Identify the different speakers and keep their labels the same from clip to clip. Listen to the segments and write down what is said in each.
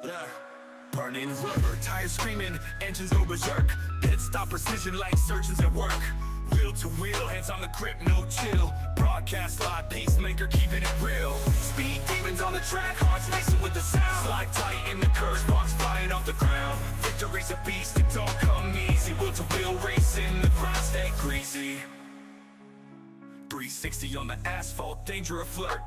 Speaker 1: Yeah. Burning rubber, tires screaming, engines go berserk. Pit stop precision like surgeons at work. Wheel to wheel, hands on the grip, no chill. Broadcast live, pacemaker keeping it real. Speed demons on the track, hearts racing with the sound. Slide tight in the curves, sparks flying off the ground. Victory's a beast, it don't come easy. Wheel to wheel racing, the grind stay greasy. 360 on the asphalt, danger a flirt.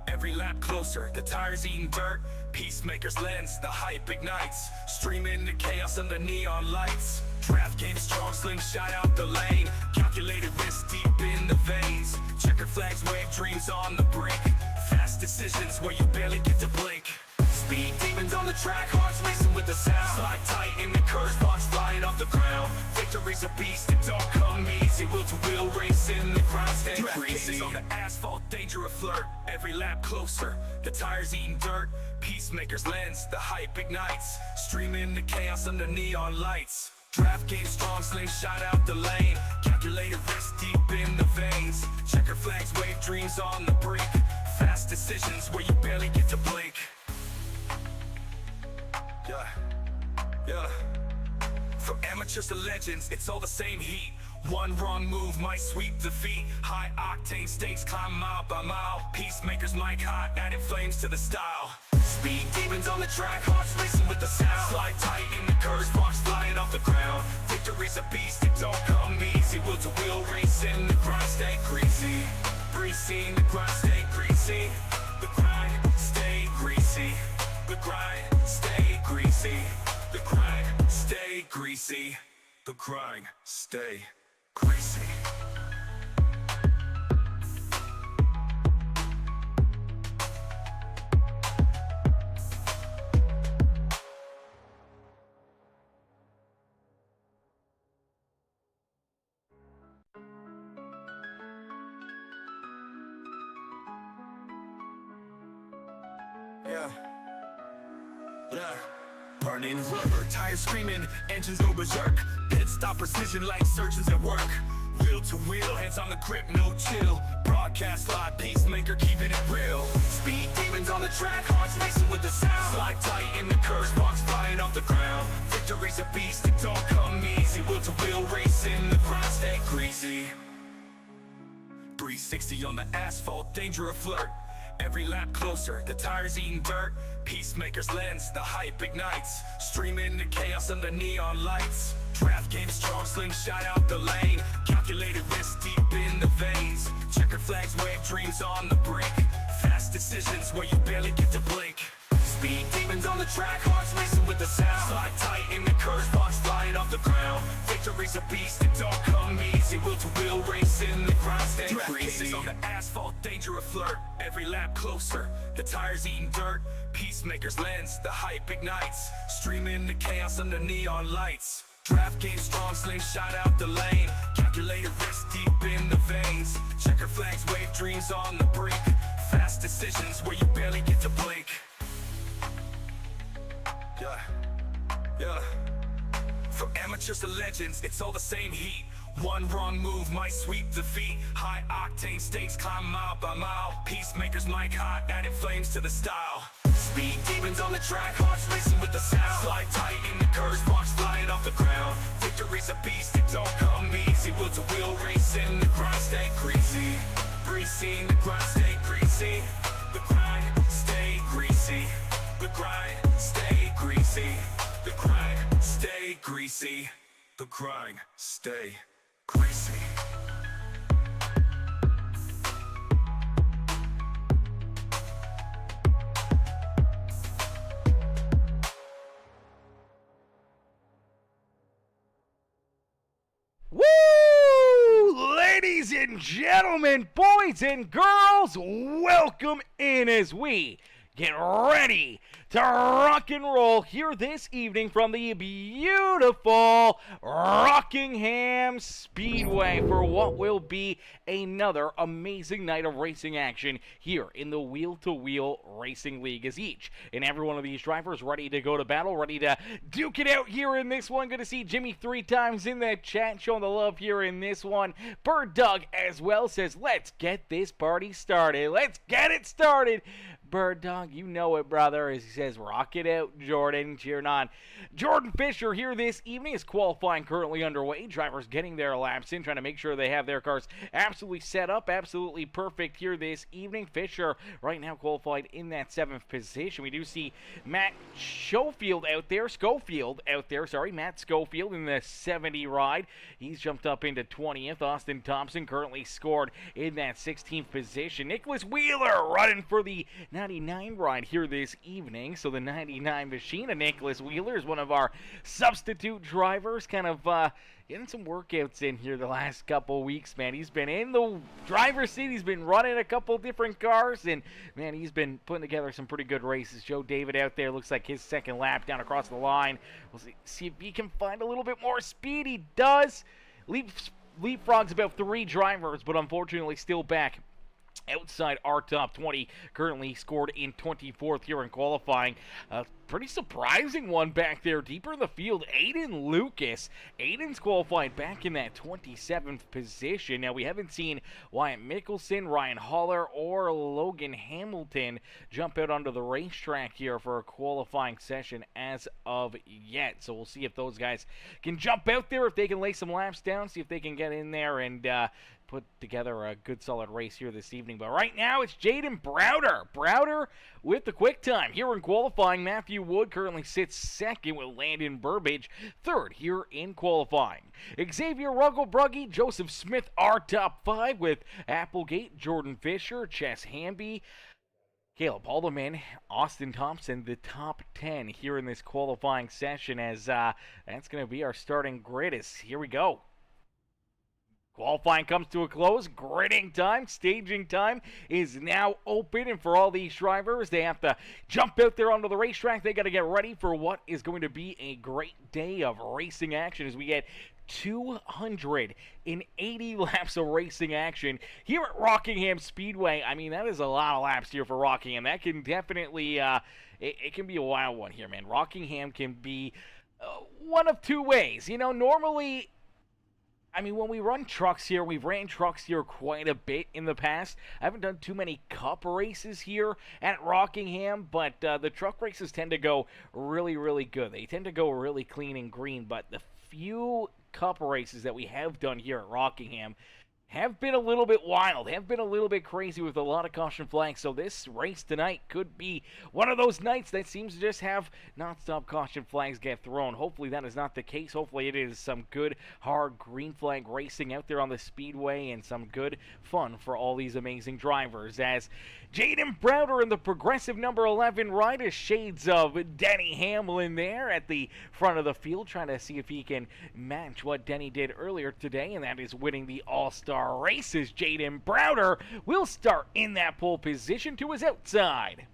Speaker 1: Every lap closer, the tires eating dirt. Peacemaker's lens, the hype ignites. Streaming the chaos under neon lights. Draft game strong, slingshot out the lane. Calculated risk deep in the veins. Checkered flags wave dreams on the brink. Fast decisions where you barely get to blink. Speed demons on the track, hearts racing with the sound. Slide tight in the curves, sparks flying off the ground. Victory's a beast, it don't come easy. Wheel to wheel racing, the grind stay greasy. On the asphalt, danger a flirt. Every lap closer, the tires eating dirt. Peacemaker's lens, the hype ignites. Streaming the chaos under neon lights. Draft game strong, slingshot out the lane. Calculated risk deep in the veins. Checker flags wave dreams on the brink. Fast decisions where you barely get to blink. Yeah. From amateurs to legends, it's all the same heat. One wrong move might sweep defeat. High octane stakes climb mile by mile. Peacemakers mic hot, adding flames to the style. Speed demons on the track, hearts racing with the sound. Slide tight in the curves, sparks flying off the ground. Victory's a beast, it don't come easy. Wheel to wheel racing, the grind stay greasy. Greasy, the grind stay greasy. The grind stay greasy. The grind stay greasy. The grind stay greasy. The grind stay greasy. Yeah. Burning rubber, tires screaming, engines go berserk. Pit stop precision like surgeons at work. Wheel to wheel, hands on the grip, no chill. Broadcast live, pacemaker keeping it real. Speed demons on the track, hearts racing with the sound. Slide tight in the curves, sparks flying off the ground. Victory's a beast, it don't come easy. Wheel to wheel racing, the grind stay greasy. 360 on the asphalt, danger a flirt. Every lap closer, the tires eating dirt. Peacemaker's lens, the hype ignites. Streaming the chaos under neon lights. Draft game strong, slingshot out the lane. Calculated risk deep in the veins. Checkered flags wave dreams on the brink. Fast decisions where you barely get to blink. Speed demons on the track, hearts racing with the sound. Slide tight in the curves, sparks flying off the ground. Victory's a beast, it don't come easy. Wheel to wheel racing, the grind stay greasy. On the asphalt, danger a flirt. Every lap closer, the tires eating dirt. Peacemaker's lens, the hype ignites. Streaming the chaos under neon lights. Draft game strong, slingshot out the lane. Calculated risk deep in the veins. Checker flags wave dreams on the brink. Fast decisions where you barely get to blink. Yeah. From amateurs to legends, it's all the same heat. One wrong move might sweep defeat. High octane stakes climb mile by mile. Peacemakers mic hot, adding flames to the style. Speed demons on the track, hearts racing with the sound. Slide tight in the curves, sparks flying off the ground. Victory's a beast, it don't come easy. Wheel to wheel racing, the grind stay greasy. Greasy, the grind stay greasy. The grind stay greasy. The grind stay greasy. The grind stay greasy. The grind stay greasy.
Speaker 2: Woo! Ladies and gentlemen, boys and girls, welcome in as we get ready to rock and roll here this evening from the beautiful Rockingham Speedway for what will be another amazing night of racing action here in the Wheel-to-Wheel Racing League, as each and every one of these drivers ready to go to battle, ready to duke it out here in this one. Good to see Jimmy 3 times in the chat showing the love here in this one. Bird Dog as well says, let's get this party started. Let's get it started. Bird Dog, you know it, brother, as says, rock it out, Jordan. Cheering on Jordan Fisher here this evening as qualifying currently underway. Drivers getting their laps in, trying to make sure they have their cars absolutely set up, absolutely perfect here this evening. Fisher right now qualified in that 7th position. We do see Matt Schofield out there, Matt Schofield in the 70 ride. He's jumped up into 20th. Austin Thompson currently scored in that 16th position. Nicholas Wheeler running for the 99 ride here this evening. So the 99 machine of Nicholas Wheeler is one of our substitute drivers, kind of getting some workouts in here the last couple weeks, man. He's been in the driver's seat. He's been running a couple different cars, and, man, he's been putting together some pretty good races. Joe David out there looks like his second lap down across the line. We'll see if he can find a little bit more speed. He does. Leapfrogs about 3 drivers, but unfortunately still back outside our top 20, currently scored in 24th here in qualifying. Pretty surprising one back there, deeper in the field, Aiden Lucas. Aiden's qualified back in that 27th position. Now, we haven't seen Wyatt Mickelson, Ryan Haller, or Logan Hamilton jump out onto the racetrack here for a qualifying session as of yet. So we'll see if those guys can jump out there, if they can lay some laps down, see if they can get in there and put together a good solid race here this evening. But right now it's Jaden Browder. Browder with the quick time here in qualifying. Matthew Wood currently sits second with Landon Burbage third here in qualifying. Xavier Rugglebruggy, Joseph Smith are top 5 with Applegate, Jordan Fisher, Chess Hamby, Caleb Haldeman, Austin Thompson, the top 10 here in this qualifying session, as that's going to be our starting grid. Here we go. Qualifying comes to a close. Gridding time, staging time is now open. And for all these drivers, they have to jump out there onto the racetrack. They got to get ready for what is going to be a great day of racing action as we get 280 laps of racing action here at Rockingham Speedway. I mean, that is a lot of laps here for Rockingham. That can definitely, it can be a wild one here, man. Rockingham can be one of 2 ways. You know, normally, I mean, when we run trucks here, we've ran trucks here quite a bit in the past. I haven't done too many cup races here at Rockingham, but the truck races tend to go really, really good. They tend to go really clean and green, but the few cup races that we have done here at Rockingham have been a little bit wild, have been a little bit crazy with a lot of caution flags. So this race tonight could be one of those nights that seems to just have non-stop caution flags get thrown. Hopefully that is not the case. Hopefully it is some good, hard green flag racing out there on the speedway and some good fun for all these amazing drivers. As Jaden Browder in the progressive number 11 ride is shades of Denny Hamlin there at the front of the field, trying to see if he can match what Denny did earlier today, and that is winning the All-Star races. Jaden Browder will start in that pole position to his outside.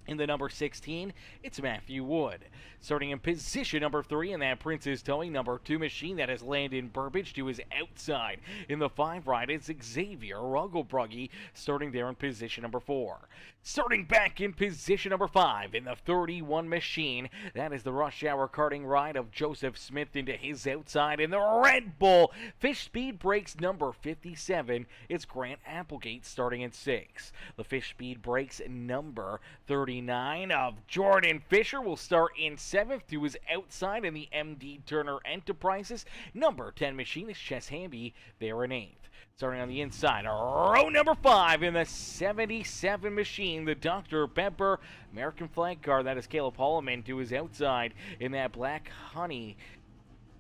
Speaker 2: In the number 16, it's Matthew Wood. Starting in position number 3 in that Princess Towing number 2 machine, that is Landon Burbage to his outside. In the 5 ride, it's Xavier Rugglebruggy starting there in position number 4. Starting back in position number 5 in the 31 machine, that is the Rush Hour karting ride of Joseph Smith into his outside. In the Red Bull Fish Speed Brakes number 57, it's Grant Applegate starting in 6. The Fish Speed Brakes number 39 of Jordan Fisher will start in 7th to his outside. In the MD Turner Enterprises number 10 machine is Chess Hamby there in 8th. Starting on the inside, row number 5 in the 77 machine, the Dr. Pepper American flag car, that is Caleb Holloman to his outside. In that Black Honey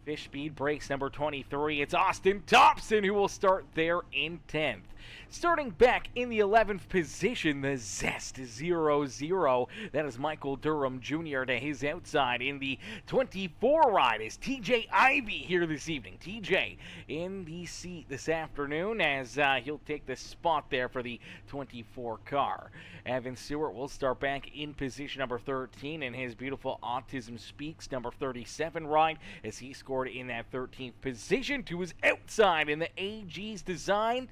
Speaker 2: Fish Speed Brakes number 23, it's Austin Thompson who will start there in 10th. Starting back in the 11th position, the Zest 00, that is Michael Durham Jr. to his outside. In the 24 ride is TJ Ivy here this evening. TJ in the seat this afternoon as he'll take the spot there for the 24 car. Evan Stewart will start back in position number 13 in his beautiful Autism Speaks number 37 ride as he scored in that 13th position to his outside in the AG's design.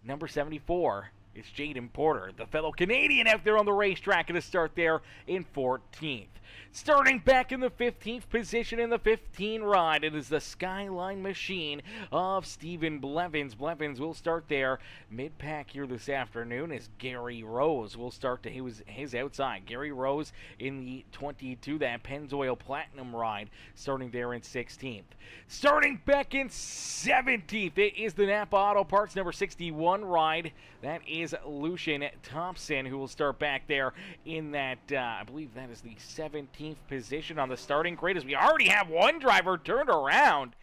Speaker 2: Number 74, It's Jaden Porter, the fellow Canadian, out there on the racetrack, going to start there in 14th. Starting back in the 15th position in the 15 ride, it is the Skyline Machine of Stephen Blevins. Blevins will start there mid-pack here this afternoon as Gary Rose will start to his outside. Gary Rose in the 22, that Pennzoil Platinum ride, starting there in 16th. Starting back in 17th, it is the Napa Auto Parts number 61 ride. That is Lucian Thompson, who will start back there in that, I believe that is the 17th position on the starting grid, as we already have one driver turned around.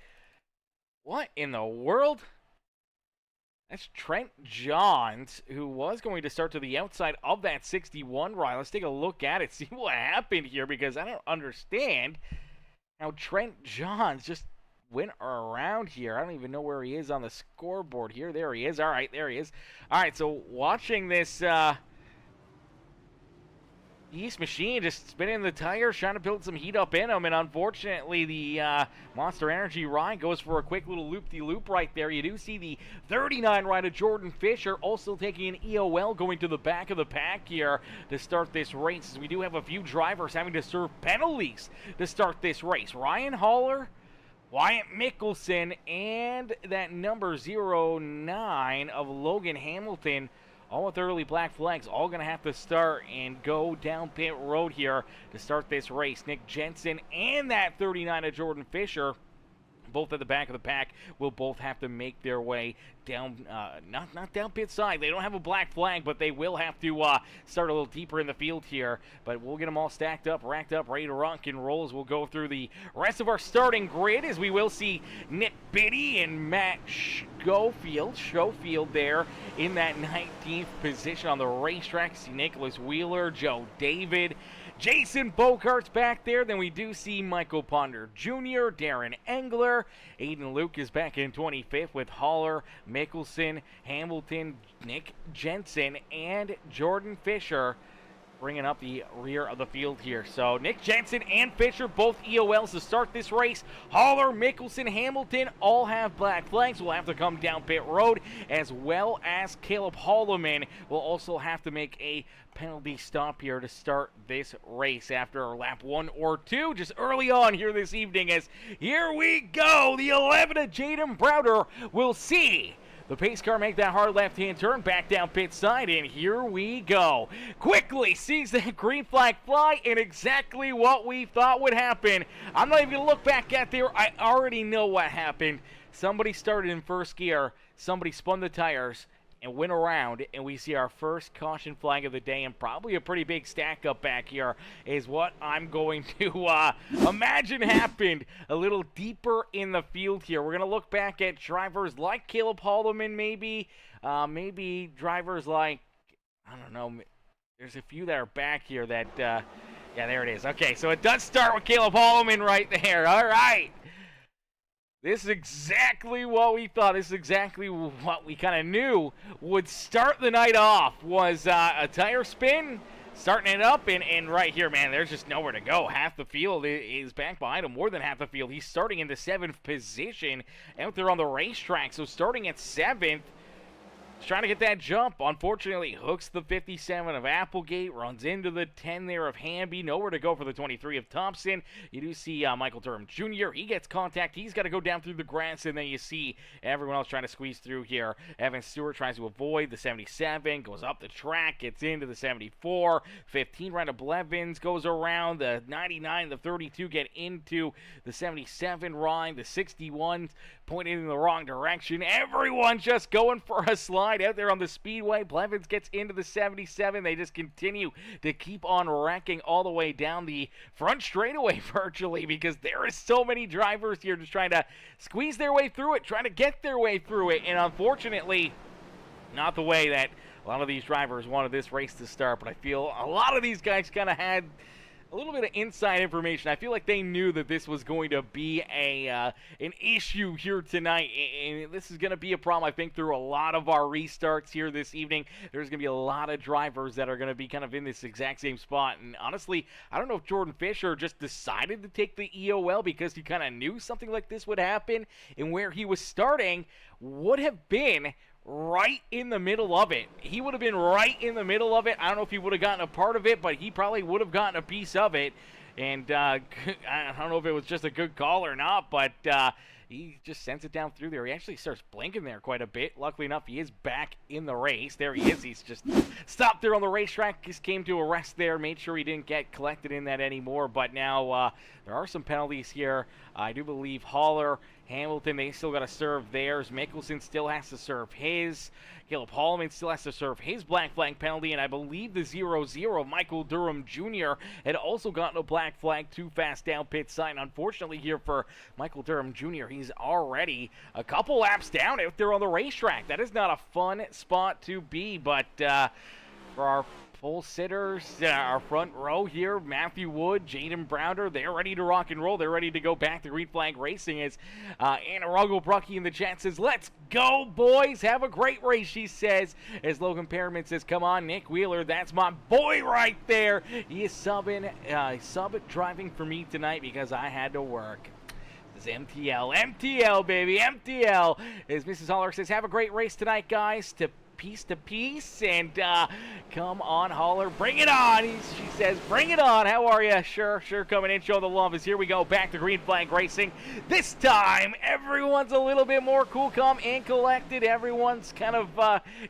Speaker 2: What in the world? That's Trent Johns, who was going to start to the outside of that 61 ride. Let's take a look at it, see what happened here, because I don't understand how Trent Johns just went around here. I don't even know where he is on the scoreboard here. There he is. All right, there he is. All right, so watching this East Machine just spinning the tires, trying to build some heat up in them, and unfortunately the Monster Energy ride goes for a quick little loop-de-loop right there. You do see the 39 ride of Jordan Fisher also taking an EOL going to the back of the pack here to start this race, as we do have a few drivers having to serve penalties to start this race. Ryan Haller, Wyatt Mickelson, and that number 09 of Logan Hamilton, all with early black flags, all going to have to start and go down pit road here to start this race. Nick Jensen and that 39 of Jordan Fisher, both at the back of the pack, will both have to make their way down, not down pit side. They don't have a black flag, but they will have to start a little deeper in the field here. But we'll get them all stacked up, racked up, ready to rock and roll as we'll go through the rest of our starting grid, as we will see Nick Biddy and Matt Schofield there in that 19th position on the racetrack. See Nicholas Wheeler, Joe David, Jason Bogart's back there. Then we do see Michael Ponder Jr., Darren Engler, Aiden Luke is back in 25th with Haller, Mickelson, Hamilton, Nick Jensen, and Jordan Fisher bringing up the rear of the field here. So Nick Jensen and Fisher, both EOLs to start this race. Haller, Mickelson, Hamilton all have black flags. Will have to come down pit road, as well as Caleb Holloman will also have to make a penalty stop here to start this race after lap 1 or 2 just early on here this evening, as here we go. The 11 of Jaden Browder will see the pace car make that hard left-hand turn back down pit side, and here we go. Quickly sees that green flag fly, and exactly what we thought would happen. I'm not even going to look back at there. I already know what happened. Somebody started in first gear. Somebody spun the tires and went around, and we see our first caution flag of the day, and probably a pretty big stack up back here is what I'm going to imagine happened a little deeper in the field here. We're going to look back at drivers like Caleb Holloman, maybe drivers like, I don't know, there's a few that are back here that, yeah, there it is. Okay, so it does start with Caleb Holloman right there. All right. This is exactly what we thought. This is exactly what we kind of knew would start the night off, was a tire spin, starting it up, and right here, man, there's just nowhere to go. Half the field is back behind him, more than half the field. He's starting in the 7th position out there on the racetrack, so starting at 7th, trying to get that jump. Unfortunately, hooks the 57 of Applegate, runs into the 10 there of Hamby. Nowhere to go for the 23 of Thompson. You do see Michael Durham Jr. He gets contact. He's got to go down through the grass, and then you see everyone else trying to squeeze through here. Evan Stewart tries to avoid the 77, goes up the track, gets into the 74. 15 right of Blevins goes around. The 99, the 32 get into the 77 ride. The 61 pointed in the wrong direction. Everyone just going for a slide out there on the speedway. Blevins gets into the 77. They just continue to keep on wrecking all the way down the front straightaway virtually, because there is so many drivers here just trying to squeeze their way through it, trying to get their way through it, and unfortunately not the way that a lot of these drivers wanted this race to start. But I feel a lot of these guys kind of had a little bit of inside information. I feel like they knew that this was going to be an issue here tonight, and this is going to be a problem, I think, through a lot of our restarts here this evening. There's going to be a lot of drivers that are going to be kind of in this exact same spot, and honestly, I don't know if Jordan Fisher just decided to take the EOL because he kind of knew something like this would happen, and where he was starting would have been right in the middle of it. He would have been right in the middle of it. I don't know if he would have gotten a part of it, but he probably would have gotten a piece of it. And I don't know if it was just a good call or not, but he just sends it down through there. He actually starts blinking there quite a bit. Luckily enough, he is back in the race. There he is. He's just stopped there on the racetrack. Just came to a rest there. Made sure he didn't get collected in that anymore. But now there are some penalties here. I do believe Haller, Hamilton, they still got to serve theirs. Mickelson still has to serve his. Caleb Holloman still has to serve his black flag penalty, and I believe the 0-0, Michael Durham Jr. had also gotten a black flag too fast down pit side. Unfortunately here for Michael Durham Jr., he's already a couple laps down out there on the racetrack. That is not a fun spot to be, but for our full sitters, our front row here, Matthew Wood, Jaden Browder, they're ready to rock and roll. They're ready to go back to Green Flag Racing as Anna Ruggle-Brucky in the chat says, let's go, boys. Have a great race, she says. As Logan Perriman says, come on, Nick Wheeler. That's my boy right there. He is driving for me tonight because I had to work. This is MTL, baby, MTL. As Mrs. Holler says, have a great race tonight, guys. To piece, and come on, Holler, bring it on. She says, bring it on. How are you? Sure, coming in, show the love. As here we go, back to Green Flag Racing. This time, everyone's a little bit more cool, calm, and collected. Everyone's kind of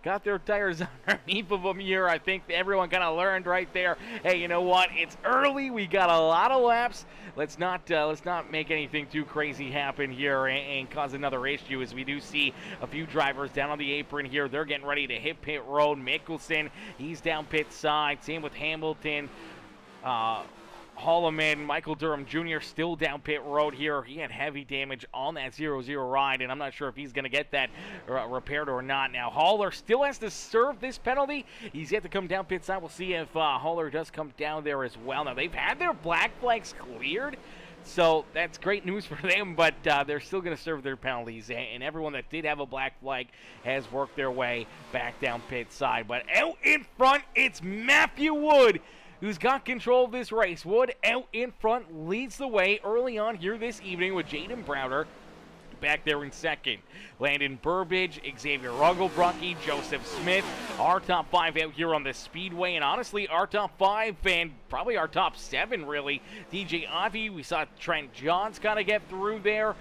Speaker 2: got their tires underneath of them here. I think everyone kind of learned right there. Hey, you know what? It's early. We got a lot of laps. Let's not make anything too crazy happen here and cause another issue. As we do see a few drivers down on the apron here, they're getting ready to hit pit road. Mickelson, he's down pit side. Same with Hamilton. Holloman, Michael Durham Jr. still down pit road here. He had heavy damage on that 0-0 ride, and I'm not sure if he's going to get that repaired or not. Now, Haller still has to serve this penalty. He's yet to come down pit side. We'll see if Haller does come down there as well. Now, they've had their black flags cleared, so that's great news for them, but they're still going to serve their penalties, and everyone that did have a black flag has worked their way back down pit side. But out in front, it's Matthew Wood, who's got control of this race. Wood out in front leads the way early on here this evening with Jaden Browder back there in second. Landon Burbage, Xavier Ruggle-Brucky, Joseph Smith, our top five out here on the Speedway, and honestly, our top five and probably our top seven, really. DJ Ivy, we saw Trent Johns kind of get through there,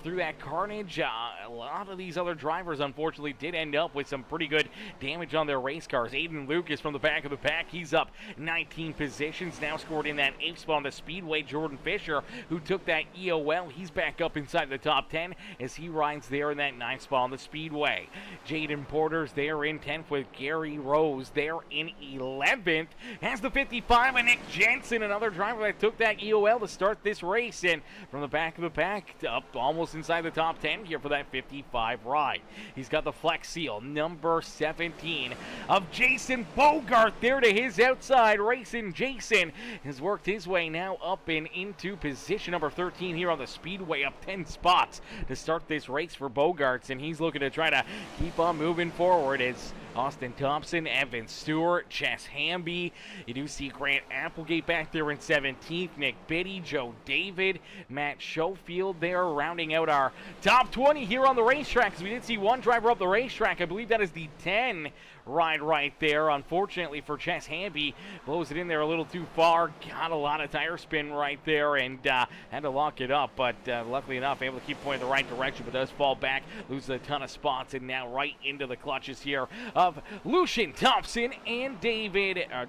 Speaker 2: through that carnage. A lot of these other drivers, unfortunately, did end up with some pretty good damage on their race cars. Aiden Lucas from the back of the pack, he's up 19 positions, now scored in that 8th spot on the Speedway. Jordan Fisher, who took that EOL, he's back up inside the top 10 as he rides there in that 9th spot on the Speedway. Jaden Porter's there in 10th with Gary Rose there in 11th. Has the 55 and Nick Jensen, another driver that took that EOL to start this race. And from the back of the pack, up almost inside the top 10 here for that 55 ride. He's got the Flex Seal, number 17 of Jason Bogart there to his outside. Racing Jason has worked his way now up and into position number 13 here on the Speedway, up 10 spots to start this race for Bogarts, and he's looking to try to keep on moving forward as Austin Thompson, Evan Stewart, Chess Hamby. You do see Grant Applegate back there in 17th, Nick Biddy, Joe David, Matt Schofield there rounding out our top 20 here on the racetrack, because we did see one driver up the racetrack. I believe that is the 10 ride right there. Unfortunately for Chess Hamby, blows it in there a little too far, got a lot of tire spin right there, and had to lock it up, but luckily enough, able to keep pointing the right direction, but does fall back, loses a ton of spots, and now right into the clutches here of Lucian Thompson and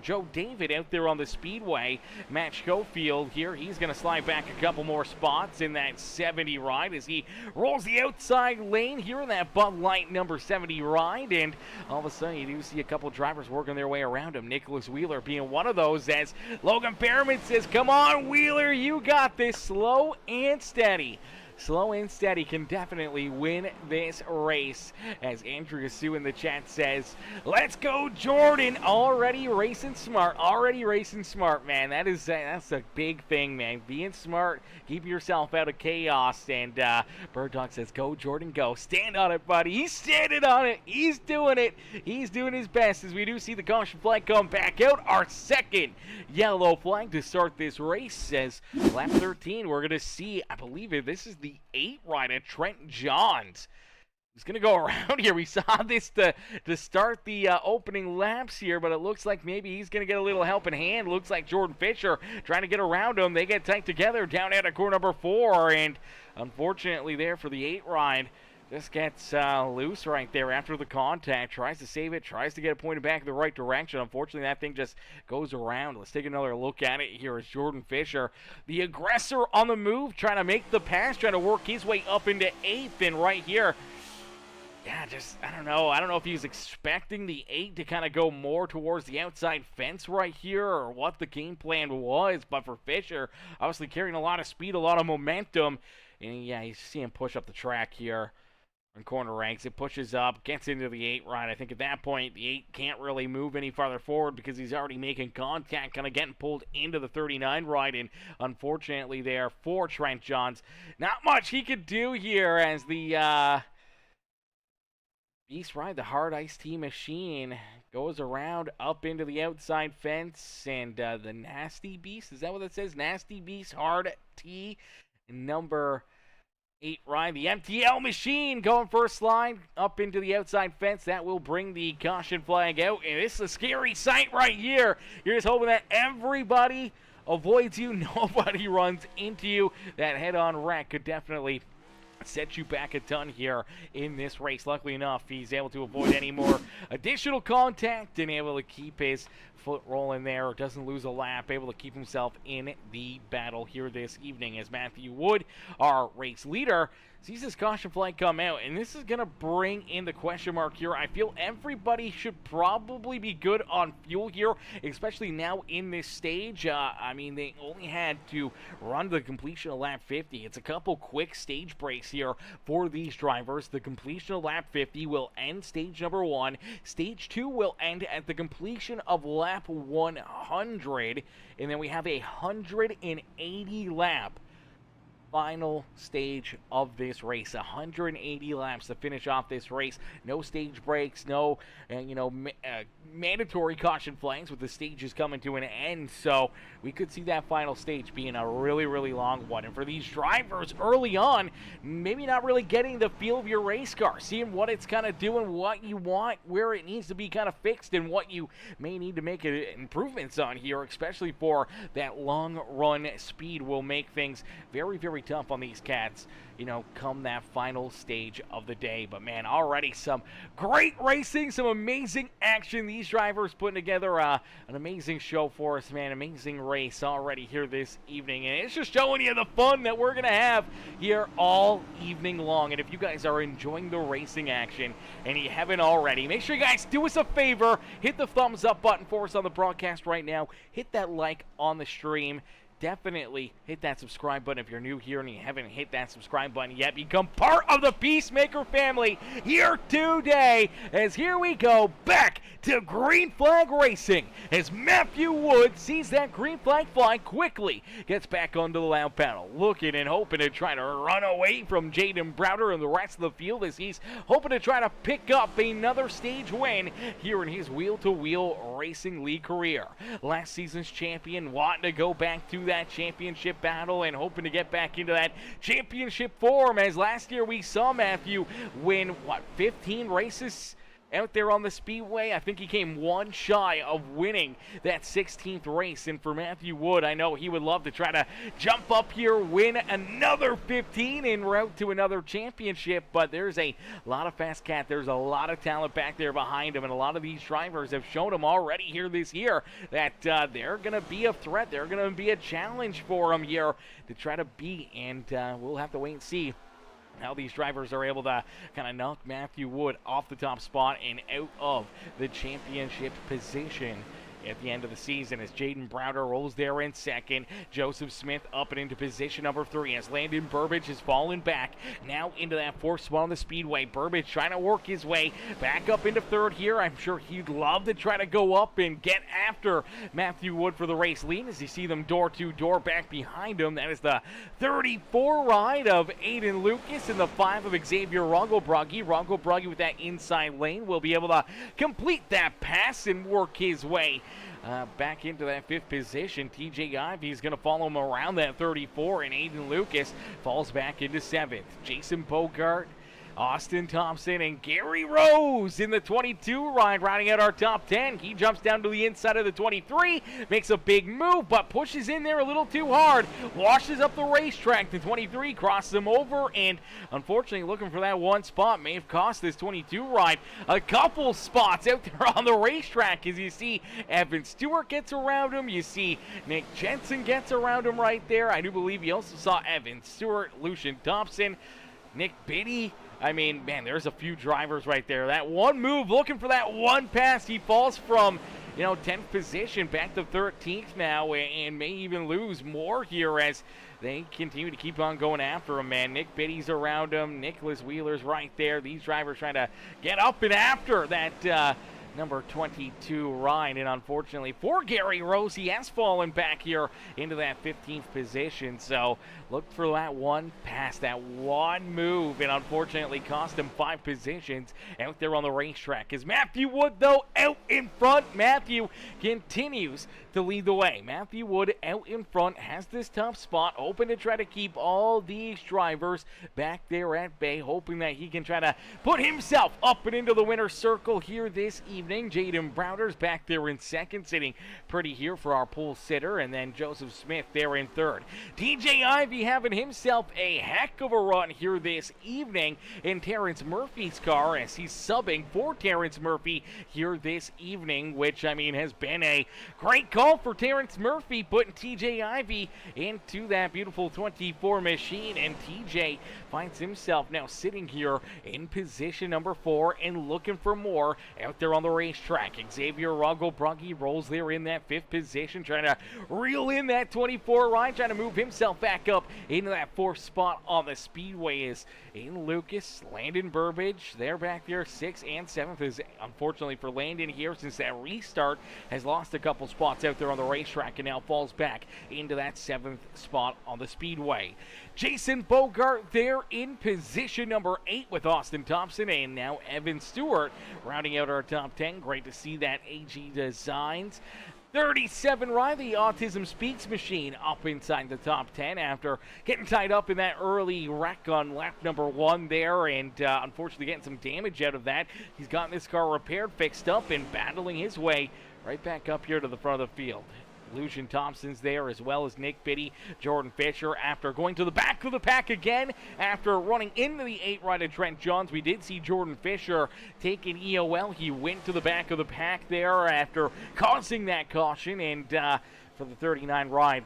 Speaker 2: Joe David out there on the Speedway. Matt Schofield here, he's going to slide back a couple more spots in that 70 ride as he rolls the outside lane here in that Bud Light number 70 ride, and all of a sudden you do see a couple drivers working their way around him. Nicholas Wheeler being one of those, as Logan Perriman says, come on, Wheeler, you got this. Slow and steady. Slow and steady can definitely win this race. As Andrea Sue in the chat says, let's go, Jordan. Already racing smart, man. That's a big thing, man. Being smart, keep yourself out of chaos. And Bird Dog says, go, Jordan, go. Stand on it, buddy. He's standing on it. He's doing it. He's doing his best, as we do see the caution flag come back out. Our second yellow flag to start this race. Says lap 13, we're going to see, I believe this is the 8 rider, Trent Johns. He's going to go around here. We saw this to start the opening laps here, but it looks like maybe he's going to get a little helping hand. Looks like Jordan Fisher trying to get around him. They get tight together down at corner number 4, and unfortunately there for the 8 ride, just gets loose right there after the contact. Tries to save it, tries to get it pointed back in the right direction. Unfortunately, that thing just goes around. Let's take another look at it here as Jordan Fisher, the aggressor on the move, trying to make the pass, trying to work his way up into 8th, and right here, yeah, just, I don't know. I don't know if he's expecting the 8 to kind of go more towards the outside fence right here or what the game plan was. But for Fisher, obviously carrying a lot of speed, a lot of momentum. And yeah, you see him push up the track here in corner ranks. It pushes up, gets into the 8 ride. I think at that point, the 8 can't really move any farther forward because he's already making contact, kind of getting pulled into the 39 ride. And unfortunately there for Trent Johns, not much he could do here as the Beast Ride, the Hard Ice Tea Machine, goes around up into the outside fence, and the Nasty Beast, is that what it says? Nasty Beast Hard Tea, number 8 ride. The MTL Machine going first line up into the outside fence. That will bring the caution flag out, and this is a scary sight right here. You're just hoping that everybody avoids you, nobody runs into you. That head-on wreck could definitely set you back a ton here in this race. Luckily enough, he's able to avoid any more additional contact and able to keep his foot rolling there, doesn't lose a lap, able to keep himself in the battle here this evening as Matthew Wood, our race leader, sees his caution flag come out, and this is going to bring in the question mark here. I feel everybody should probably be good on fuel here, especially now in this stage. I mean, they only had to run the completion of lap 50. It's a couple quick stage breaks here for these drivers. The completion of lap 50 will end stage number 1. Stage 2 will end at the completion of lap 100, and then we have a 180 lap final stage of this race. 180 laps to finish off this race. No stage breaks, no mandatory caution flags with the stages coming to an end, so we could see that final stage being a really, really long one. And for these drivers early on, maybe not really getting the feel of your race car, seeing what it's kind of doing, what you want, where it needs to be kind of fixed, and what you may need to make improvements on here, especially for that long run speed will make things very, very tough on these cats, come that final stage of the day. But man, already some great racing, some amazing action. These drivers putting together an amazing show for us, man. Amazing race already here this evening, and it's just showing you the fun that we're gonna have here all evening long. And if you guys are enjoying the racing action and you haven't already, make sure you guys do us a favor, hit the thumbs up button for us on the broadcast right now, hit that like on the stream. Definitely hit that subscribe button if you're new here and you haven't hit that subscribe button yet. Become part of the Peacemaker family here today, as here we go back to green flag racing as Matthew Wood sees that green flag fly quickly, gets back onto the lap panel, looking and hoping to try to run away from Jaden Browder and the rest of the field as he's hoping to try to pick up another stage win here in his wheel-to-wheel racing league career. Last season's champion wanting to go back to that championship battle and hoping to get back into that championship form, as last year we saw Matthew win 15 races out there on the Speedway. I think he came one shy of winning that 16th race. And for Matthew Wood, I know he would love to try to jump up here, win another 15 en route to another championship. But there's a lot of fast cat. There's a lot of talent back there behind him. And a lot of these drivers have shown him already here this year that they're going to be a threat. They're going to be a challenge for him here to try to beat. And we'll have to wait and see how these drivers are able to kind of knock Matthew Wood off the top spot and out of the championship position at the end of the season, as Jaden Browder rolls there in second. Joseph Smith up and into position number 3 as Landon Burbage has fallen back now into that 4th spot on the Speedway. Burbage trying to work his way back up into 3rd here. I'm sure he'd love to try to go up and get after Matthew Wood for the race lead, as you see them door to door back behind him. That is the 34 ride of Aiden Lucas and the 5 of Xavier Rongobrugge. Rongobrugge with that inside lane will be able to complete that pass and work his way back into that 5th position. TJ Ivey's going to follow him around that 34, and Aiden Lucas falls back into 7th. Jason Bogart Austin Thompson and Gary Rose in the 22 ride, rounding out our top 10. He jumps down to the inside of the 23, makes a big move, but pushes in there a little too hard, washes up the racetrack. The 23 crosses him over, and unfortunately looking for that one spot may have cost this 22 ride a couple spots out there on the racetrack. As you see, Evan Stewart gets around him, you see Nick Jensen gets around him right there. I do believe you also saw Evan Stewart, Lucian Thompson, Nick Biddy. I mean, man, there's a few drivers right there. That one move, looking for that one pass. He falls from, 10th position back to 13th now, and may even lose more here as they continue to keep on going after him, man. Nick Biddy's around him. Nicholas Wheeler's right there. These drivers trying to get up and after that number 22 ride, and unfortunately for Gary Rose, he has fallen back here into that 15th position. So look for that one pass, that one move, and unfortunately cost him 5 positions out there on the racetrack. As Matthew Wood, though, out in front. Matthew continues to lead the way. Matthew Wood out in front, has this top spot, open to try to keep all these drivers back there at bay, hoping that he can try to put himself up and into the winner's circle here this evening. Jaden Browder's back there in second, sitting pretty here for our pole sitter, and then Joseph Smith there in third. TJ Ivey having himself a heck of a run here this evening in Terrence Murphy's car, as he's subbing for Terrence Murphy here this evening, which, I mean, has been a great call for Terrence Murphy, putting TJ Ivey into that beautiful 24 machine, and TJ finds himself now sitting here in position number 4 and looking for more out there on the racetrack. Xavier Ruggle-Brugge rolls there in that 5th position, trying to reel in that 24 ride, trying to move himself back up into that 4th spot on the speedway. Is Aiden Lucas, Landon Burbage, they're back there 6th and 7th, is unfortunately for Landon here, since that restart, has lost a couple spots out there on the racetrack and now falls back into that 7th spot on the speedway. Jason Bogart there in position number 8 with Austin Thompson, and now Evan Stewart rounding out our top 10. Great to see that AG Designs 37 Riley Autism Speaks machine up inside the top 10 after getting tied up in that early wreck on lap number 1 there, and unfortunately getting some damage out of that. He's gotten this car repaired, fixed up, and battling his way right back up here to the front of the field. Lucian Thompson's there, as well as Nick Biddy, Jordan Fisher, after going to the back of the pack again after running into the 8 ride of Trent Johns. We did see Jordan Fisher take an EOL. He went to the back of the pack there after causing that caution, and for the 39 ride,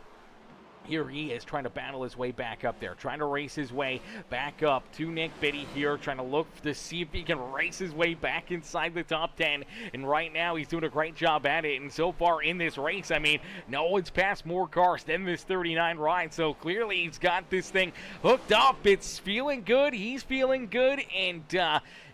Speaker 2: here he is trying to battle his way back up there, trying to race his way back up to Nick Biddy here, trying to look to see if he can race his way back inside the top 10. And right now he's doing a great job at it. And so far in this race, I mean, no one's passed more cars than this 39 ride. So clearly he's got this thing hooked up. It's feeling good. He's feeling good. And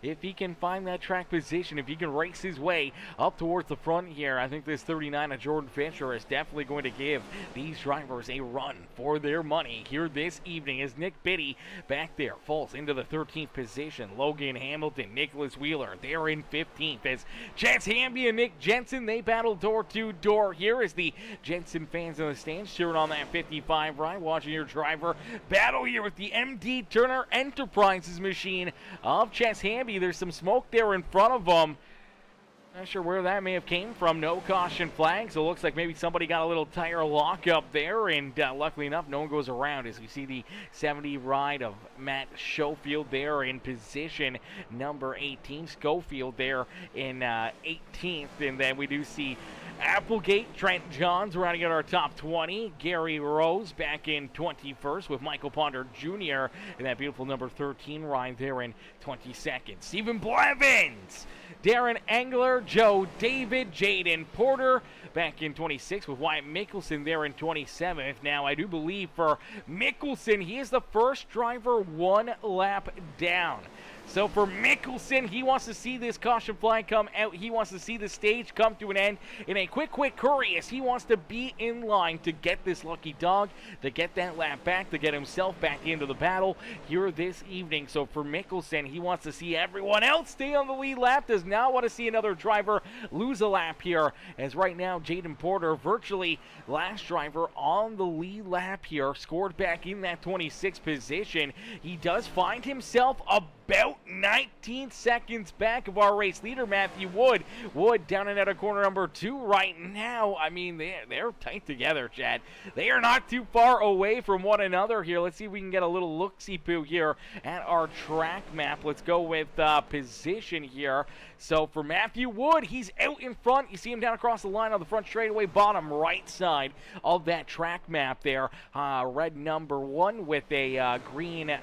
Speaker 2: if he can find that track position, if he can race his way up towards the front here, I think this 39 of Jordan Fisher is definitely going to give these drivers a run for their money here this evening, as Nick Biddy back there falls into the 13th position. Logan Hamilton, Nicholas Wheeler, they're in 15th, as Chance Hamby and Nick Jensen, they battle door to door here as the Jensen fans in the stands cheering on that 55 ride, watching your driver battle here with the MD Turner Enterprises machine of Chance Hamby. There's some smoke there in front of them. Not sure where that may have came from. No caution flag, so it looks like maybe somebody got a little tire lock up there, and luckily enough, no one goes around as we see the 70 ride of Matt Schofield there in position number 18. Schofield there in 18th, and then we do see Applegate, Trent Johns rounding out our top 20. Gary Rose back in 21st with Michael Ponder Jr. in that beautiful number 13 ride there in 22nd. Stephen Blevins, Darren Engler, Joe David, Jaden Porter back in 26th with Wyatt Mickelson there in 27th. Now, I do believe for Mickelson, he is the first driver 1 lap down. So for Mickelson, he wants to see this caution flag come out. He wants to see the stage come to an end in a quick hurry, as he wants to be in line to get this lucky dog, to get that lap back, to get himself back into the battle here this evening. So for Mickelson, he wants to see everyone else stay on the lead lap, does not want to see another driver lose a lap here, as right now Jaden Porter, virtually last driver on the lead lap here, scored back in that 26th position. He does find himself a about 19 seconds back of our race leader, Matthew Wood. Wood down and out of corner number 2 right now. I mean, they're tight together, Chad. They are not too far away from one another here. Let's see if we can get a little look-see-poo here at our track map. Let's go with position here. So for Matthew Wood, he's out in front. You see him down across the line on the front straightaway, bottom right side of that track map there. Red number 1 with a green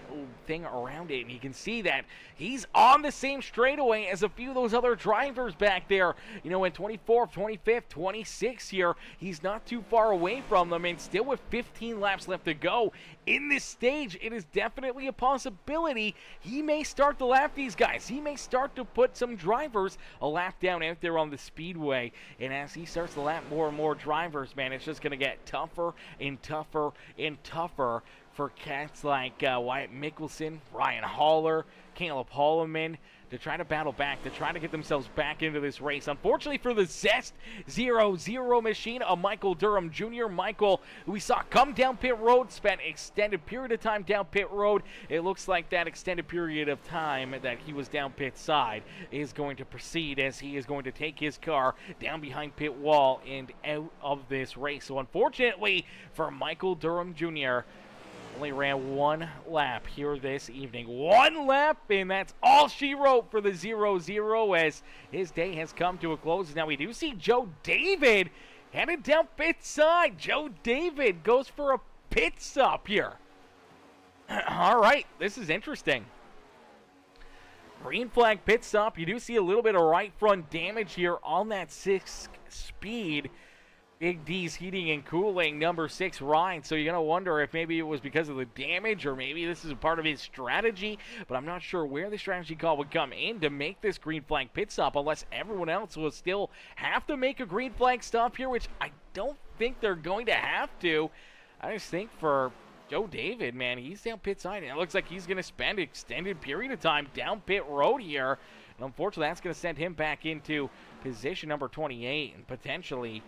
Speaker 2: thing around it. And you can see that he's on the same straightaway as a few of those other drivers back there. You know, in 24th, 25th, 26th here, he's not too far away from them. And still with 15 laps left to go in this stage, it is definitely a possibility he may start to lap these guys. He may start to put some drivers a lap down out there on the speedway. And as he starts to lap more and more drivers, man, it's just going to get tougher and tougher and tougher for cats like Wyatt Mickelson, Ryan Haller, Caleb Holloman, to try to battle back, to try to get themselves back into this race. Unfortunately for the Zest 0-0 machine of Michael Durham Jr. Michael, who we saw come down pit road, spent extended period of time down pit road. It looks like that extended period of time that he was down pit side is going to proceed as he is going to take his car down behind pit wall and out of this race. So unfortunately for Michael Durham Jr., only ran 1 lap here this evening. 1 lap, and that's all she wrote for the 0-0 as his day has come to a close. Now we do see Joe David headed down pit side. Joe David goes for a pit stop here. All right, this is interesting. Green flag pit stop. You do see a little bit of right front damage here on that 6th speed. Big D's heating and cooling, number 6 ride. So you're going to wonder if maybe it was because of the damage or maybe this is a part of his strategy. But I'm not sure where the strategy call would come in to make this green flag pit stop unless everyone else will still have to make a green flag stop here, which I don't think they're going to have to. I just think for Joe David, man, he's down pit side. And it looks like he's going to spend an extended period of time down pit road here. And unfortunately, that's going to send him back into position number 28 and potentially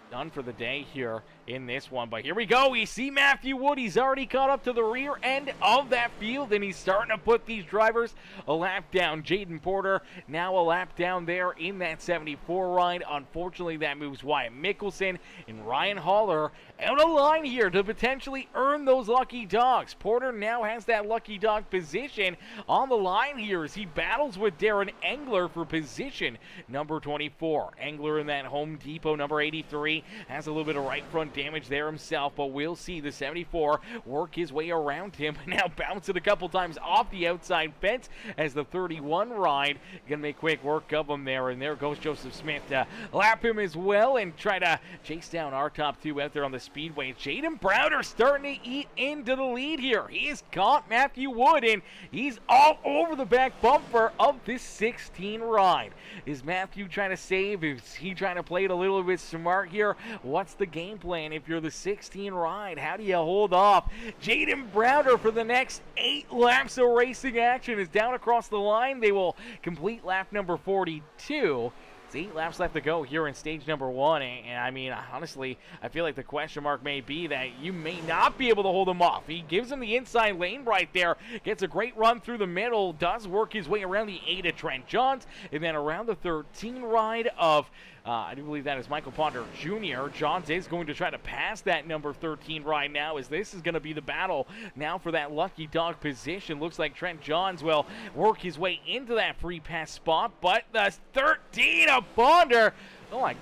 Speaker 2: done for the day here in this one. But here we go. We see Matthew Wood. He's already caught up to the rear end of that field, and he's starting to put these drivers a lap down. Jaden Porter now a lap down there in that 74 ride. Unfortunately, that moves Wyatt Mickelson and Ryan Haller out of line here to potentially earn those lucky dogs. Porter now has that lucky dog position on the line here as he battles with Darren Engler for position number 24. Engler in that Home Depot number 83 has a little bit of right front damage there himself, but we'll see the 74 work his way around him. Now bounce it a couple times off the outside fence as the 31 ride gonna make quick work of him there, and there goes Joseph Smith to lap him as well and try to chase down our top 2 out there on the speedway. Jaden Browder starting to eat into the lead here. He has caught Matthew Wood, and he's all over the back bumper of this 16 ride. Is Matthew trying to save? Is he trying to play it a little bit smart here? What's the game plan if you're the 16 ride? How do you hold off? Jaden Browder for the next 8 laps of racing action is down across the line. They will complete lap number 42. It's 8 laps left to go here in stage number 1, and I mean, honestly, I feel like the question mark may be that you may not be able to hold him off. He gives him the inside lane right there, gets a great run through the middle, does work his way around the 8 of Trent Johns, and then around the 13 ride of I do believe that is Michael Ponder Jr. Johns is going to try to pass that number 13 ride now, as this is going to be the battle now for that lucky dog position. Looks like Trent Johns will work his way into that free pass spot, but the 13 of Ponder, oh my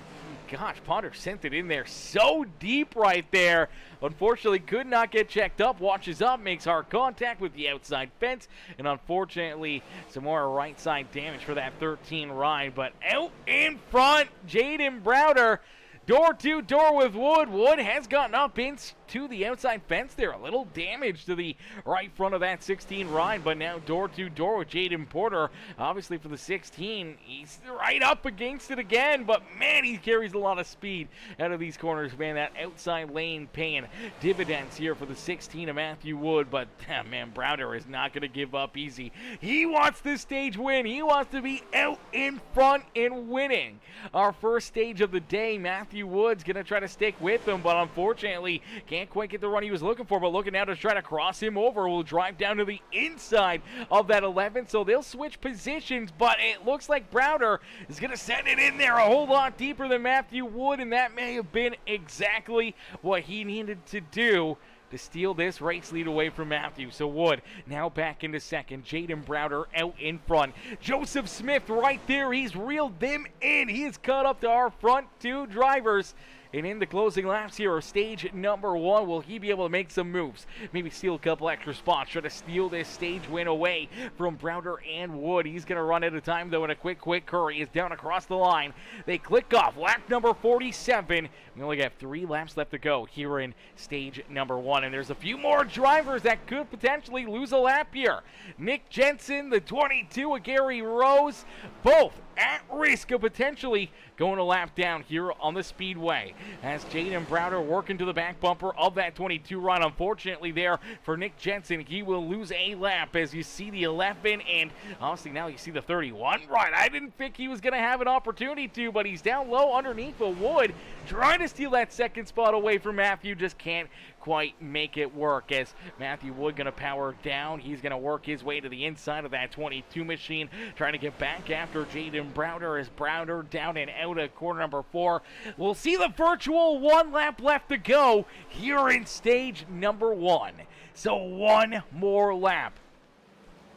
Speaker 2: gosh, Ponder sent it in there so deep right there. Unfortunately, could not get checked up. Watches up, makes hard contact with the outside fence, and unfortunately, some more right side damage for that 13 ride. But out in front, Jaden Browder, door to door with Wood. Wood has gotten up into the outside fence there. A little damage to the right front of that 16 ride, but now door to door with Jaden Porter. Obviously for the 16, he's right up against it again, but man, he carries a lot of speed out of these corners, man. That outside lane paying dividends here for the 16 of Matthew Wood, but man, Browder is not going to give up easy. He wants this stage win. He wants to be out in front and winning our first stage of the day. Matthew Matthew Wood's going to try to stick with him, but unfortunately can't quite get the run he was looking for. But looking now to try to cross him over, will drive down to the inside of that 11. So they'll switch positions, but it looks like Browder is going to send it in there a whole lot deeper than Matthew Wood, and that may have been exactly what he needed to do to steal this race lead away from Matthew. So Wood now back into second. Jaden Browder out in front. Joseph Smith right there. He's reeled them in. He is caught up to our front two drivers. And in the closing laps here of stage number 1, will he be able to make some moves? Maybe steal a couple extra spots. Try to steal this stage win away from Browder and Wood. He's going to run out of time, though, in a quick hurry. Is down across the line. They click off lap number 47. We only got 3 laps left to go here in stage number 1. And there's a few more drivers that could potentially lose a lap here. Nick Jensen, the 22 of Gary Rose, both at risk of potentially going a lap down here on the Speedway. As Jaden Browder working to the back bumper of that 22 run. Unfortunately there for Nick Jensen, he will lose a lap as you see the 11, and honestly now you see the 31 run. I didn't think he was going to have an opportunity to, but he's down low underneath the Wood, trying to steal that second spot away from Matthew. Just can't quite make it work as Matthew Wood going to power down. He's going to work his way to the inside of that 22 machine, trying to get back after Jaden Browder as Browder down and out of corner number 4. We'll see the virtual 1 lap left to go here in stage number 1. So 1 more lap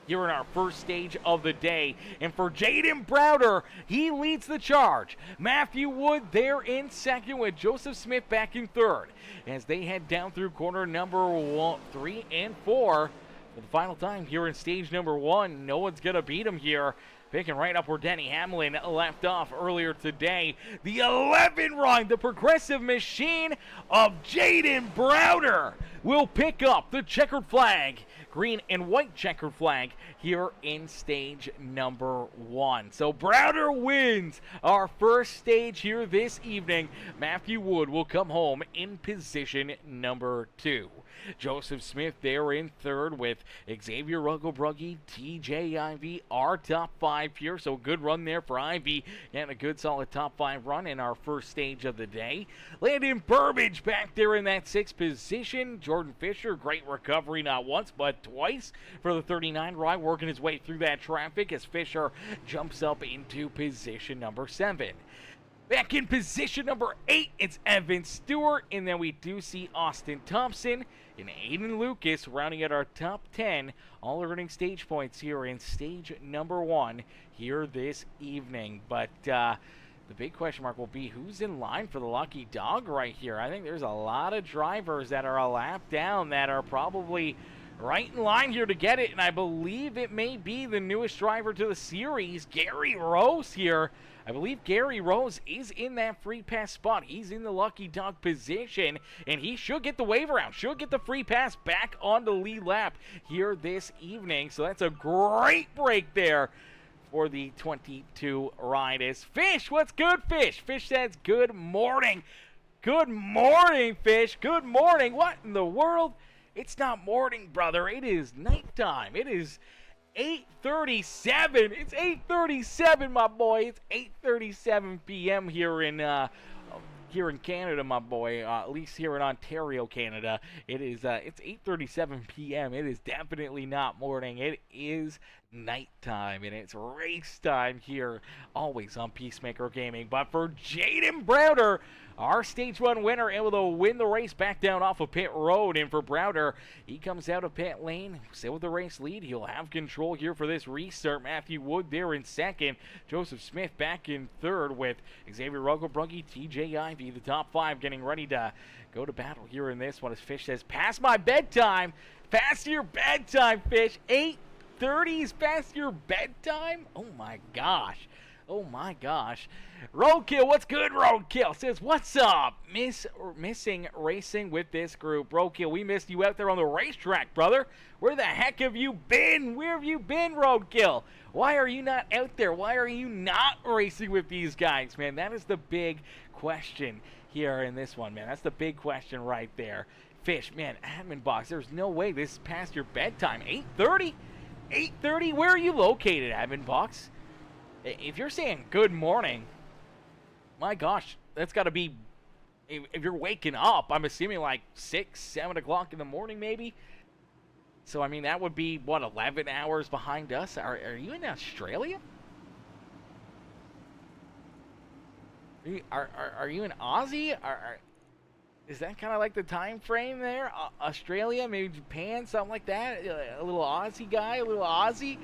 Speaker 2: here in our first stage of the day. And for Jaden Browder, he leads the charge. Matthew Wood there in second with Joseph Smith back in third as they head down through corner number 3 and 4 for the final time here in stage number 1. No one's going to beat him here. Picking right up where Denny Hamlin left off earlier today. The 11 run, the progressive machine of Jaden Browder will pick up the checkered flag, green and white checkered flag here in stage number 1. So Browder wins our first stage here this evening. Matthew Wood will come home in position number 2. Joseph Smith there in third with Xavier Rugglebruggy, TJ Ivy, our top 5 here. So good run there for Ivy and a good solid top 5 run in our first stage of the day. Landon Burbage back there in that 6th position. Jordan Fisher, great recovery not once but twice for the 39 ride, working his way through that traffic as Fisher jumps up into position number 7. Back in position number 8, it's Evan Stewart, and then we do see Austin Thompson and Aiden Lucas rounding out our top 10, all earning stage points here in stage number 1 here this evening. But the big question mark will be who's in line for the lucky dog right here. I think there's a lot of drivers that are a lap down that are probably right in line here to get it, and I believe it may be the newest driver to the series, Gary Rose here. I believe Gary Rose is in that free pass spot. He's in the lucky dog position, and he should get the wave around, should get the free pass back on the lead lap here this evening. So that's a great break there for the 22 ride. Is Fish, what's good, Fish? Fish says good morning. Good morning, Fish. Good morning. What in the world? It's not morning, brother. It is nighttime. It is 8:37. It's 8:37, my boy. It's 8:37 p.m. here in Canada, my boy. At least here in Ontario, Canada. It is. It's 8:37 p.m. It is definitely not morning. It is nighttime, and it's race time here, always on Peacemaker Gaming. But for Jaden Browder, our stage 1 winner, able to win the race back down off of pit road. And for Browder, he comes out of pit lane, still with the race lead. He'll have control here for this restart. Matthew Wood there in second. Joseph Smith back in third with Xavier Rugglebruggy, TJ Ivy, the top 5, getting ready to go to battle here in this one. As Fish says, past my bedtime. Past your bedtime, Fish. 8:30 is past your bedtime? Oh my gosh. Oh my gosh. Roadkill, what's good, Roadkill? Says, what's up? Missing racing with this group. Roadkill, we missed you out there on the racetrack, brother. Where the heck have you been? Where have you been, Roadkill? Why are you not out there? Why are you not racing with these guys, man? That is the big question here in this one, man. That's the big question right there. Fish, man, admin box, there's no way this is past your bedtime. 8:30? 8:30? Where are you located, admin box? If you're saying good morning, my gosh, that's got to be if you're waking up, I'm assuming like 6, 7 o'clock in the morning maybe. So, I mean, that would be, what, 11 hours behind us? Are you in Australia? Are you in Aussie? Is that kind of like the time frame there? Australia, maybe Japan, something like that? A little Aussie guy, a little Aussie?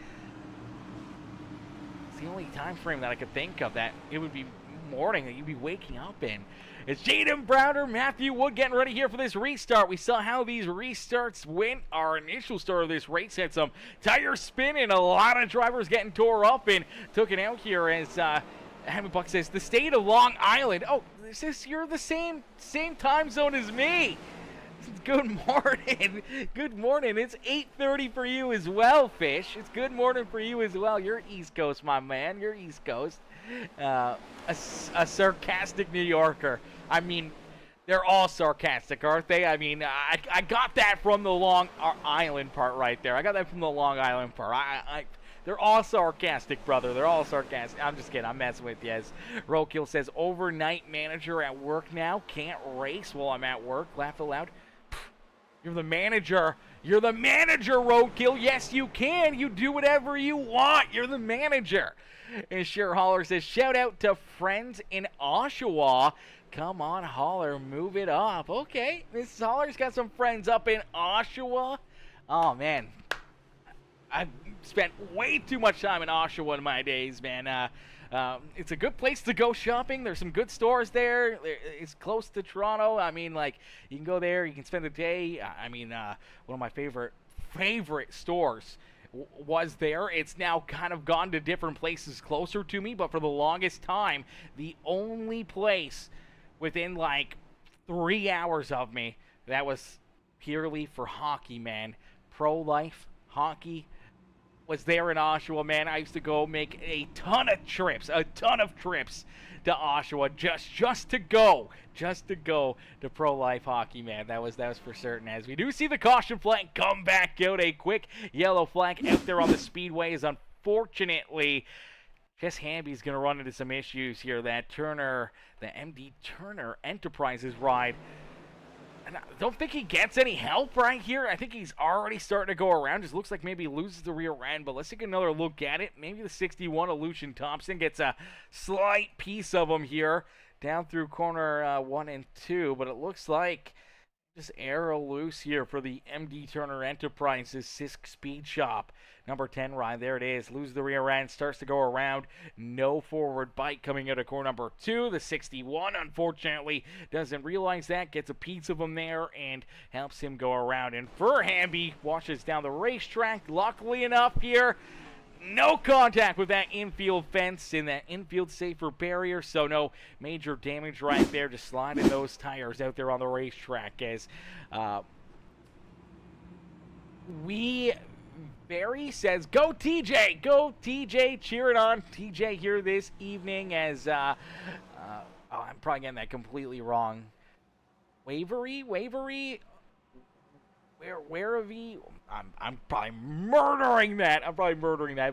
Speaker 2: It's the only time frame that I could think of that it would be morning that you'd be waking up in. It's Jaden Browder, Matthew Wood getting ready here for this restart. We saw how these restarts went. Our initial start of this race had some tire spinning, a lot of drivers getting tore up and took it out here as Hammy Buck says, the state of Long Island. Oh, you're the same time zone as me. Good morning. Good morning. It's 8:30 for you as well, Fish. It's good morning for you as well. You're East Coast, my man. You're East Coast. A sarcastic New Yorker. I mean, they're all sarcastic, aren't they? I mean, I got that from the Long Island part right there. I got that from the Long Island part. They're all sarcastic, brother. They're all sarcastic. I'm just kidding. I'm messing with you. As Rokill says, overnight manager at work now. Can't race while I'm at work. Laugh aloud. You're the manager. You're the manager, Rokill. Yes, you can. You do whatever you want. You're the manager. And Cher Holler says, shout out to friends in Oshawa. Come on, Holler. Move it up. Okay. Mrs. Holler's got some friends up in Oshawa. Oh, man. I've spent way too much time in Oshawa in my days, man. It's a good place to go shopping. There's some good stores there. It's close to Toronto. I mean, like, you can go there. You can spend the day. I mean, one of my favorite stores was there. It's now kind of gone to different places closer to me, but for the longest time, the only place within, like, 3 hours of me that was purely for hockey, man. Pro-life hockey was there in Oshawa, man. I used to go make a ton of trips to Oshawa just to go to pro-life hockey, man. That was for certain. As we do see the caution flag come back out, a quick yellow flag out there on the speedway is unfortunately Jess Hamby's going to run into some issues here. That Turner, the MD Turner Enterprises ride, and I don't think he gets any help right here. I think he's already starting to go around. Just looks like maybe he loses the rear end, but let's take another look at it. Maybe the 61 Aleutian Thompson gets a slight piece of him here down through corner 1 and 2, but it looks like just arrow loose here for the MD Turner Enterprises Sisk Speed Shop. Number 10 ride, there it is. Loses the rear end, starts to go around. No forward bite coming out of corner number 2. The 61, unfortunately, doesn't realize that. Gets a piece of him there and helps him go around. And Hamby washes down the racetrack. Luckily enough here, no contact with that infield fence in that infield safer barrier, so no major damage right there. Just sliding those tires out there on the racetrack as Barry says, go TJ, go TJ, cheering on TJ here this evening as, I'm probably getting that completely wrong. Wavery, where of he? I'm probably murdering that.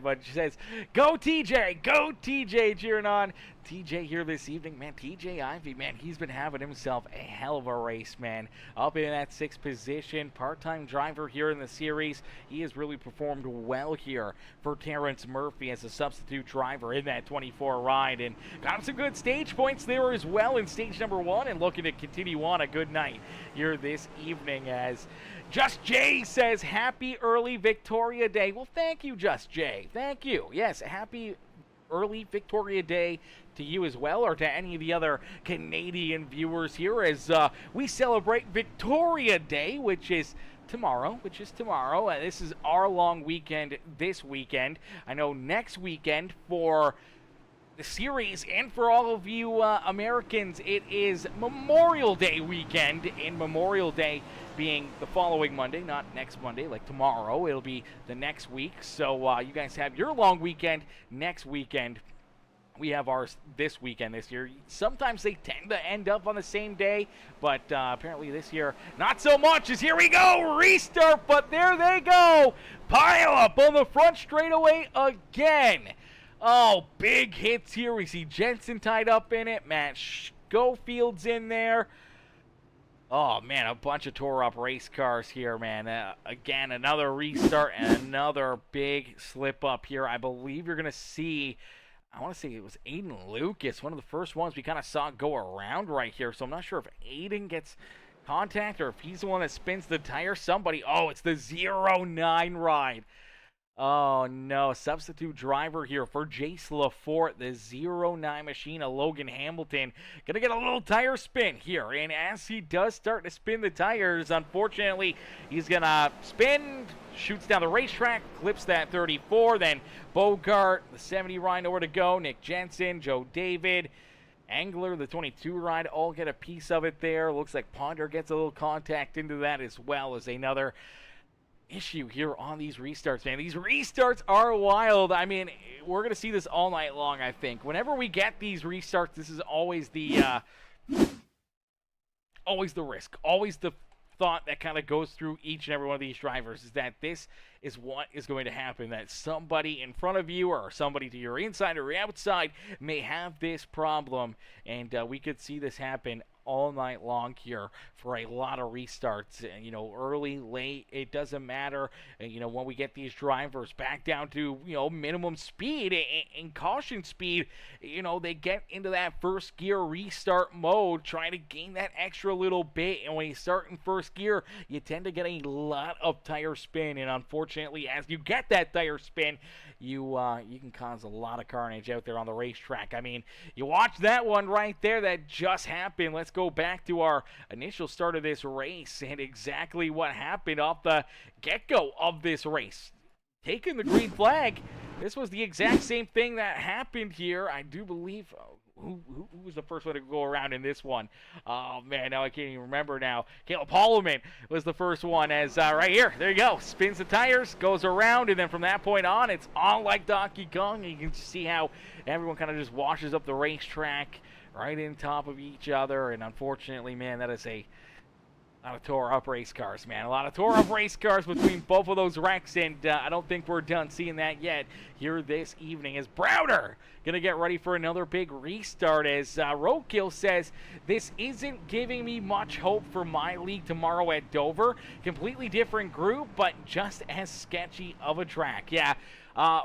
Speaker 2: But she says, go TJ, cheering on TJ here this evening. Man, TJ Ivy, man, he's been having himself a hell of a race, man. Up in that 6th position, part-time driver here in the series. He has really performed well here for Terrence Murphy as a substitute driver in that 24 ride, and got him some good stage points there as well in stage number 1, and looking to continue on a good night here this evening as Just Jay says, happy early Victoria Day. Well, thank you, Just Jay. Thank you. Yes, happy early Victoria Day to you as well, or to any of the other Canadian viewers here as we celebrate Victoria Day, which is tomorrow. This is our long weekend this weekend. I know next weekend for the series and for all of you Americans, it is Memorial Day weekend, and Memorial Day being the following Monday, not next Monday, like tomorrow. It'll be the next week. So you guys have your long weekend next weekend. We have ours this weekend this year. Sometimes they tend to end up on the same day, but apparently this year, not so much. As here we go, restart, but there they go. Pile up on the front straightaway again. Oh, big hits here. We see Jensen tied up in it. Matt Schofield's in there. Oh, man, a bunch of tore-up race cars here, man. Again, another restart and another big slip-up here. I believe you're going to see, I want to say it was Aiden Lucas, one of the first ones we kind of saw go around right here. So I'm not sure if Aiden gets contact or if he's the one that spins the tire. Somebody, oh, it's the 09 ride. Oh, no. Substitute driver here for Jace Lafort, the 09 machine of Logan Hamilton. Going to get a little tire spin here. And as he does start to spin the tires, unfortunately, he's going to spin, shoots down the racetrack, clips that 34. Then Bogart, the 70 ride, nowhere to go. Nick Jensen, Joe David, Angler, the 22 ride, all get a piece of it there. Looks like Ponder gets a little contact into that as well as another issue here on these restarts, man. These restarts are wild. I mean, we're going to see this all night long, I think. Whenever we get these restarts, this is always the risk, always the thought that kind of goes through each and every one of these drivers is that this is what is going to happen, that somebody in front of you or somebody to your inside or your outside may have this problem, and we could see this happen all night long here for a lot of restarts. And, you know, early, late, it doesn't matter. And, you know, when we get these drivers back down to, you know, minimum speed and caution speed, you know, they get into that first gear restart mode, trying to gain that extra little bit. And when you start in first gear, you tend to get a lot of tire spin. And unfortunately, as you get that tire spin, you can cause a lot of carnage out there on the racetrack. I mean, you watch that one right there that just happened. Let's go back to our initial start of this race and exactly what happened off the get-go of this race. Taking the green flag, this was the exact same thing that happened here. I do believe, who was the first one to go around in this one? Oh, man, now I can't even remember now. Caleb Holloman was the first one as right here, there you go, spins the tires, goes around, and then from that point on, it's on like Donkey Kong. You can see how everyone kind of just washes up the racetrack right in top of each other, and unfortunately, man, that is a lot of tore-up race cars, man. A lot of tore-up race cars between both of those wrecks, and I don't think we're done seeing that yet here this evening as Browder going to get ready for another big restart as Roadkill says, this isn't giving me much hope for my league tomorrow at Dover. Completely different group, but just as sketchy of a track. Yeah.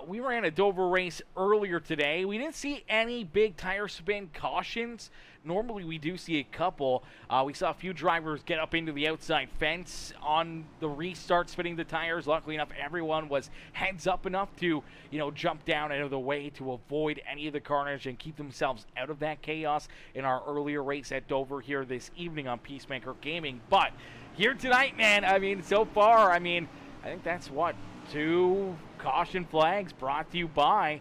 Speaker 2: We ran a Dover race earlier today. We didn't see any big tire spin cautions. Normally we do see a couple. We saw a few drivers get up into the outside fence on the restart, spinning the tires. Luckily enough, everyone was heads up enough to, you know, jump down out of the way to avoid any of the carnage and keep themselves out of that chaos in our earlier race at Dover here this evening on Peacemaker Gaming. But here tonight, man, I mean, so far, I mean, I think that's what, 2 caution flags brought to you by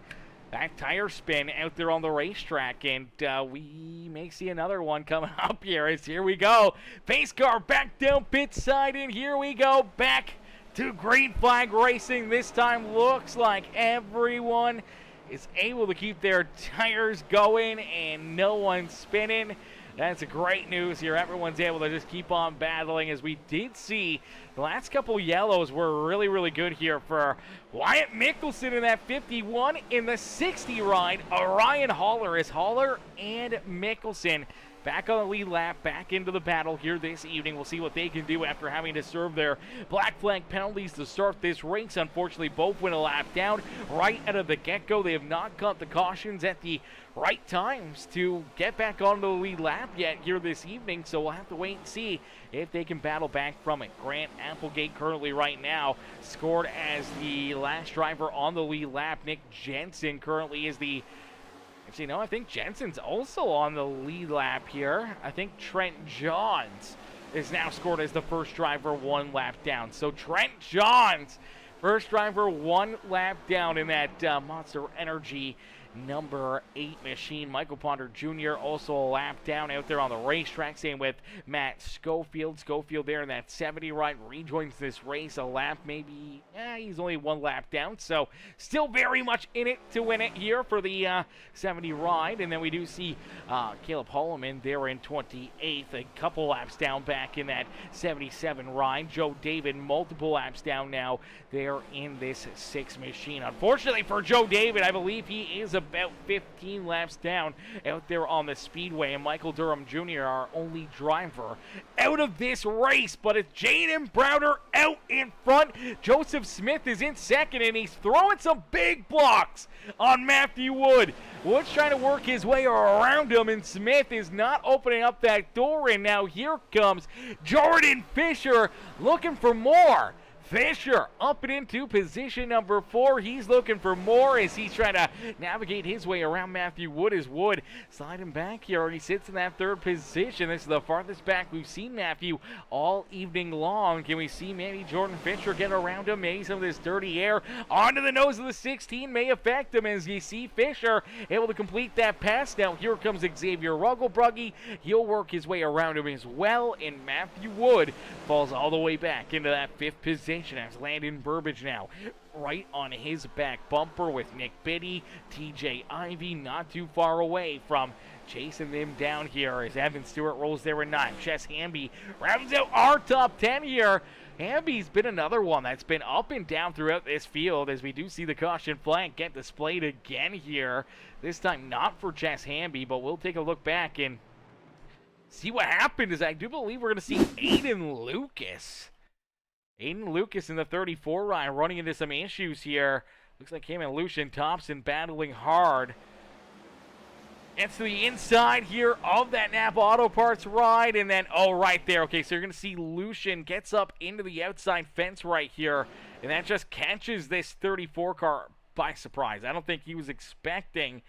Speaker 2: that tire spin out there on the racetrack, and we may see another one coming up here. As here we go, pace car back down pit side, and here we go back to green flag racing. This time looks like everyone is able to keep their tires going and no one's spinning. That's great news here. Everyone's able to just keep on battling, as we did see the last couple yellows were really, really good here for Wyatt Mickelson in that 51. In the 60 ride, Orion Haller is Haller and Mickelson back on the lead lap, back into the battle here this evening. We'll see what they can do after having to serve their black flag penalties to start this race. Unfortunately, both went a lap down right out of the get-go. They have not got the cautions at the right times to get back onto the lead lap yet here this evening, so we'll have to wait and see if they can battle back from it. Grant Applegate currently right now scored as the last driver on the lead lap. Nick Jensen currently is the... Actually, no, I think Jensen's also on the lead lap here. I think Trent Johns is now scored as the first driver 1 lap down. So Trent Johns, first driver 1 lap down in that Monster Energy number 8 machine. Michael Ponder Jr. also a lap down out there on the racetrack. Same with Matt Schofield. Schofield there in that 70 ride rejoins this race a lap, maybe, he's only 1 lap down, so still very much in it to win it here for the 70 ride. And then we do see Caleb Holloman there in 28th, a couple laps down back in that 77 ride. Joe David multiple laps down now there in this 6 machine. Unfortunately for Joe David, I believe he is about 15 laps down out there on the speedway, and Michael Durham Jr., our only driver out of this race. But it's Jaden Browder out in front. Joseph Smith is in second, and he's throwing some big blocks on Matthew Wood. Wood's trying to work his way around him, and Smith is not opening up that door, and now here comes Jordan Fisher looking for more. Fisher up and into position number 4. He's looking for more as he's trying to navigate his way around Matthew Wood. As Wood sliding back here, and he sits in that 3rd position. This is the farthest back we've seen Matthew all evening long. Can we see maybe Jordan Fisher get around him? Maybe some of this dirty air onto the nose of the 16 may affect him, as you see Fisher able to complete that pass. Now here comes Xavier Rugglebrugge. He'll work his way around him as well, and Matthew Wood falls all the way back into that 5th position. As Landon Burbage now right on his back bumper with Nick Biddy, TJ Ivy not too far away from chasing them down here as Evan Stewart rolls there in 9. Chess Hamby rounds out our top 10 here. Hamby's been another one that's been up and down throughout this field, as we do see the caution flag get displayed again here. This time not for Chess Hamby, but we'll take a look back and see what happened, as I do believe we're going to see Aiden Lucas in the 34 ride running into some issues here. Looks like him and Lucian Thompson battling hard. Gets to the inside here of that Napa Auto Parts ride, and then, oh, right there. Okay, so you're going to see Lucian gets up into the outside fence right here, and that just catches this 34 car by surprise. I don't think he was expecting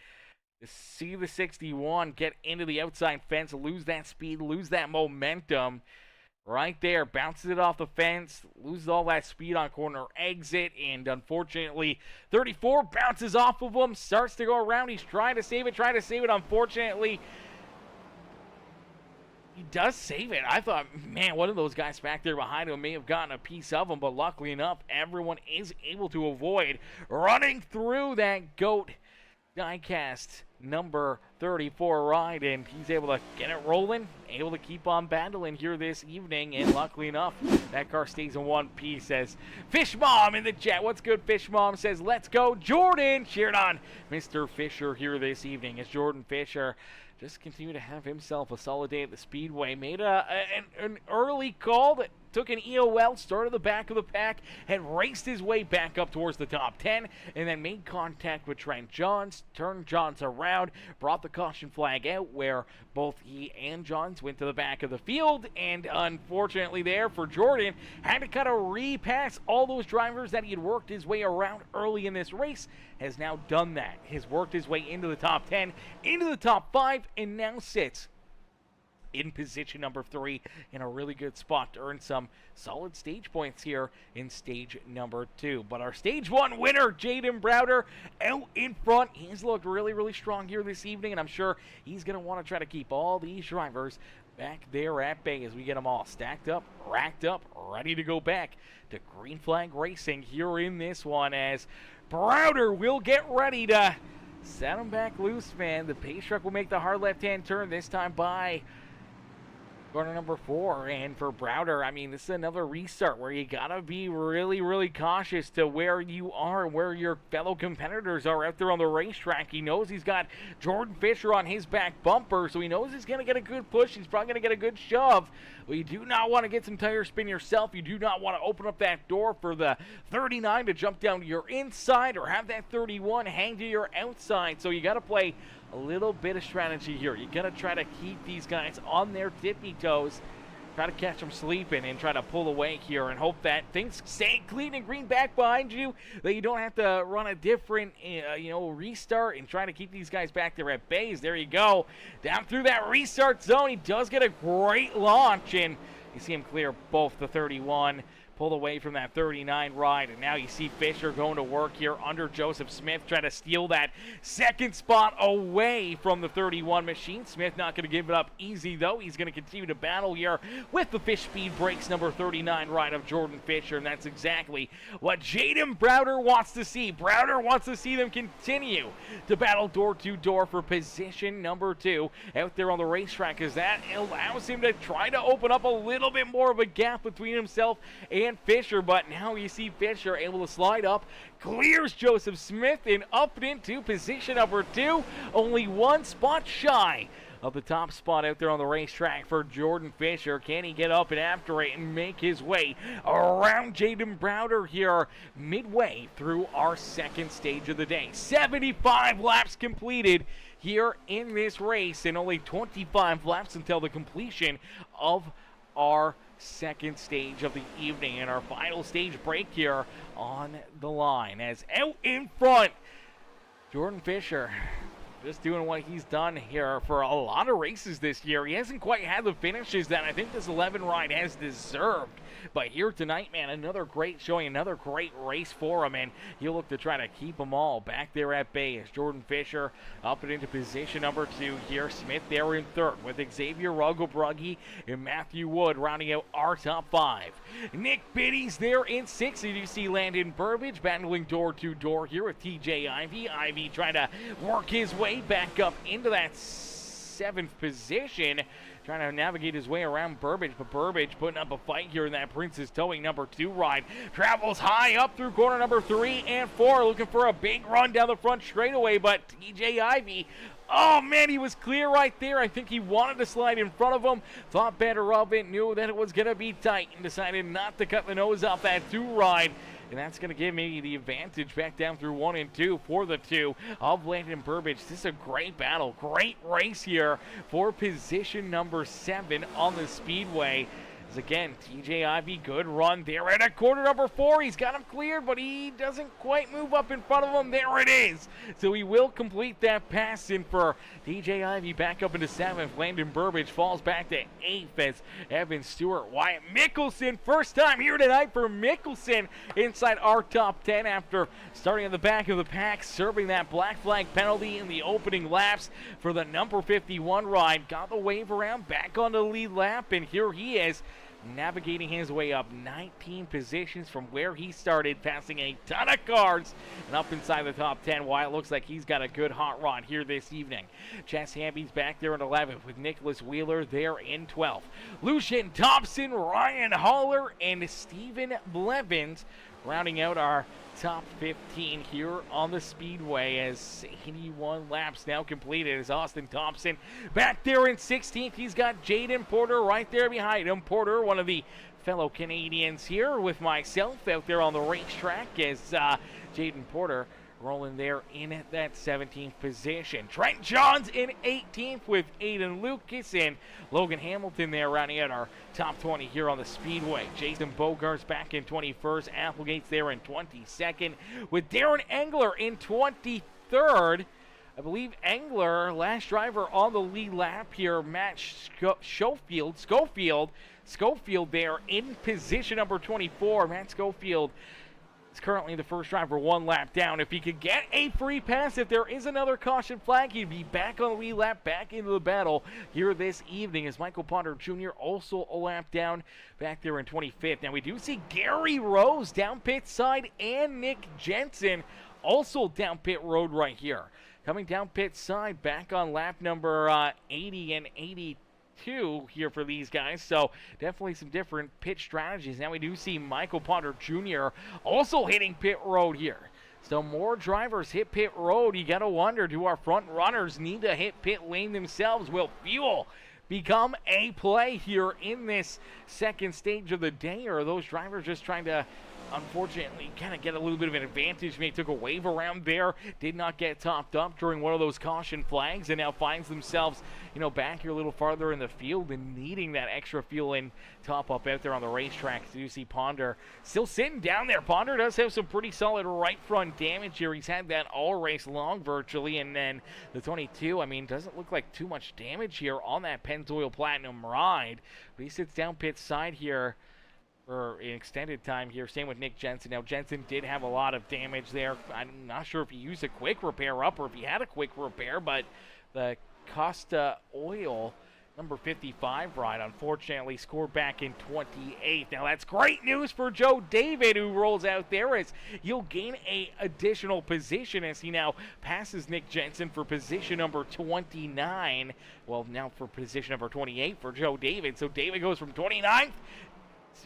Speaker 2: to see the 61 get into the outside fence, lose that speed, lose that momentum. Right there, bounces it off the fence, loses all that speed on corner exit, and unfortunately, 34 bounces off of him, starts to go around. He's trying to save it. Unfortunately, he does save it. I thought, man, one of those guys back there behind him may have gotten a piece of him, but luckily enough, everyone is able to avoid running through that GOAT diecast number 34 ride, and he's able to get it rolling, able to keep on battling here this evening, and luckily enough, that car stays in one piece. As Fish Mom in the chat, what's good, Fish Mom, says, let's go, Jordan, cheered on Mr. Fisher here this evening, as Jordan Fisher just continue to have himself a solid day at the Speedway. Made an early call that took an EOL, started the back of the pack, and raced his way back up towards the top 10, and then made contact with Trent Johns, turned Johns around, brought the caution flag out, where both he and Johns went to the back of the field, and unfortunately there for Jordan, had to kind of repass all those drivers that he had worked his way around early in this race, has now done that. Has worked his way into the top 10, into the top 5, and now sits in position number 3 in a really good spot to earn some solid stage points here in stage number 2. But our stage 1 winner, Jaden Browder, out in front. He's looked really, really strong here this evening, and I'm sure he's going to want to try to keep all these drivers back there at bay as we get them all stacked up, racked up, ready to go back to green flag racing here in this one, as Browder will get ready to set him back loose, man. The pace truck will make the hard left-hand turn, this time by corner number 4, and for Browder, I mean, this is another restart where you gotta be really, really cautious to where you are, where your fellow competitors are out there on the racetrack. He knows he's got Jordan Fisher on his back bumper, so he knows he's gonna get a good push. He's probably gonna get a good shove. But you do not want to get some tire spin yourself. You do not want to open up that door for the 39 to jump down to your inside, or have that 31 hang to your outside. So you gotta play a little bit of strategy here. You gotta try to keep these guys on their tippy toes, try to catch them sleeping, and try to pull away here and hope that things stay clean and green back behind you, that you don't have to run a different restart and try to keep these guys back there at bays. There you go, down through that restart zone. He does get a great launch, and you see him clear both the 31, pulled away from that 39 ride, and now you see Fisher going to work here under Joseph Smith, trying to steal that second spot away from the 31 machine. Smith not going to give it up easy, though. He's going to continue to battle here with the Fish Speed Brakes number 39 ride of Jordan Fisher, and that's exactly what Jaden Browder wants to see. Browder wants to see them continue to battle door-to-door for position number 2 out there on the racetrack, as that allows him to try to open up a little bit more of a gap between himself and and Fisher, but now you see Fisher able to slide up, clears Joseph Smith, and up and into position number 2, only one spot shy of the top spot out there on the racetrack for Jordan Fisher. Can he get up and after it and make his way around Jaden Browder here midway through our second stage of the day? 75 laps completed here in this race, and only 25 laps until the completion of our second stage of the evening and our final stage break here on the line. As out in front, Jordan Fisher just doing what he's done here for a lot of races this year. He hasn't quite had the finishes that I think this 11 ride has deserved. But here tonight, man, another great showing, another great race for him, and he'll look to try to keep them all back there at bay as Jordan Fisher up and into position number 2 here. Smith there in third with Xavier Rugglebrugge and Matthew Wood rounding out our top 5. Nick Biddy's there in 6th, and you see Landon Burbage battling door to door here with TJ Ivy. Ivy trying to work his way back up into that 7th position, trying to navigate his way around Burbage, but Burbage putting up a fight here in that Princess Towing number 2 ride. Travels high up through corner number 3 and 4, looking for a big run down the front straightaway, but TJ Ivy, oh man, he was clear right there. I think he wanted to slide in front of him, thought better of it, knew that it was going to be tight, and decided not to cut the nose off that 2 ride. And that's going to give me the advantage back down through 1 and 2 for the 2 of Landon Burbage. This is a great battle, great race here for position number 7 on the Speedway. As again, TJ Ivy, good run there at a corner number 4. He's got him cleared, but he doesn't quite move up in front of him. There it is. So he will complete that pass in for TJ Ivy back up into 7th. Landon Burbage falls back to 8th as Evan Stewart. Wyatt Mickelson, first time here tonight for Mickelson inside our top 10 after starting at the back of the pack, serving that black flag penalty in the opening laps for the number 51 ride. Got the wave around, back on the lead lap, and here he is, navigating his way up 19 positions from where he started, passing a ton of cars and up inside the top 10. Why it looks like he's got a good hot rod here this evening. Chas Hamby's back there in 11th with Nicholas Wheeler there in 12th. Lucian Thompson, Ryan Haller, and Stephen Blevins rounding out our top 15 here on the Speedway as 81 laps now completed as Austin Thompson back there in 16th. He's got Jaden Porter right there behind him. Porter, one of the fellow Canadians here with myself out there on the racetrack as Jaden Porter rolling there in that 17th position. Trent Johns in 18th with Aiden Lucas and Logan Hamilton there rounding out our top 20 here on the Speedway. Jason Bogart's back in 21st. Applegate's there in 22nd with Darren Engler in 23rd. I believe Engler, last driver on the lead lap here, Matt Schofield there in position number 24. Matt Schofield is currently the first driver 1 lap down. If he could get a free pass, if there is another caution flag, he'd be back on the lead lap, back into the battle here this evening as Michael Ponder Jr. also a lap down back there in 25th. Now we do see Gary Rose down pit side and Nick Jensen also down pit road right here. Coming down pit side back on lap number 80 and 82 here for these guys, so definitely some different pit strategies. Now we do see Michael Ponder Jr. also hitting pit road here. So more drivers hit pit road. You gotta wonder, do our front runners need to hit pit lane themselves? Will fuel become a play here in this second stage of the day, or are those drivers just trying to unfortunately kind of get a little bit of an advantage? They took a wave around there, did not get topped up during one of those caution flags, and now finds themselves, back here a little farther in the field and needing that extra fuel in top up out there on the racetrack. So you see Ponder still sitting down there. Ponder does have some pretty solid right front damage here. He's had that all race long virtually, and then the 22, doesn't look like too much damage here on that Pennzoil Platinum ride, but he sits down pit side here for an extended time here. Same with Nick Jensen. Now, Jensen did have a lot of damage there. I'm not sure if he used a quick repair up or if he had a quick repair, but the Costa Oil number 55 ride unfortunately scored back in 28th. Now, that's great news for Joe David, who rolls out there as he'll gain a additional position as he now passes Nick Jensen for position number 29. Well, now for position number 28 for Joe David. So David goes from 29th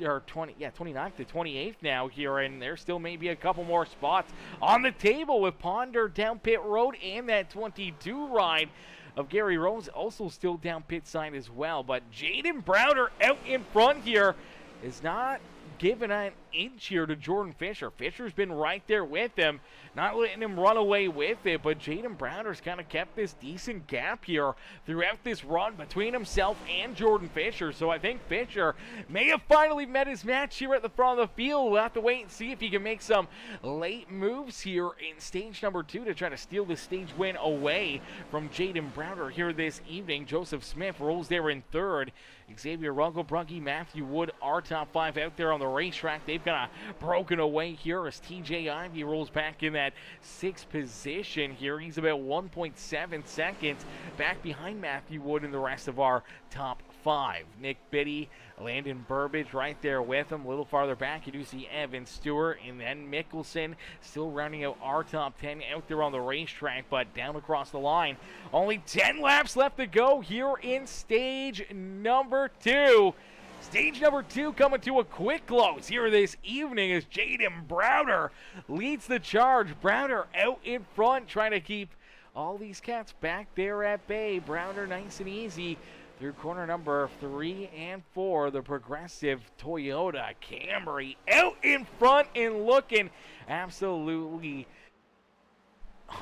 Speaker 2: or 29th to 28th now here, and there still may be a couple more spots on the table with Ponder down pit road, and that 22 ride of Gary Rose also still down pit side as well. But Jaden Browder out in front here is not giving an inch here to Jordan Fisher. Fisher's been right there with him, not letting him run away with it, but Jaden Browder's kind of kept this decent gap here throughout this run between himself and Jordan Fisher. So I think Fisher may have finally met his match here at the front of the field. We'll have to wait and see if he can make some late moves here in stage number 2 to try to steal the stage win away from Jaden Browder here this evening. Joseph Smith rolls there in third. Xavier Runkel, Brunky, Matthew Wood are top 5 out there on the racetrack. They've kind of broken away here as TJ Ivey rolls back in that 6th position here. He's about 1.7 seconds back behind Matthew Wood and the rest of our top 5. Nick Biddy, Landon Burbage right there with him. A little farther back, you do see Evan Stewart and then Mickelson still rounding out our top 10 out there on the racetrack, but down across the line. Only 10 laps left to go here in stage number 2. Stage number 2 coming to a quick close here this evening as Jaden Browder leads the charge. Browder out in front trying to keep all these cats back there at bay. Browder nice and easy through corner number 3 and 4. The Progressive Toyota Camry out in front and looking absolutely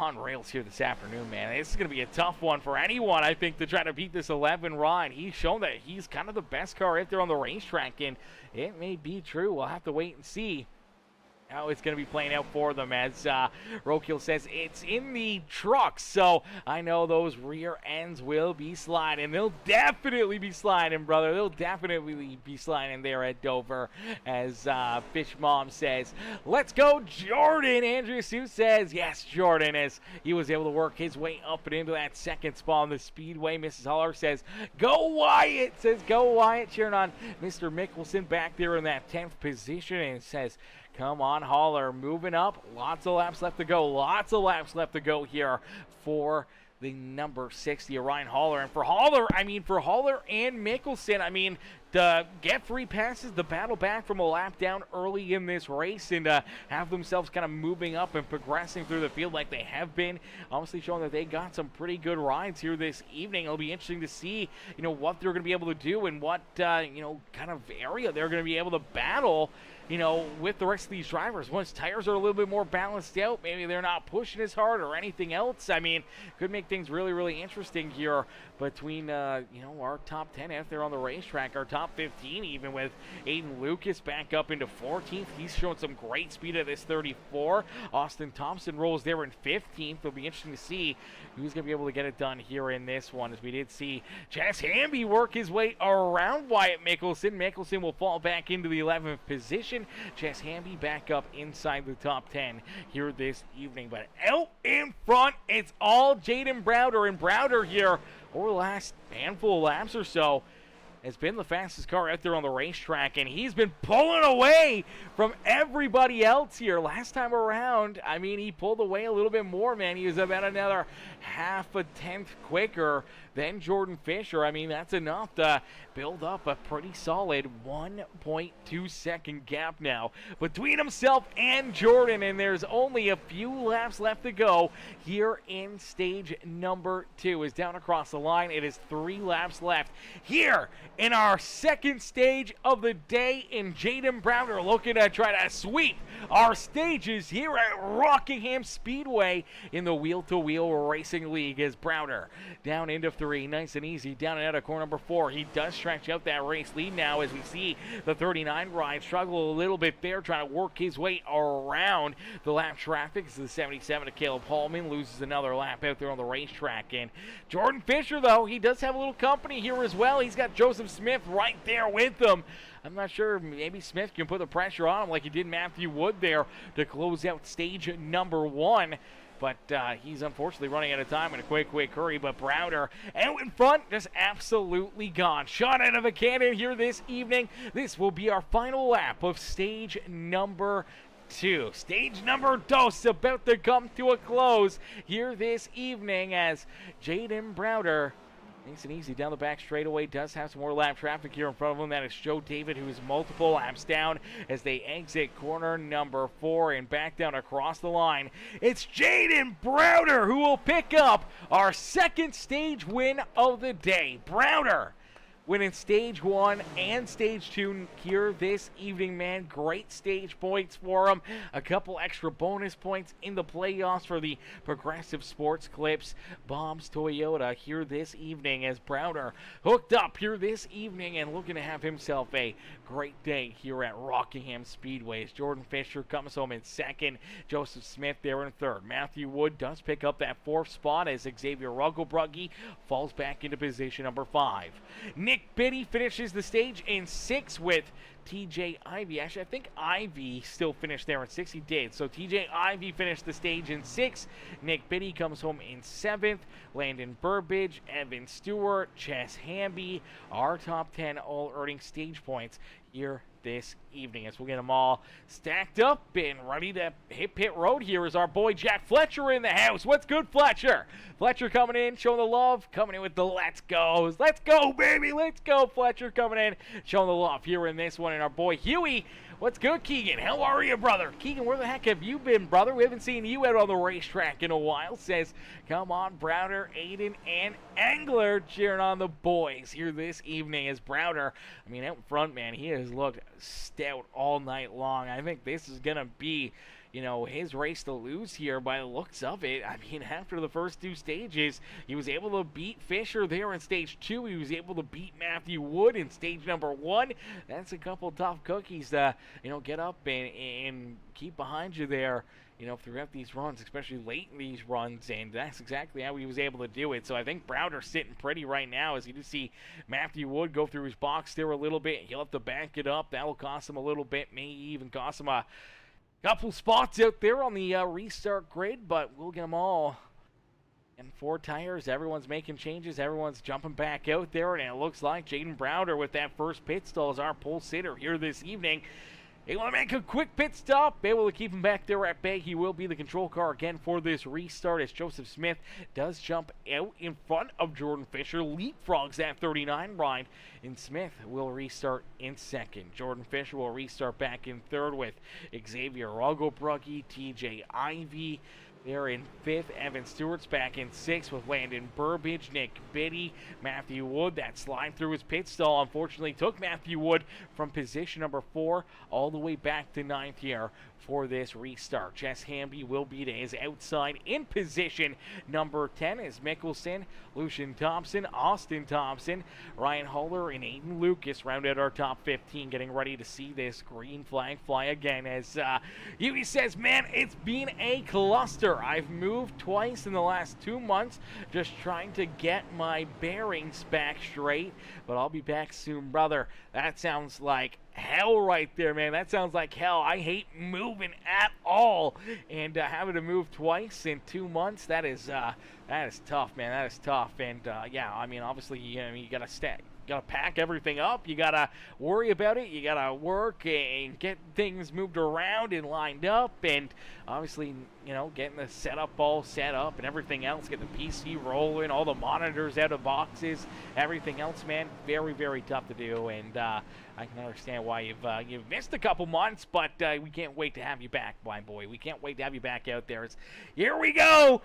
Speaker 2: on rails here this afternoon, man. This is going to be a tough one for anyone, I think, to try to beat this 11 ride. He's shown that he's kind of the best car out there on the racetrack, and it may be true. We'll have to wait and see how it's going to be playing out for them, as Rokiel says it's in the truck, so I know those rear ends will be sliding. They'll definitely be sliding, brother. They'll definitely be sliding there at Dover, as Fish Mom says, let's go, Jordan. Andrea Sue says, yes, Jordan, as he was able to work his way up and into that second spot on the Speedway. Mrs. Holler says, go Wyatt, cheering on Mr. Mickelson back there in that 10th position, and says, come on, Holler, moving up. Lots of laps left to go. Lots of laps left to go here for the number 60, Ryan Holler. And for Holler and Mickelson, to get free passes, the battle back from a lap down early in this race, and have themselves kind of moving up and progressing through the field like they have been, obviously showing that they got some pretty good rides here this evening. It'll be interesting to see, what they're going to be able to do and what, kind of area they're going to be able to battle, with the rest of these drivers. Once tires are a little bit more balanced out, maybe they're not pushing as hard or anything else. Could make things really, really interesting here between, our top 10 out there on the racetrack, our top 15 even, with Aiden Lucas back up into 14th. He's showing some great speed at this 34. Austin Thompson rolls there in 15th. It'll be interesting to see who's going to be able to get it done here in this one, as we did see Chas Hamby work his way around Wyatt Mickelson. Mickelson will fall back into the 11th position. Chas Hamby back up inside the top 10 here this evening. But out in front, it's all Jaden Browder, and Browder here over the last handful of laps or so has been the fastest car out there on the racetrack, and he's been pulling away from everybody else here. Last time around, he pulled away a little bit more, man. He was about another half a tenth quicker than Jordan Fisher. That's enough to build up a pretty solid 1.2 second gap now between himself and Jordan, and there's only a few laps left to go here in stage number 2. Is down across the line. It is 3 laps left here in our second stage of the day, and Jaden Browder looking to try to sweep our stages here at Rockingham Speedway in the wheel-to-wheel racing league, as Browder down into 3, nice and easy, down and out of corner number 4. He does stretch out that race lead now, as we see the 39 ride struggle a little bit there, trying to work his way around the lap traffic. This is the 77 to Caleb Hallman, loses another lap out there on the racetrack. And Jordan Fisher, though, he does have a little company here as well. He's got Joseph Smith right there with him. I'm not sure, maybe Smith can put the pressure on him like he did Matthew Wood there to close out stage number 1. But he's unfortunately running out of time in a quick hurry. But Browder out in front, just absolutely gone. Shot out of a cannon here this evening. This will be our final lap of stage number 2. Stage number 2 about to come to a close here this evening, as Jaden Browder Nice and easy down the back straightaway. Does have some more lap traffic here in front of him. That is Joe David, who is multiple laps down as they exit corner number 4 and back down across the line. It's Jaden Browder who will pick up our second stage win of the day. Browder winning stage 1 and stage 2 here this evening, man. Great stage points for him. A couple extra bonus points in the playoffs for the Progressive Sports Clips Bob's Toyota here this evening, as Browder hooked up here this evening and looking to have himself a great day here at Rockingham Speedway. As Jordan Fisher comes home in second, Joseph Smith there in third. Matthew Wood does pick up that 4th spot as Xavier Rugglebrugge falls back into position number 5. Nick Biddy finishes the stage in 6th with TJ Ivy. Actually, I think Ivy still finished there in 6th. He did. So TJ Ivy finished the stage in 6th. Nick Biddy comes home in 7th. Landon Burbidge, Evan Stewart, Chess Hamby, our top 10 all earning stage points here this evening, as we'll get them all stacked up and ready to hit pit road. Here is our boy Jack Fletcher in the house. What's good, Fletcher? Fletcher coming in, showing the love, coming in with the let's goes. Let's go, baby, let's go. Fletcher coming in, showing the love here in this one. And our boy Huey, what's good, Keegan? How are you, brother? Keegan, where the heck have you been, brother? We haven't seen you out on the racetrack in a while. Says, come on, Browder, Aiden, and Angler cheering on the boys here this evening. As Browder, I mean, out front, man, he has looked stout all night long. I think this is going to be, you know, his race to lose here by the looks of it. I mean, after the first 2 stages, he was able to beat Fisher there in stage 2. He was able to beat Matthew Wood in stage number 1. That's a couple tough cookies to, you know, get up and keep behind you there, you know, throughout these runs, especially late in these runs, and that's exactly how he was able to do it. So I think Browder's sitting pretty right now, as you do see Matthew Wood go through his box there a little bit. He'll have to back it up. That will cost him a little bit, may even cost him a couple spots out there on the restart grid, but we'll get them all. And 4 tires, everyone's making changes, everyone's jumping back out there, and it looks like Jaden Browder with that first pit stall is our pole sitter here this evening. Able to make a quick pit stop, able to keep him back there at bay. He will be the control car again for this restart, as Joseph Smith does jump out in front of Jordan Fisher, leapfrogs that 39 ride, and Smith will restart in 2nd. Jordan Fisher will restart back in 3rd with Xavier Rugglebrugge, TJ Ivy there in 5th. Evan Stewart's back in 6th with Landon Burbidge, Nick Biddy, Matthew Wood. That slide through his pit stall unfortunately took Matthew Wood from position number 4 all the way back to 9th here for this restart. Chess Hamby will be to his outside in position number 10 as Mickelson, Lucian Thompson, Austin Thompson, Ryan Huller, and Aiden Lucas round out our top 15, getting ready to see this green flag fly again. As Huey says, man, it's been a cluster. I've moved twice in the last 2 months, just trying to get my bearings back straight, but I'll be back soon, brother. That sounds like hell right there, man. That sounds like hell. I hate moving at all, and having to move twice in 2 months, that is tough, man. That is tough. And yeah, I mean, obviously, you know, you gotta stack. You gotta pack everything up. You gotta worry about it. You gotta work and get things moved around and lined up, and obviously, you know, getting the setup all set up and everything else. Get the PC rolling, all the monitors out of boxes, everything else, man. Very, very tough to do, and I can understand why you've missed a couple months, but we can't wait to have you back, my boy. We can't wait to have you back out there. Here we go.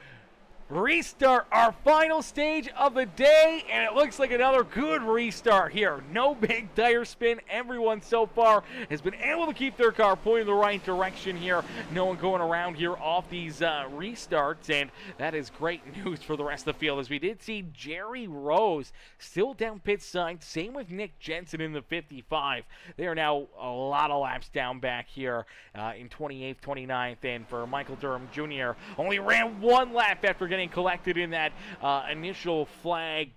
Speaker 2: Restart, our final stage of the day, and it looks like another good restart here. No big tire spin. Everyone so far has been able to keep their car pointing the right direction here. No one going around here off these restarts, and that is great news for the rest of the field, as we did see Jerry Rose still down pit side. Same with Nick Jensen in the 55. They are now a lot of laps down back here in 28th, 29th, and for Michael Durham Jr. only ran 1 lap after getting collected in that initial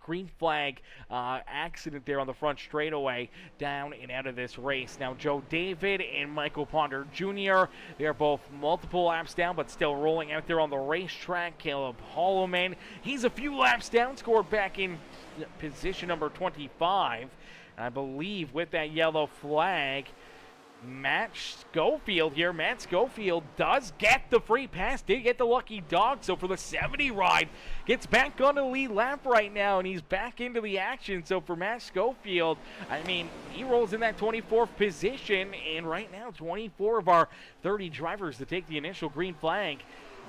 Speaker 2: green flag accident there on the front straightaway, down and out of this race. Now Joe David and Michael Ponder Jr., they're both multiple laps down, but still rolling out there on the racetrack. Caleb Holloman, he's a few laps down, scored back in position number 25. I believe with that yellow flag, Matt Schofield here. Matt Schofield does get the free pass, did get the lucky dog, so for the 70 ride, gets back on the lead lap right now, and he's back into the action. So for Matt Schofield, I mean, he rolls in that 24th position, and right now 24 of our 30 drivers to take the initial green flag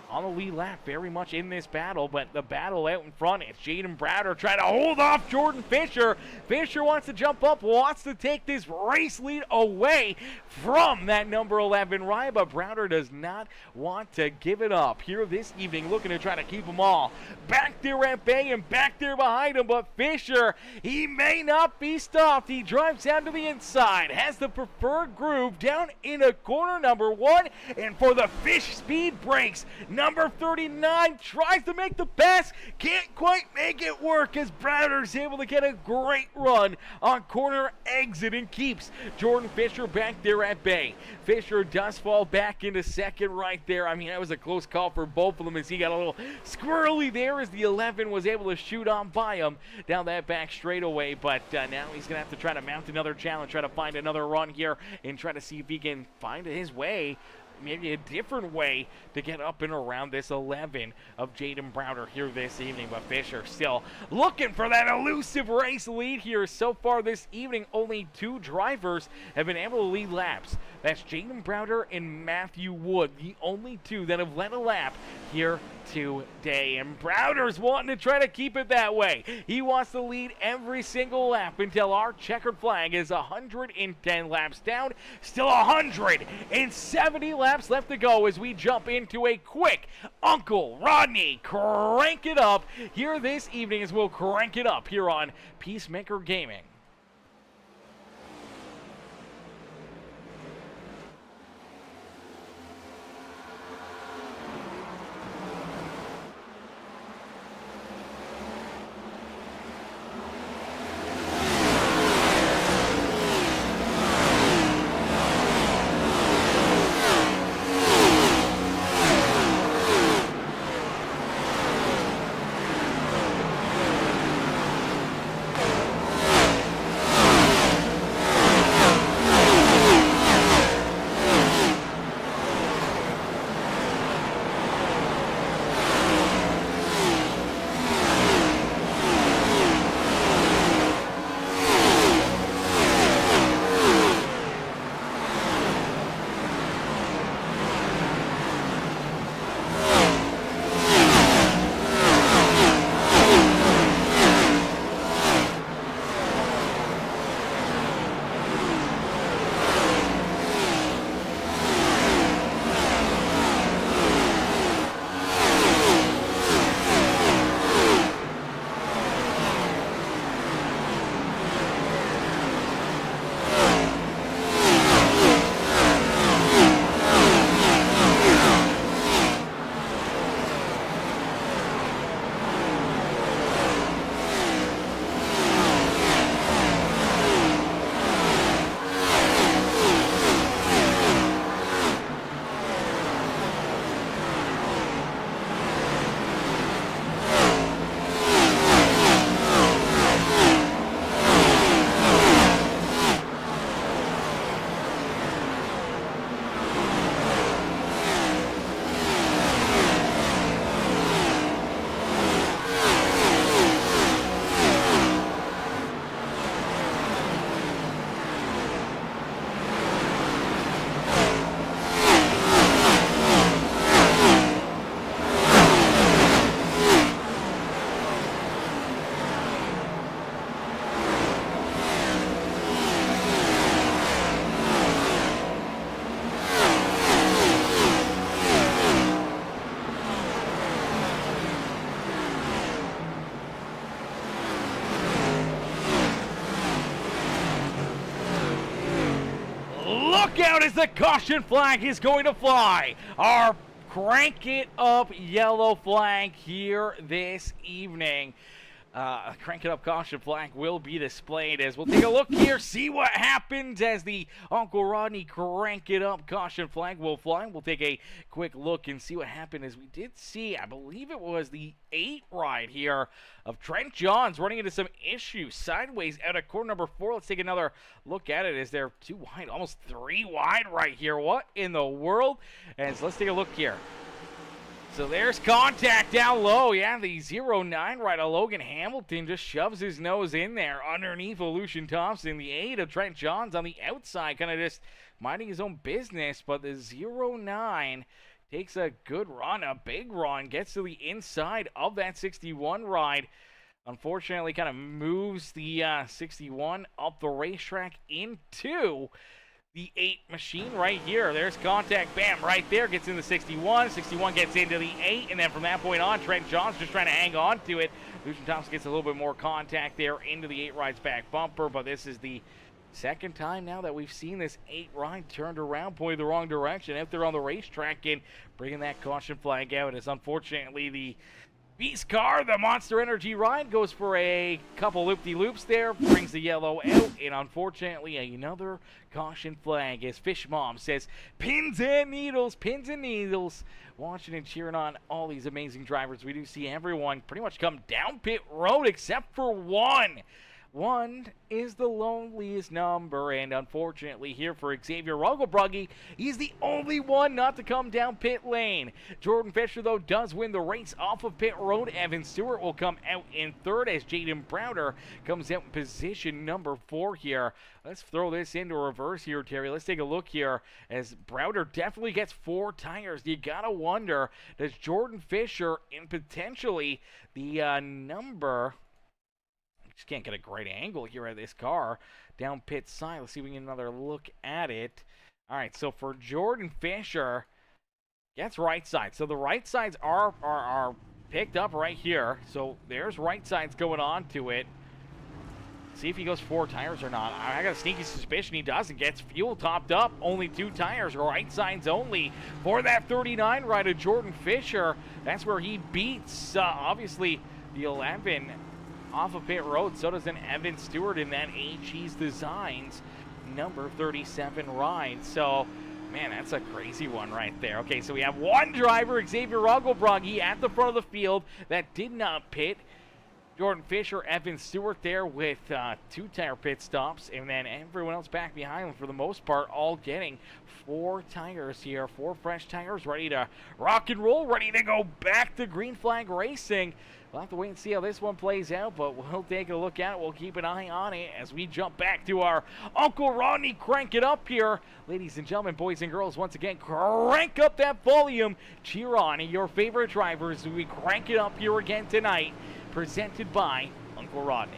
Speaker 2: on the lead lap, very much in this battle, but the battle out in front, it's Jaden Browder trying to hold off Jordan Fisher. Fisher wants to jump up, wants to take this race lead away from that number 11 ride, but Browder does not want to give it up here this evening, looking to try to keep them all back there at bay and back there behind him. But Fisher, he may not be stopped. He drives down to the inside, has the preferred groove down in a corner number 1, and for the Fish speed brakes, number 39 tries to make the pass, can't quite make it work as Browder's able to get a great run on corner exit and keeps Jordan Fisher back there at bay. Fisher does fall back into second right there. I mean, that was a close call for both of them as he got a little squirrely there as the 11 was able to shoot on by him down that back straightaway. But now he's going to have to try to mount another challenge, try to find another run here and try to see if he can find his way, maybe a different way to get up and around this 11 of Jaden Browder here this evening. But Fisher still looking for that elusive race lead here. So far this evening, only 2 drivers have been able to lead laps. That's Jaden Browder and Matthew Wood, the only 2 that have led a lap here today. And Browder's wanting to try to keep it that way. He wants to lead every single lap until our checkered flag is 110 laps down. Still 170 laps left to go as we jump into a quick Uncle Rodney crank it up here this evening, as we'll crank it up here on Peacemaker Gaming. Look out as the caution flag is going to fly. Our crank it up yellow flag here this evening. Crank It Up caution flag will be displayed as we'll take a look here, see what happens as the Uncle Rodney Crank It Up caution flag will fly. We'll take a quick look and see what happened as we did see, I believe it was the 8 ride here of Trent Johns running into some issues sideways out of corner number 4. Let's take another look at it as they're 2 wide, almost 3 wide right here. What in the world? And so let's take a look here. So there's contact down low. Yeah, the 0-9 right of Logan Hamilton just shoves his nose in there underneath Aleutian Thompson. The 8 of Trent Johns on the outside, kind of just minding his own business. But the 0-9 takes a good run, a big run, gets to the inside of that 61 ride. Unfortunately, kind of moves the 61 up the racetrack into the 8 machine right here. There's contact, bam, right there, gets in the 61. 61 gets into the 8, and then from that point on, Trent Johns just trying to hang on to it. Lucian Thompson gets a little bit more contact there into the 8 ride's back bumper, but this is the second time now that we've seen this 8 ride turned around, pointed the wrong direction out there on the racetrack, and bringing that caution flag out is unfortunately the Beast car, the Monster Energy ride, goes for a couple loop-de-loops there, brings the yellow out, and unfortunately another caution flag as Fish Mom says, pins and needles, pins and needles. Watching and cheering on all these amazing drivers. We do see everyone pretty much come down pit road except for one. 1 is the loneliest number, and unfortunately here for Xavier Rugglebruggy, he's the only one not to come down pit lane. Jordan Fisher, though, does win the race off of pit road. Evan Stewart will come out in 3rd as Jaden Browder comes out in position number 4 here. Let's throw this into reverse here, Terry. Let's take a look here as Browder definitely gets 4 tires. You gotta wonder, does Jordan Fisher in potentially the number... Just can't get a great angle here at this car down pit side. Let's see if we can get another look at it. All right, so for Jordan Fisher, gets right side. So the right sides are picked up right here. So there's right sides going on to it. See if he goes 4 tires or not. I got a sneaky suspicion he doesn't. Gets fuel topped up. Only 2 tires. Right sides only for that 39 ride of Jordan Fisher. That's where he beats, obviously, the 11 off of pit road. So does an Evan Stewart in that AG's Designs number 37 ride. So, man, that's a crazy one right there. Okay, so we have one driver, Xavier Rugglebruggy, at the front of the field that did not pit. Jordan Fisher, Evan Stewart there with 2 tire pit stops, and then everyone else back behind him for the most part, all getting 4 tires here, 4 fresh tires, ready to rock and roll, ready to go back to green flag racing. We'll have to wait and see how this one plays out, but we'll take a look at it. We'll keep an eye on it as we jump back to our Uncle Rodney Crank It Up here. Ladies and gentlemen, boys and girls, once again, crank up that volume. Cheer on your favorite drivers as we crank it up here again tonight. Presented by Uncle Rodney.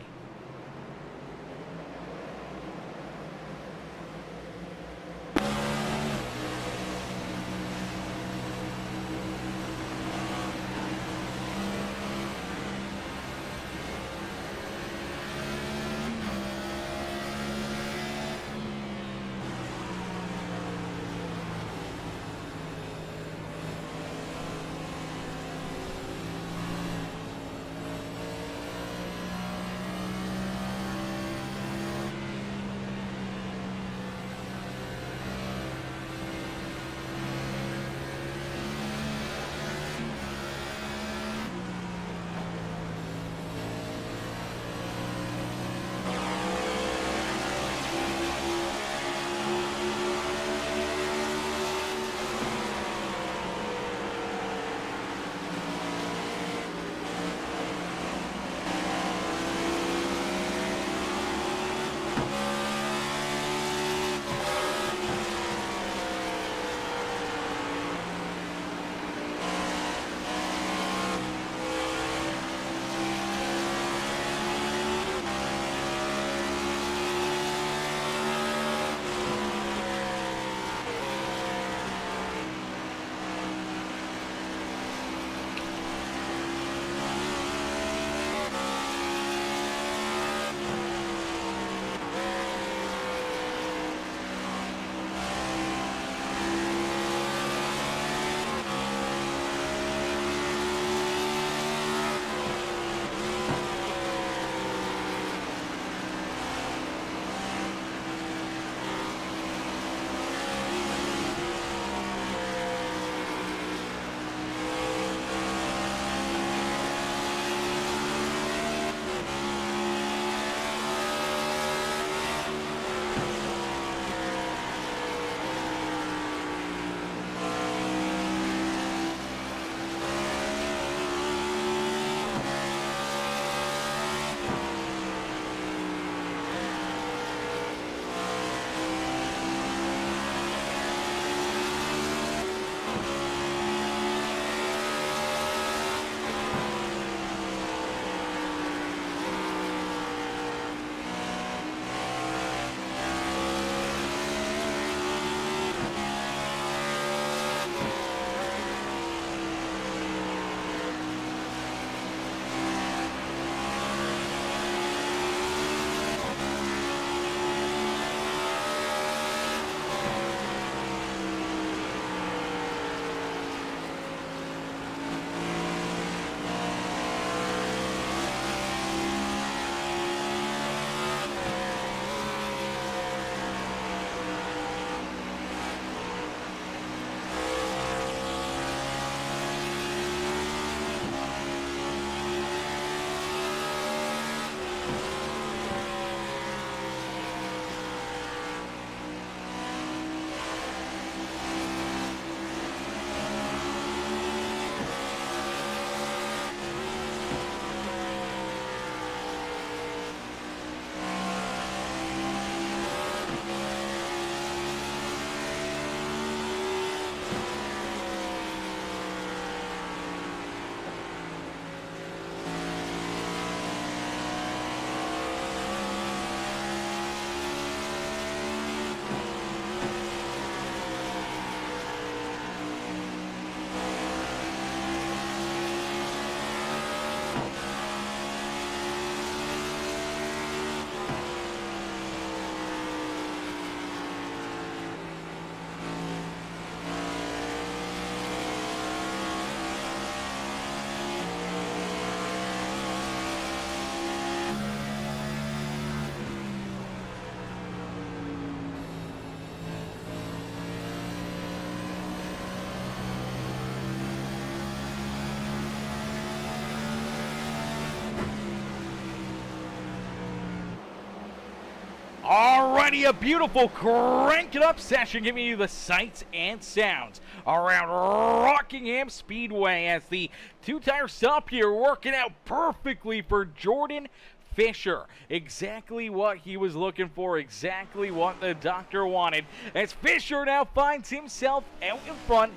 Speaker 2: Alrighty, a beautiful crank it up session giving you the sights and sounds around Rockingham Speedway as the two-tire stop here working out perfectly for Jordan Fisher. Exactly what he was looking for, exactly what the doctor wanted, as Fisher now finds himself out in front,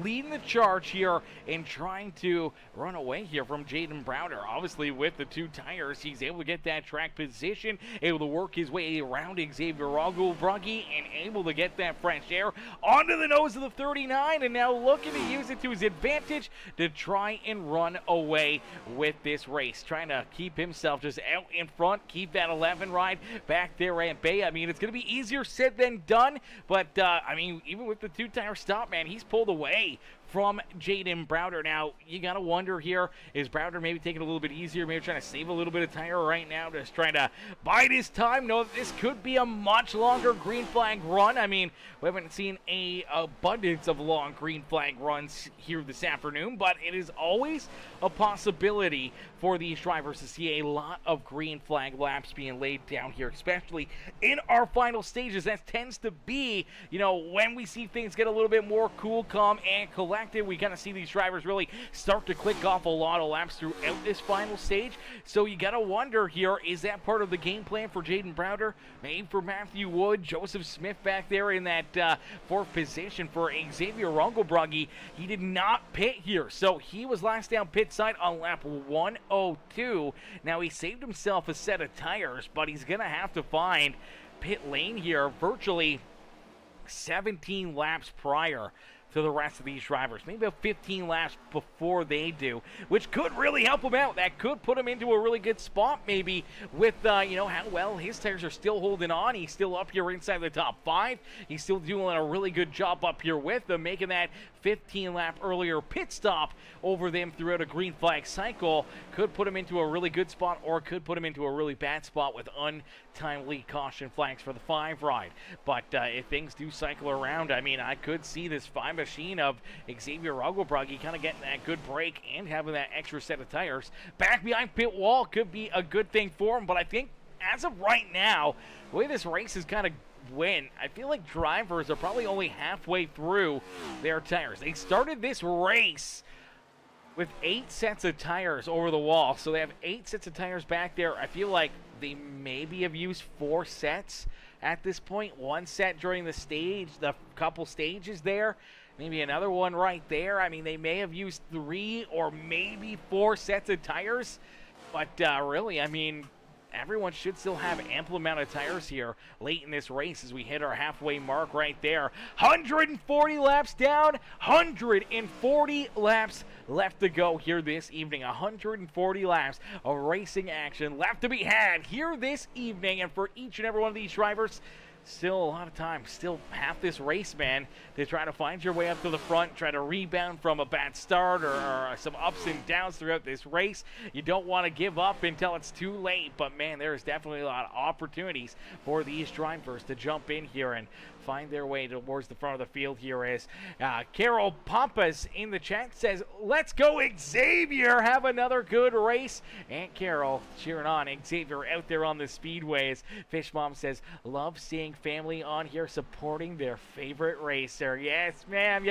Speaker 2: leading the charge here and trying to run away here from Jaden Browder. Obviously, with the two tires, he's able to get that track position, able to work his way around Xavier Rogel-Brugge, and able to get that fresh air onto the nose of the 39, and now looking to use it to his advantage to try and run away with this race, trying to keep himself just out in front, keep that 11 ride back there at bay. I mean, it's going to be easier said than done, but I mean, even with the two-tire stop, man, he's pulled away from Jaden Browder. Now, you got to wonder here, is Browder maybe taking it a little bit easier, maybe trying to save a little bit of tire right now, just trying to bide his time, know that this could be a much longer green flag run. I mean, we haven't seen an abundance of long green flag runs here this afternoon, but it is always a possibility for these drivers to see a lot of green flag laps being laid down here, especially in our final stages. That tends to be, you know, when we see things get a little bit more cool, calm, and collected, we kind of see these drivers really start to click off a lot of laps throughout this final stage. So you got to wonder here, is that part of the game plan for Jaden Browder? Maybe for Matthew Wood, Joseph Smith back there in that fourth position for Xavier Rogel-Brugge. He did not pit here, so he was last down pit side on lap 102. Now he saved himself a set of tires, but he's going to have to find pit lane here virtually 17 laps prior to the rest of these drivers. Maybe about 15 laps before they do, which could really help him out. That could put him into a really good spot maybe with, you know, how well his tires are still holding on. He's still up here inside the top 5. He's still doing a really good job up here with them, making that 15 lap earlier pit stop over them throughout a green flag cycle. Could put him into a really good spot, or could put him into a really bad spot with untimely caution flags for the 5 ride. But if things do cycle around, I mean, I could see this 5 machine of Xavier Rogel-Brugge kind of getting that good break and having that extra set of tires back behind pit wall could be a good thing for him. But I think as of right now, the way this race is kind of win, I feel like drivers are probably only halfway through their tires. They started this race with 8 sets of tires over the wall, so they have 8 sets of tires back there. I feel like they maybe have used 4 sets at this point. 1 set during the stage, the couple stages there, maybe another one right there. I mean, they may have used 3 or maybe 4 sets of tires, but really, I mean, everyone should still have ample amount of tires here late in this race as we hit our halfway mark right there. 140 laps down, 140 laps left to go here this evening. 140 laps of racing action left to be had here this evening, and for each and every one of these drivers, still a lot of time, still half this race, man, to try to find your way up to the front, try to rebound from a bad start or some ups and downs throughout this race. You don't want to give up until it's too late, but man, there is definitely a lot of opportunities for these drivers to jump in here and find their way towards the front of the field here. As Carol Pampas in the chat says, let's go Xavier, have another good race. And Carol cheering on Xavier out there on the speedway. As Fish Mom says, love seeing family on here supporting their favorite racer. Yes ma'am,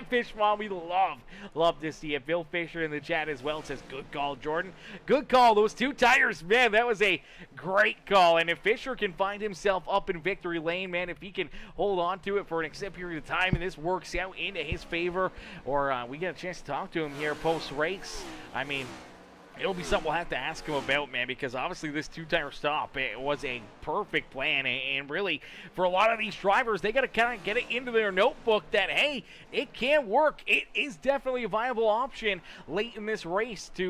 Speaker 2: Fish Mom, we love to see it. Bill Fisher in the chat as well says, good call, Jordan, good call. Those 2 tires, man, that was a great call. And if Fisher can find himself up in victory lane, man, if he can hold on to it for an extended period of time and this works out into his favor, or we get a chance to talk to him here post-race, I mean, it'll be something we'll have to ask him about, man, because obviously this 2-tire stop, it was a perfect plan, and really, for a lot of these drivers, they got to kind of get it into their notebook that, hey, it can work. It is definitely a viable option late in this race to,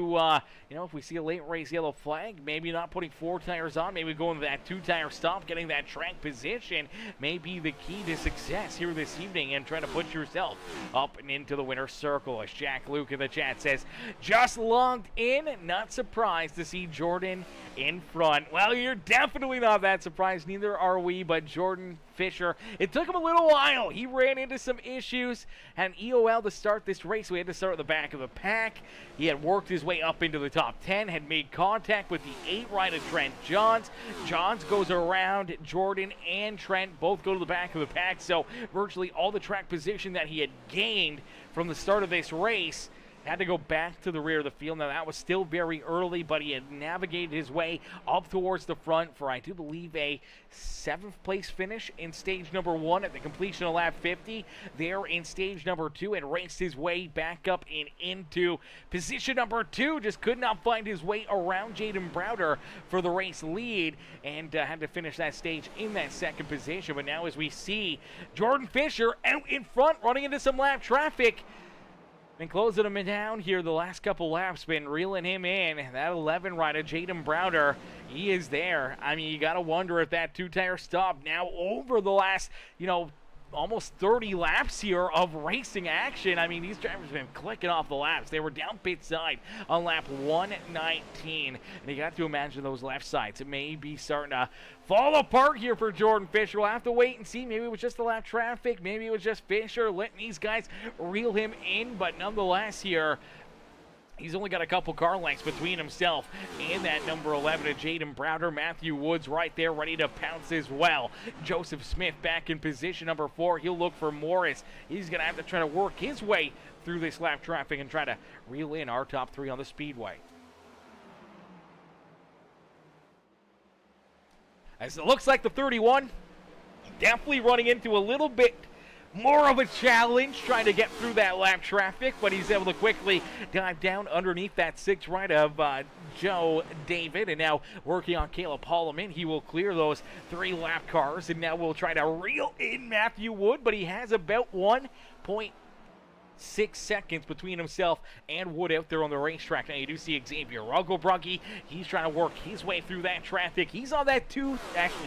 Speaker 2: you know, if we see a late race yellow flag, maybe not putting 4 tires on, maybe going to that 2-tire stop, getting that track position may be the key to success here this evening and trying to put yourself up and into the winner's circle. As Jack Luke in the chat says, just logged in, not surprised to see Jordan in front. Well, you're definitely not that surprised. Neither are we, but Jordan Fisher, it took him a little while. He ran into some issues, had an EOL to start this race, so he had to start at the back of the pack. He had worked his way up into the top 10, had made contact with the 8 rider Trent Johns. Johns goes around Jordan and Trent, both go to the back of the pack, so virtually all the track position that he had gained from the start of this race had to go back to the rear of the field. Now, that was still very early, but he had navigated his way up towards the front for, I do believe, a 7th place finish in stage number 1 at the completion of lap 50. There in stage number 2, and raced his way back up and into position number 2. Just could not find his way around Jaden Browder for the race lead, and had to finish that stage in that 2nd position. But now as we see Jordan Fisher out in front, running into some lap traffic, been closing him down here the last couple laps, been reeling him in. That 11 rider, Jaden Browder, he is there. I mean, you got to wonder if that 2-tire stop now over the last, almost 30 laps here of racing action. I mean, these drivers have been clicking off the laps. They were down pit side on lap 119. And you got to imagine those left sides. It may be starting to fall apart here for Jordan Fisher. We'll have to wait and see. Maybe it was just the lap traffic. Maybe it was just Fisher letting these guys reel him in. But nonetheless here, he's only got a couple car lengths between himself and that number 11 of Jaden Browder. Matthew Woods right there ready to pounce as well. Joseph Smith back in position number 4. He'll look for Morris. He's going to have to try to work his way through this lap traffic and try to reel in our top 3 on the speedway. As it looks like the 31 definitely running into a little bit more of a challenge trying to get through that lap traffic, but he's able to quickly dive down underneath that 6th right of Joe David, and now working on Caleb Holloman. He will clear those 3 lap cars, and now we'll try to reel in Matthew Wood, but he has about 1.6 seconds between himself and Wood out there on the racetrack. Now you do see Xavier Ruggelbrugge. He's trying to work his way through that traffic. He's on that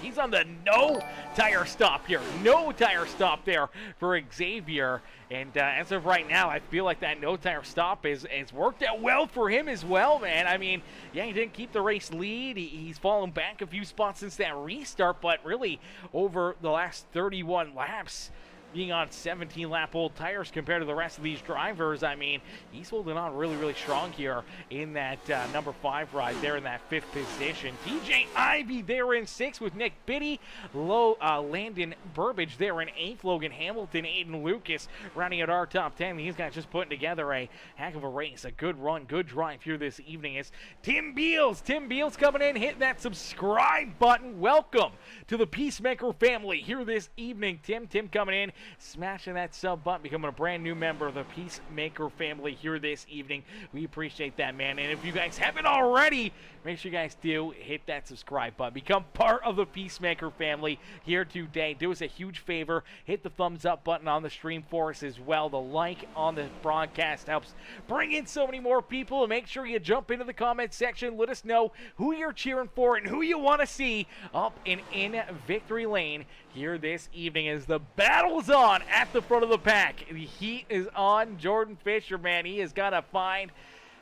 Speaker 2: he's on the no tire stop here. No tire stop there for Xavier. And as of right now, I feel like that no tire stop has worked out well for him as well, man. I mean, yeah, he didn't keep the race lead. He's fallen back a few spots since that restart, but really over the last 31 laps, being on 17-lap-old tires compared to the rest of these drivers, I mean, he's holding on really, really strong here in that number 5 ride there in that 5th position. TJ Ivy there in 6th with Nick Biddy. Landon Burbage there in 8th. Logan Hamilton, Aiden Lucas rounding out our top 10. These guys just putting together a heck of a race, a good run, good drive here this evening. Is Tim Beals. Tim Beals coming in, hitting that subscribe button. Welcome to the Peacemaker family here this evening. Tim coming in, smashing that sub button, becoming a brand new member of the Peacemaker family here this evening. We appreciate that, man. And if you guys haven't already, make sure you guys do hit that subscribe button. Become part of the Peacemaker family here today. Do us a huge favor. Hit the thumbs up button on the stream for us as well. The like on the broadcast helps bring in so many more people. And make sure you jump into the comment section. Let us know who you're cheering for and who you want to see up and in victory lane here this evening as the battle's on at the front of the pack. The heat is on Jordan Fisher, man. He has got to find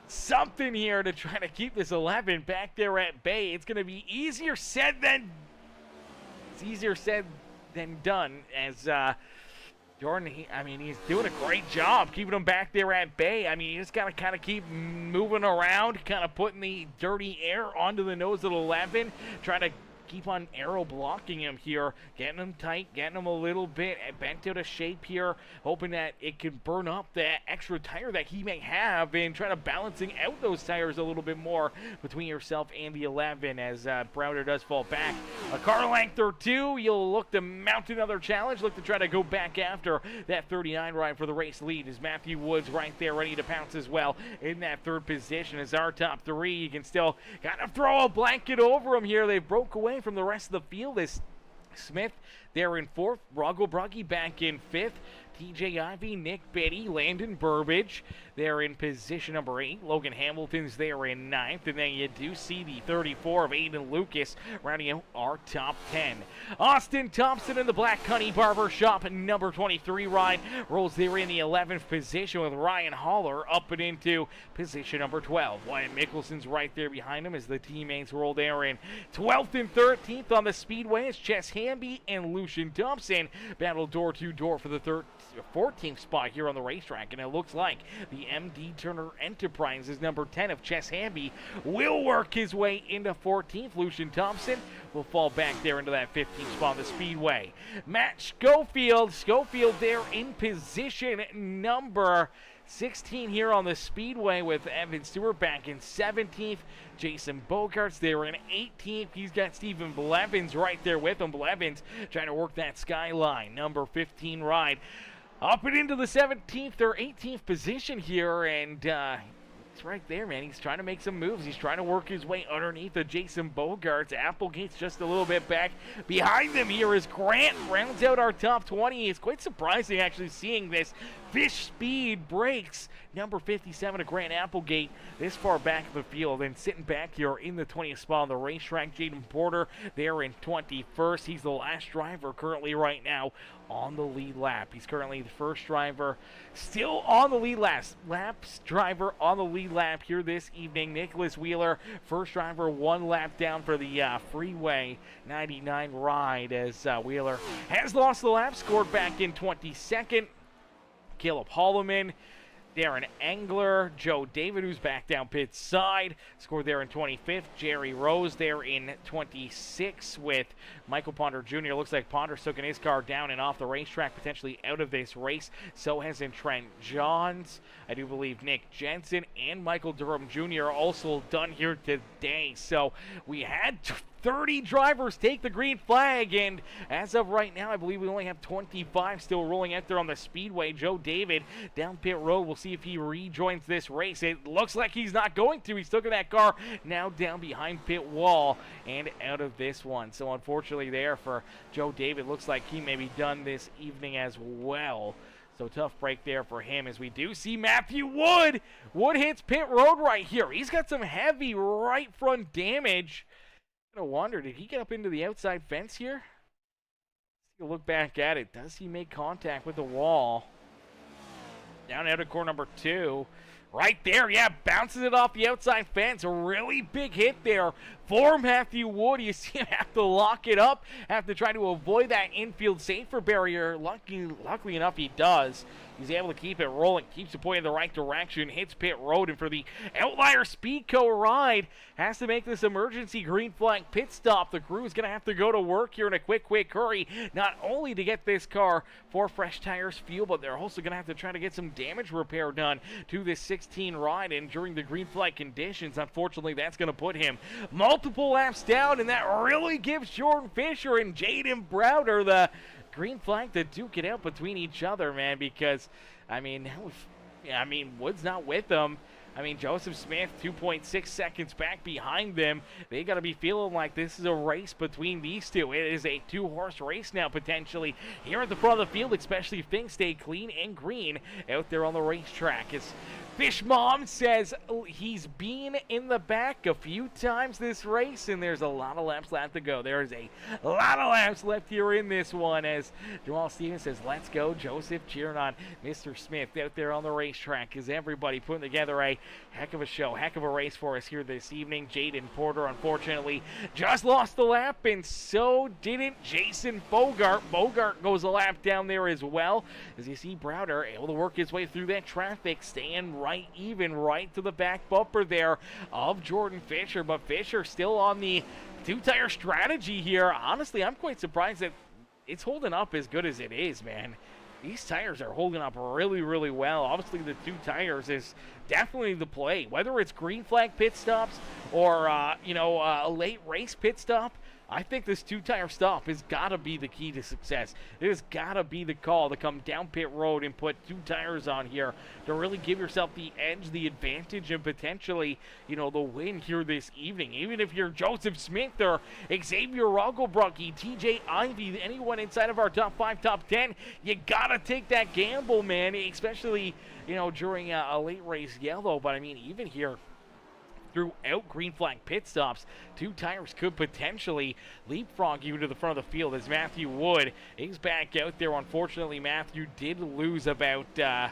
Speaker 2: something here to try to keep this 11 back there at bay. It's going to be easier said than done as Jordan, he's doing a great job keeping him back there at bay. I mean, you just got to kind of keep moving around, kind of putting the dirty air onto the nose of the 11, trying to keep on aero blocking him here, getting him tight, getting him a little bit bent out of shape here, hoping that it can burn up that extra tire that he may have and try to balancing out those tires a little bit more between yourself and the 11 as Browder does fall back. A car length or 2, you'll look to mount another challenge, look to try to go back after that 39 ride for the race lead as Matthew Woods right there ready to pounce as well in that 3rd position as our top 3. You can still kind of throw a blanket over them here. They broke away from the rest of the field as Smith there in fourth. Roggo Brugge back in fifth. TJ Ivey, Nick Biddy, Landon Burbage. They're in position number 8. Logan Hamilton's there in 9th. And then you do see the 34 of Aiden Lucas rounding out our top 10. Austin Thompson in the Black Honey Barber Shop, number 23 ride, rolls there in the 11th position with Ryan Haller up and into position number 12. Wyatt Mickelson's right there behind him as the teammates roll there in 12th and 13th on the Speedway. It's Chess Hamby and Lucian Thompson battle door to door for the 14th spot here on the racetrack, and it looks like the MD Turner Enterprises number 10 of Chess Hamby will work his way into 14th. Lucian Thompson will fall back there into that 15th spot on the Speedway. Matt Schofield there in position number 16 here on the Speedway with Evan Stewart back in 17th. Jason Bogart's there in 18th. He's got Stephen Blevins right there with him. Blevins trying to work that skyline. Number 15 ride up and into the 17th or 18th position here, and it's right there, man. He's trying to make some moves. He's trying to work his way underneath of Jason Bogarts. Applegate's just a little bit back behind them here as Grant rounds out our top 20. It's quite surprising actually seeing this. Fish Speed breaks number 57 of Grant Applegate this far back of the field, and sitting back here in the 20th spot on the racetrack, Jaden Porter there in 21st. He's the last driver currently right now on the lead lap. He's currently the first driver still on the lead driver on the lead lap here this evening. Nicholas Wheeler, first driver, one lap down for the Freeway 99 ride as Wheeler has lost the lap, scored back in 22nd. Caleb Holloman, Darren Engler, Joe David, who's back down pit side, scored there in 25th. Jerry Rose there in 26th with Michael Ponder Jr. Looks like Ponder's taking his car down and off the racetrack, potentially out of this race. So has in Trent Johns. I do believe Nick Jensen and Michael Durham Jr. are also done here today. So we had 30 drivers take the green flag, and as of right now, I believe we only have 25 still rolling out there on the Speedway. Joe David down pit road. We'll see if he rejoins this race. It looks like he's not going to. He's taking that car now down behind pit wall and out of this one. So unfortunately there for Joe David, looks like he may be done this evening as well. So tough break there for him as we do see Matthew Wood. Wood hits pit road right here. He's got some heavy right front damage. I wonder, did he get up into the outside fence here? Let's take a look back at it. Does he make contact with the wall? Down out of corner number 2. Right there, yeah, bounces it off the outside fence. A really big hit there for Matthew Wood. You see him have to lock it up, have to try to avoid that infield safer barrier. Luckily enough, he does. He's able to keep it rolling, keeps it pointing in the right direction, hits pit road, and for the Outlier Speedco ride, has to make this emergency green flag pit stop. The crew is going to have to go to work here in a quick hurry, not only to get this car for fresh tires, fuel, but they're also going to have to try to get some damage repair done to this 16 ride, and during the green flag conditions, unfortunately, that's going to put him multiple laps down, and that really gives Jordan Fisher and Jaden Browder the green flag to duke it out between each other, man, because, I mean, Wood's not with them. I mean, Joseph Smith, 2.6 seconds back behind them. They got to be feeling like this is a race between these two. It is a two-horse race now, potentially, here at the front of the field, especially if things stay clean and green out there on the racetrack. As Fish Mom says he's been in the back a few times this race, and there's a lot of laps left to go. There is a lot of laps left here in this one, as Jamal Stevens says, let's go. Joseph cheering on Mr. Smith out there on the racetrack, as everybody putting together a heck of a show, heck of a race for us here this evening. Jaden Porter, unfortunately, just lost the lap, and so didn't Jason Bogart. Bogart goes a lap down there as well, as you see Browder able to work his way through that traffic, staying right to the back bumper there of Jordan Fisher, but Fisher still on the two-tire strategy here. Honestly, I'm quite surprised that it's holding up as good as it is, man. These tires are holding up really well. Obviously, the two tires is definitely the play. Whether it's green flag pit stops or, a late race pit stop, I think this two-tire stop has got to be the key to success. It has got to be the call to come down pit road and put 2 tires on here to really give yourself the edge, the advantage, and potentially, the win here this evening. Even if you're Joseph Smith or Xavier Roggelbrucki, TJ Ivy, anyone inside of our top 5, top 10, you got to take that gamble, man, especially, during a late race yellow. But, I mean, even here, throughout green flag pit stops, 2 tires could potentially leapfrog you to the front of the field as Matthew Wood is back out there. Unfortunately, Matthew did lose about, I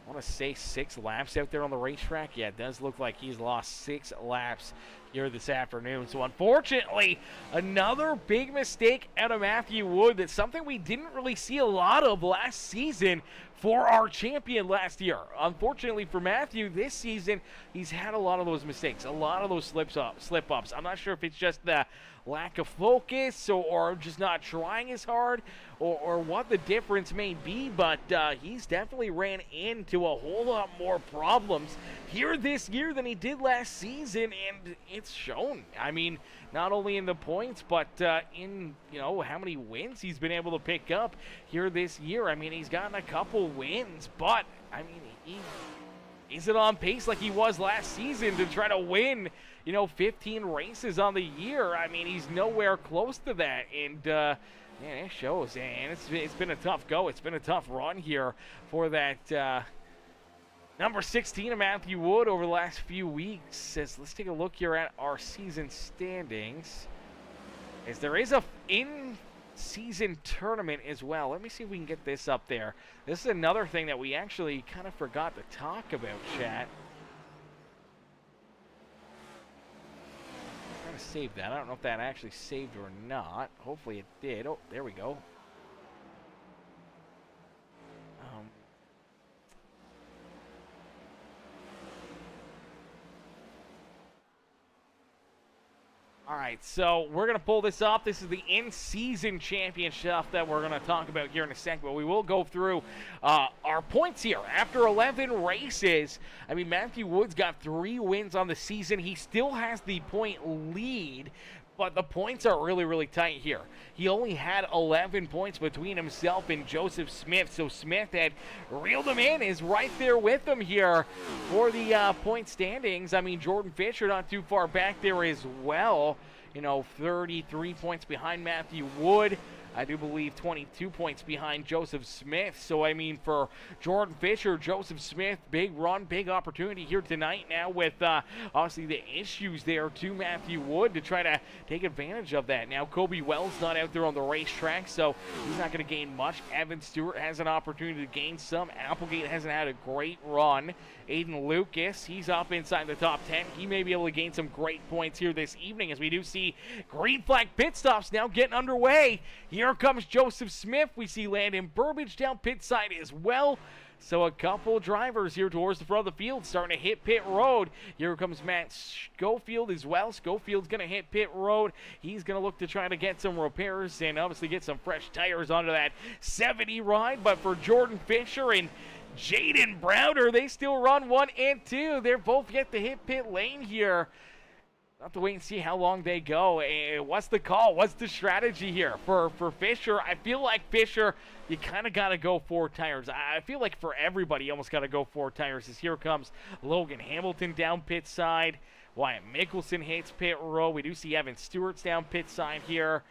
Speaker 2: want to say 6 laps out there on the racetrack. Yeah, it does look like he's lost 6 laps here this afternoon. So unfortunately, another big mistake out of Matthew Wood. That's something we didn't really see a lot of last season for our champion last year. Unfortunately for Matthew, this season, he's had a lot of those mistakes, a lot of those slip-ups. I'm not sure if it's just the lack of focus or just not trying as hard or what the difference may be, but he's definitely ran into a whole lot more problems here this year than he did last season, and it's shown. I mean, not only in the points, but in, how many wins he's been able to pick up here this year. I mean, he's gotten a couple wins, but, I mean, is it on pace like he was last season to try to win, 15 races on the year? I mean, he's nowhere close to that, and, man, it shows, and it's been a tough go. It's been a tough run here for that, number 16 of Matthew Wood over the last few weeks. Let's take a look here at our season standings. As there is a in-season tournament as well. Let me see if we can get this up there. This is another thing that we actually kind of forgot to talk about, chat. I'm trying to save that. I don't know if that actually saved or not. Hopefully it did. Oh, there we go. All right, so we're going to pull this up. This is the in-season championship that we're going to talk about here in a second, but we will go through our points here. After 11 races, I mean, Matthew Wood's got 3 wins on the season. He still has the point lead, but the points are really, really tight here. He only had 11 points between himself and Joseph Smith, so Smith had reeled him in, is right there with him here for the point standings. I mean, Jordan Fisher not too far back there as well. 33 points behind Matthew Wood. I do believe 22 points behind Joseph Smith. So, I mean, for Jordan Fisher, Joseph Smith, big run, big opportunity here tonight now with, obviously, the issues there to Matthew Wood to try to take advantage of that. Now, Kobe Wells not out there on the racetrack, so he's not going to gain much. Evan Stewart has an opportunity to gain some. Applegate hasn't had a great run. Aiden Lucas, he's up inside the top 10. He may be able to gain some great points here this evening as we do see green flag pit stops now getting underway. Here comes Joseph Smith. We see Landon Burbage down pit side as well. So a couple drivers here towards the front of the field starting to hit pit road. Here comes Matt Schofield as well. Schofield's going to hit pit road. He's going to look to try to get some repairs and obviously get some fresh tires onto that 70 ride. But for Jordan Fisher and Jaden Browder, they still run 1 and 2. They're both yet to hit pit lane here. We'll have to wait and see how long they go. What's the call? What's the strategy here for Fisher? I feel like Fisher, you kind of got to go 4 tires. I feel like for everybody, you almost got to go 4 tires. As here comes Logan Hamilton down pit side. Wyatt Mickelson hits pit row. We do see Evan Stewart's down pit side here.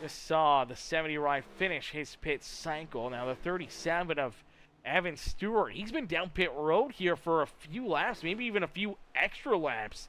Speaker 2: Just saw the 70 ride finish his pit cycle. Now the 37 of Evan Stewart, he's been down pit road here for a few laps, maybe even a few extra laps.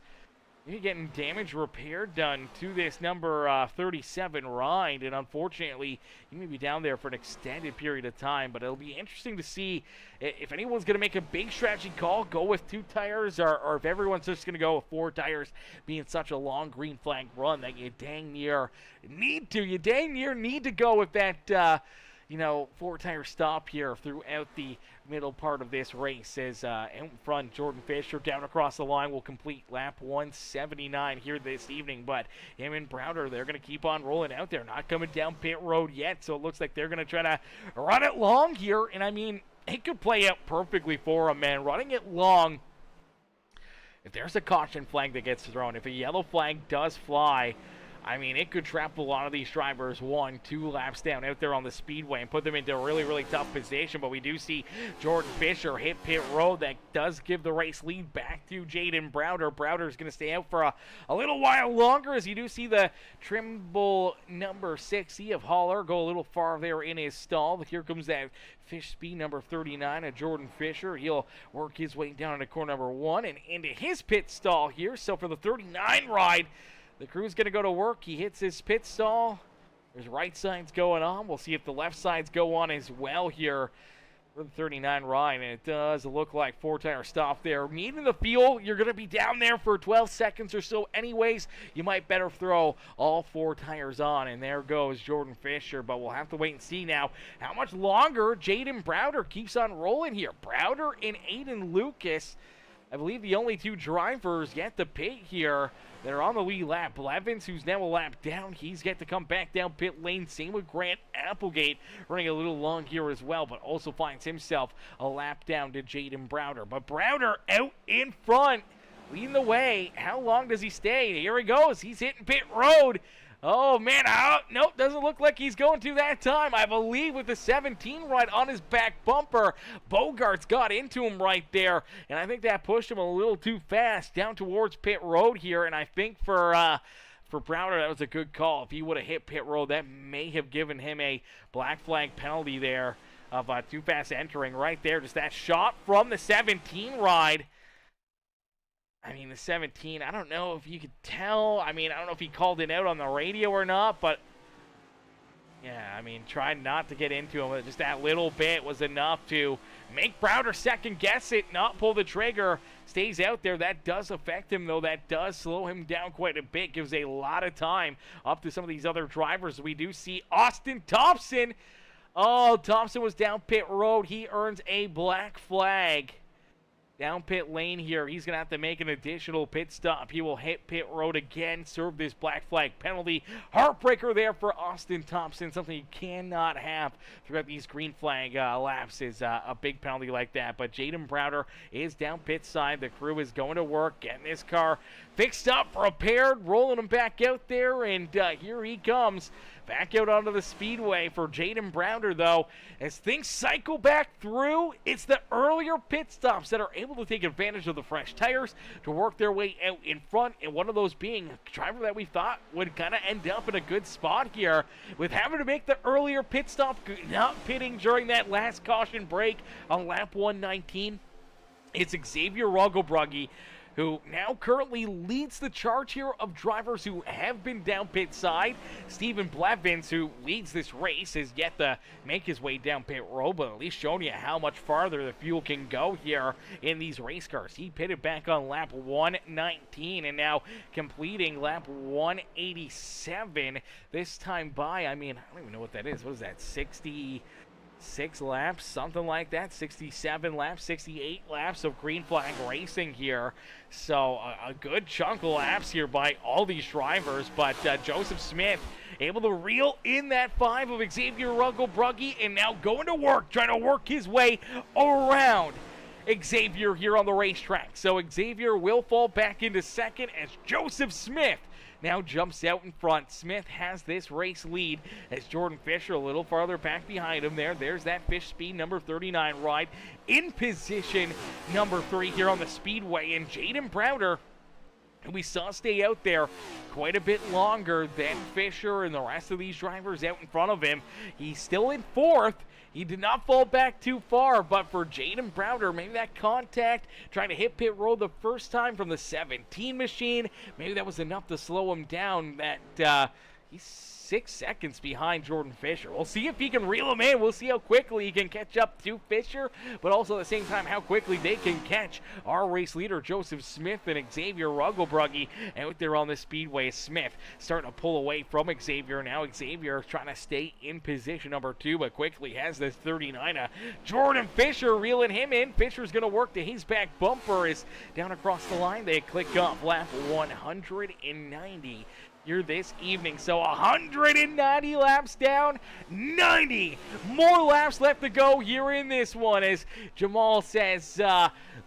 Speaker 2: Maybe getting damage repair done to this number 37 ride, and unfortunately, he may be down there for an extended period of time, but it'll be interesting to see if anyone's going to make a big strategy call, go with 2 tires, or if everyone's just going to go with 4 tires, being such a long green flag run that you dang near need to go with that 4-tire stop here throughout the middle part of this race. As out in front, Jordan Fisher down across the line will complete lap 179 here this evening. But him and Browder, they're going to keep on rolling out there, not coming down pit road yet. So it looks like they're going to try to run it long here. And I mean, it could play out perfectly for them, man. Running it long if there's a caution flag that gets thrown, if a yellow flag does fly, I mean, it could trap a lot of these drivers 1-2 laps down out there on the speedway and put them into a really, really tough position. But we do see Jordan Fisher hit pit road. That does give the race lead back to Jaden Browder. Browder's going to stay out for a little while longer, as you do see the Trimble number 60 of Haller go a little far there in his stall. Here comes that Fish Speed number 39 of Jordan Fisher. He'll work his way down into corner number 1 and into his pit stall here. So for the 39 ride, the crew's going to go to work. He hits his pit stall. There's right sides going on. We'll see if the left sides go on as well here for the 39 ride. And it does look like 4-tire stop there. Needing the fuel, you're going to be down there for 12 seconds or so anyways. You might better throw all 4 tires on. And there goes Jordan Fisher. But we'll have to wait and see now how much longer Jaden Browder keeps on rolling here. Browder and Aiden Lucas, I believe the only 2 drivers yet to pit here that are on the lead lap. Blevins, who's now a lap down, he's got to come back down pit lane. Same with Grant Applegate, running a little long here as well, but also finds himself a lap down to Jaden Browder. But Browder out in front, leading the way. How long does he stay? Here he goes. He's hitting pit road. Oh, man, nope, doesn't look like he's going to that time. I believe with the 17 right on his back bumper, Bogart's got into him right there, and I think that pushed him a little too fast down towards pit road here, and I think for Browder, that was a good call. If he would have hit pit road, that may have given him a black flag penalty there of too fast entering right there. Just that shot from the 17 ride. I mean, the 17, I don't know if you could tell. I mean, I don't know if he called it out on the radio or not, but yeah, I mean, trying not to get into him. Just that little bit was enough to make Browder second guess it, not pull the trigger. Stays out there. That does affect him, though. That does slow him down quite a bit. Gives a lot of time up to some of these other drivers. We do see Austin Thompson. Oh, Thompson was down pit road. He earns a black flag. Down pit lane here, he's going to have to make an additional pit stop. He will hit pit road again, serve this black flag penalty. Heartbreaker there for Austin Thompson, something you cannot have throughout these green flag laps is a big penalty like that. But Jaden Browder is down pit side. The crew is going to work, getting this car fixed up, repaired, rolling him back out there, and here he comes. Back out onto the speedway for Jaden Browder, though. As things cycle back through, it's the earlier pit stops that are able to take advantage of the fresh tires to work their way out in front, and one of those being a driver that we thought would kind of end up in a good spot here with having to make the earlier pit stop, not pitting during that last caution break on lap 119. It's Xavier Ruggelbrugge, who now currently leads the charge here of drivers who have been down pit side. Stephen Blevins, who leads this race, has yet to make his way down pit road, but at least showing you how much farther the fuel can go here in these race cars. He pitted back on lap 119 and now completing lap 187 this time by, I mean, I don't even know what that is. What is that, 66 laps, something like that, 67 laps, 68 laps of green flag racing here. So a good chunk of laps here by all these drivers, but Joseph Smith able to reel in that 5 of Xavier Ruggelbrugge, and now going to work, trying to work his way around Xavier here on the racetrack. So Xavier will fall back into second as Joseph Smith now jumps out in front. Smith has this race lead as Jordan Fisher a little farther back behind him there. There's that Fish Speed number 39 ride in position number 3 here on the speedway. And Jaden Browder, who we saw stay out there quite a bit longer than Fisher and the rest of these drivers out in front of him. He's still in 4th. He did not fall back too far, but for Jaden Browder, maybe that contact, trying to hit pit road the first time from the 17 machine, maybe that was enough to slow him down. That he's 6 seconds behind Jordan Fisher. We'll see if he can reel him in. We'll see how quickly he can catch up to Fisher, but also at the same time how quickly they can catch our race leader, Joseph Smith and Xavier Ruggelbrugge out there on the speedway. Smith starting to pull away from Xavier. Now Xavier trying to stay in position number 2, but quickly has this 39. Jordan Fisher reeling him in. Fisher's going to work to his back bumper. Is down across the line. They click off lap 190 here this evening. So 190 laps down, 90 more laps left to go here in this one, as Jamal says,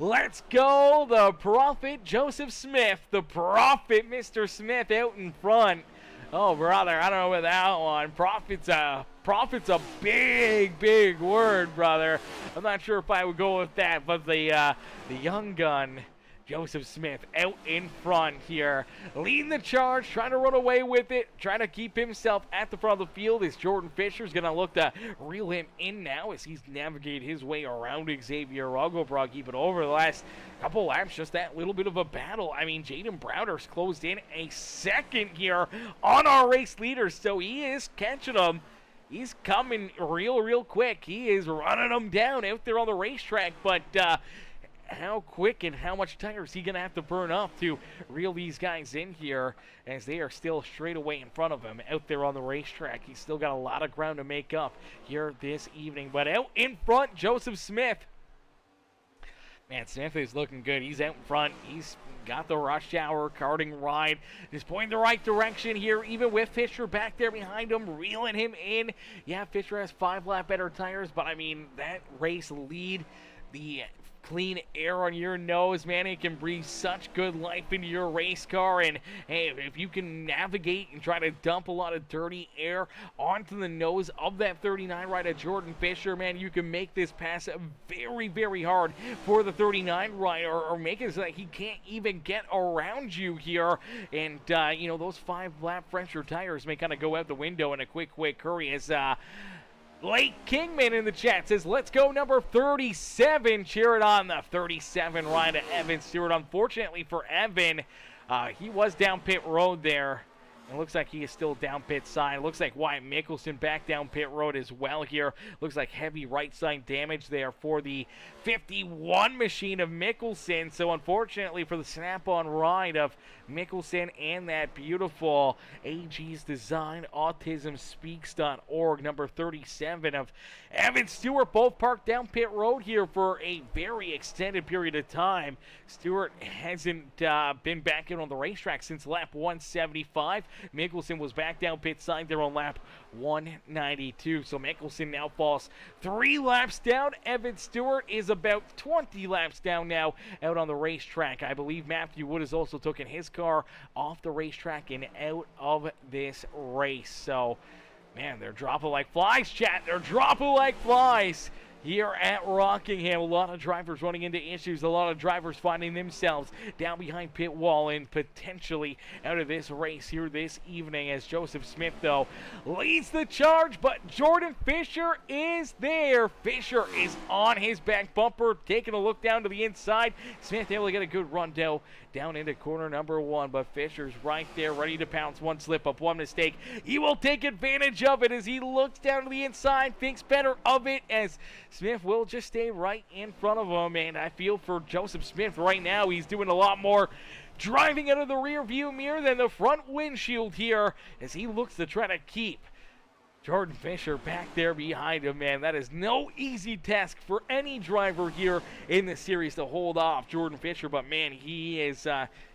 Speaker 2: Let's go, the Prophet Joseph Smith. The Prophet, Mr. Smith, out in front. Oh, brother, I don't know about that one. Prophet's a big word, brother. I'm not sure if I would go with that, but the young gun, Joseph Smith, out in front here, leading the charge, trying to run away with it, trying to keep himself at the front of the field. As Jordan Fisher's going to look to reel him in now as he's navigated his way around Xavier Rugglebrock. But over the last couple laps, just that little bit of a battle. I mean, Jaden Browder's closed in a second here on our race leader, so he is catching him. He's coming real quick. He is running them down out there on the racetrack, but how quick and how much tire is he going to have to burn up to reel these guys in here, as they are still straight away in front of him out there on the racetrack. He's still got a lot of ground to make up here this evening. But out in front, Joseph Smith. Man, Smith is looking good. He's out in front. He's got the rush hour karting ride. Just pointing the right direction here, even with Fisher back there behind him, reeling him in. Yeah, Fisher has 5 lap better tires, but I mean, that race lead, the clean air on your nose, man, it can breathe such good life into your race car. And hey, if you can navigate and try to dump a lot of dirty air onto the nose of that 39 ride of Jordan Fisher, man, you can make this pass very hard for the 39 ride, or make it so that he can't even get around you here. And you know, those 5 lap fresher tires may kind of go out the window in a quick hurry. As Lake Kingman in the chat says, let's go number 37. Cheer it on the 37 ride of Evan Stewart. Unfortunately for Evan, he was down pit road there. It looks like he is still down pit side. It looks like Wyatt Mickelson back down pit road as well here. Looks like heavy right side damage there for the 51 machine of Mickelson. So unfortunately for the snap-on ride of Mickelson and that beautiful AG's Design AutismSpeaks.org number 37 of Evan Stewart, both parked down pit road here for a very extended period of time. Stewart hasn't been back in on the racetrack since lap 175. Mickelson was back down pit side there on lap 192. So Mickelson now falls 3 laps down. Evan Stewart is about 20 laps down now out on the racetrack. I believe Matthew Wood has also taken his car off the racetrack and out of this race. So, man, they're dropping like flies, chat. They're dropping like flies here at Rockingham. A lot of drivers running into issues. A lot of drivers finding themselves down behind pit wall and potentially out of this race here this evening, as Joseph Smith, though, leads the charge. But Jordan Fisher is there. Fisher is on his back bumper, taking a look down to the inside. Smith able to get a good run down into corner number 1, but Fisher's right there ready to pounce. One slip up, one mistake. He will take advantage of it as he looks down to the inside, thinks better of it, as Smith will just stay right in front of him. And I feel for Joseph Smith right now, he's doing a lot more driving out of the rear view mirror than the front windshield here, as he looks to try to keep Jordan Fisher back there behind him. Man, that is no easy task for any driver here in the series to hold off Jordan Fisher, but man, he is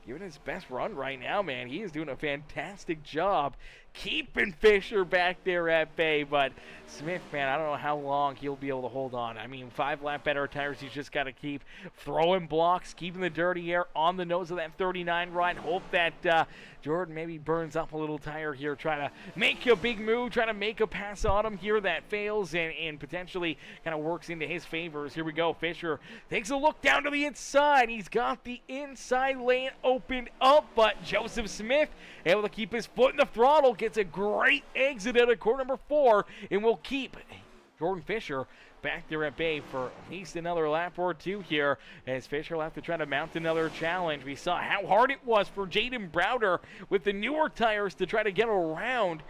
Speaker 2: giving his best run right now, man. He is doing a fantastic job keeping Fisher back there at bay. But Smith, man, I don't know how long he'll be able to hold on. I mean, 5 lap better tires. He's just got to keep throwing blocks, keeping the dirty air on the nose of that 39 ride. Hope that Jordan maybe burns up a little tire here, trying to make a big move, trying to make a pass on him here that fails and potentially kind of works into his favors. Here we go. Fisher takes a look down to the inside. He's got the inside lane opened up, but Joseph Smith able to keep his foot in the throttle, gets a great exit out of corner number 4, and will keep Jordan Fisher back there at bay for at least another lap or 2 here, as Fisher will have to try to mount another challenge. We saw how hard it was for Jaden Browder with the newer tires to try to get around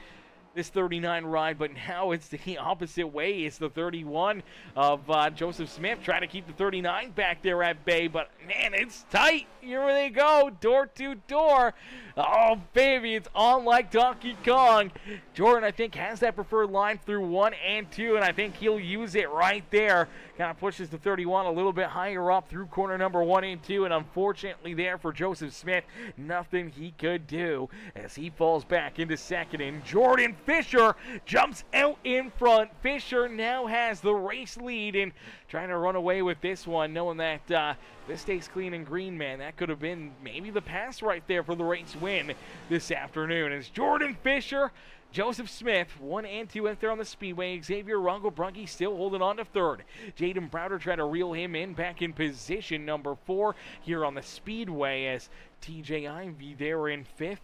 Speaker 2: this 39 ride, but now it's the opposite way. It's the 31 of Joseph Smith trying to keep the 39 back there at bay, but man, it's tight. Here they go, door to door. Oh, baby, it's on like Donkey Kong. Jordan, I think, has that preferred line through 1 and 2, and I think he'll use it right there. Kind of pushes the 31 a little bit higher up through corner number 1 and 2, and unfortunately there for Joseph Smith, nothing he could do as he falls back into second. And Jordan Fisher jumps out in front. Fisher now has the race lead and trying to run away with this one, knowing that this stays clean and green, man. That could have been maybe the pass right there for the race win this afternoon. It's Jordan Fisher, Joseph Smith, 1 and 2 out there on the speedway. Xavier Rungle-Brunke still holding on to third. Jaden Browder trying to reel him in back in position number 4 here on the speedway as TJ Ivy there in 5th.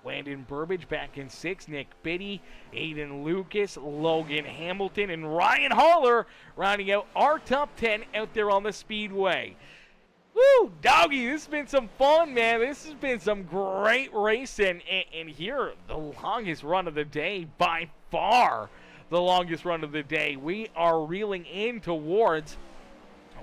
Speaker 2: Landon Burbage back in 6th. Nick Biddy, Aiden Lucas, Logan Hamilton, and Ryan Haller rounding out our top 10 out there on the speedway. Woo, doggy, this has been some fun, man. This has been some great racing. And here, the longest run of the day, by far the longest run of the day. We are reeling in towards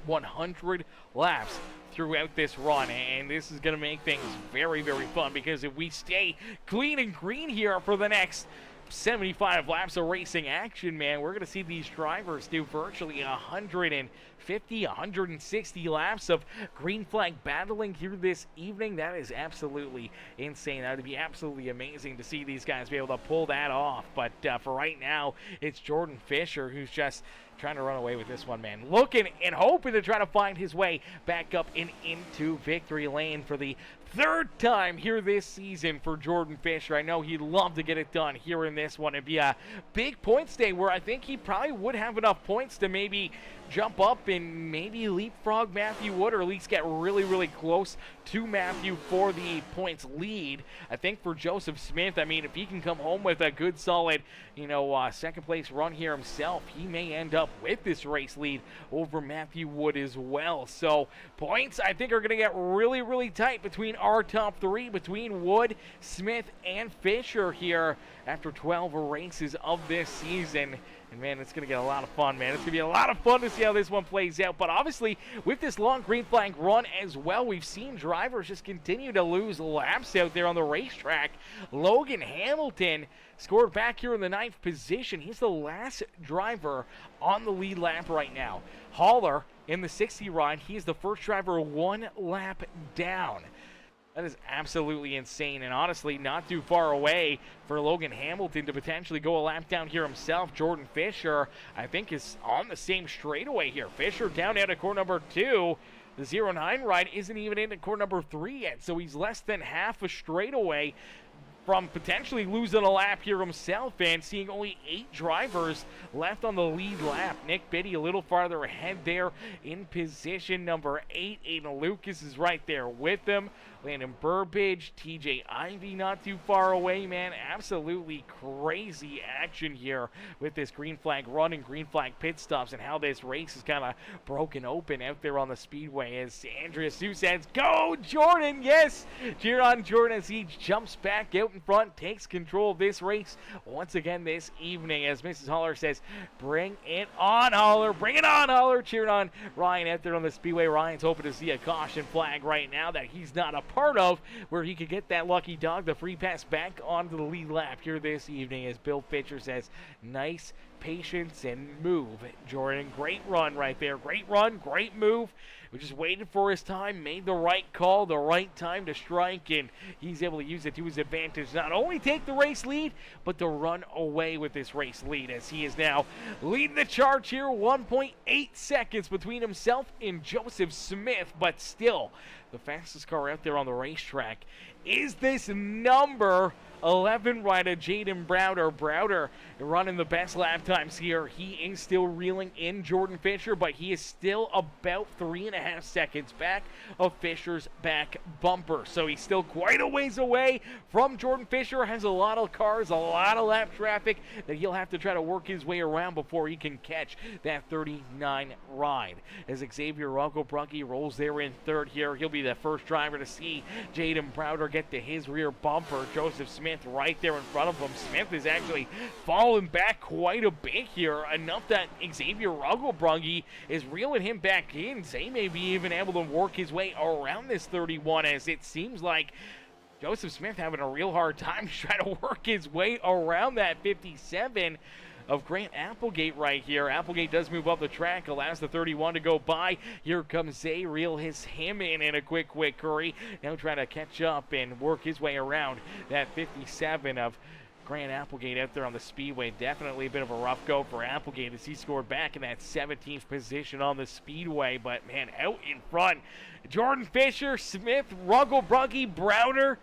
Speaker 2: 100 laps throughout this run, and this is going to make things very, very fun, because if we stay clean and green here for the next 75 laps of racing action, man, we're going to see these drivers do virtually 150, 160 laps of green flag battling here this evening. That is absolutely insane. That would be absolutely amazing to see these guys be able to pull that off. But for right now, it's Jordan Fisher who's just trying to run away with this one, man. Looking and hoping to try to find his way back up and into victory lane for the 3rd time here this season for Jordan Fisher. I know he'd love to get it done here in this one. It'd be a big points day where I think he probably would have enough points to maybe jump up and maybe leapfrog Matthew Wood, or at least get really, really close to Matthew for the points lead. I think for Joseph Smith, I mean, if he can come home with a good, solid, second place run here himself, he may end up with this race lead over Matthew Wood as well. So points, I think, are going to get really, really tight between our top 3, between Wood, Smith, and Fisher here after 12 races of this season. And, man, it's going to get a lot of fun, man. It's going to be a lot of fun to see how this one plays out. But, obviously, with this long green flag run as well, we've seen drivers just continue to lose laps out there on the racetrack. Logan Hamilton scored back here in the 9th position. He's the last driver on the lead lap right now. Haller in the 60 ride. He's the first driver 1 lap down. That is absolutely insane, and honestly, not too far away for Logan Hamilton to potentially go a lap down here himself. Jordan Fisher, I think, is on the same straightaway here. Fisher down out of corner number 2. The 09 ride isn't even into corner number 3 yet, so he's less than half a straightaway from potentially losing a lap here himself, and seeing only 8 drivers left on the lead lap. Nick Biddy a little farther ahead there in position number 8. Aiden Lucas is right there with him. Landon Burbage, TJ Ivy not too far away, man. Absolutely crazy action here with this green flag run and green flag pit stops, and how this race is kind of broken open out there on the speedway as Andrea Sue says, "Go, Jordan!" Yes! Cheer on Jordan as he jumps back out in front, takes control of this race once again this evening, as Mrs. Haller says, "Bring it on, Haller! Bring it on, Haller!" Cheering on Ryan out there on the speedway. Ryan's hoping to see a caution flag right now that he's not a part of, where he could get that lucky dog, the free pass back onto the lead lap here this evening, as Bill Fisher says, "Nice patience and move, Jordan." Great run right there. Great run, great move. We just waited for his time, made the right call, the right time to strike, and he's able to use it to his advantage. Not only take the race lead, but to run away with this race lead, as he is now leading the charge here. 1.8 seconds between himself and Joseph Smith, but still the fastest car out there on the racetrack is this number 11 rider, Jaden Browder. Browder running the best lap times here. He is still reeling in Jordan Fisher, but he is still about 3.5 seconds back of Fisher's back bumper. So he's still quite a ways away from Jordan Fisher. Has a lot of cars, a lot of lap traffic that he'll have to try to work his way around before he can catch that 39 ride. As Xavier Rungle-Brunke rolls there in 3rd here, he'll be the first driver to see Jaden Browder get to his rear bumper. Joseph Smith right there in front of him. Smith is actually falling back quite a bit here, enough that Xavier Rungle-Brunke is reeling him back in. So he may be even able to work his way around this 31, as it seems like Joseph Smith having a real hard time trying to work his way around that 57 of Grant Applegate right here. Applegate does move up the track, allows the 31 to go by. Here comes Zay, reel him in a quick hurry. Now trying to catch up and work his way around that 57 of Grant Applegate out there on the Speedway. Definitely a bit of a rough go for Applegate as he scored back in that 17th position on the Speedway. But, man, out in front, Jordan Fisher, Smith, Ruggle, Bruggy, Browder,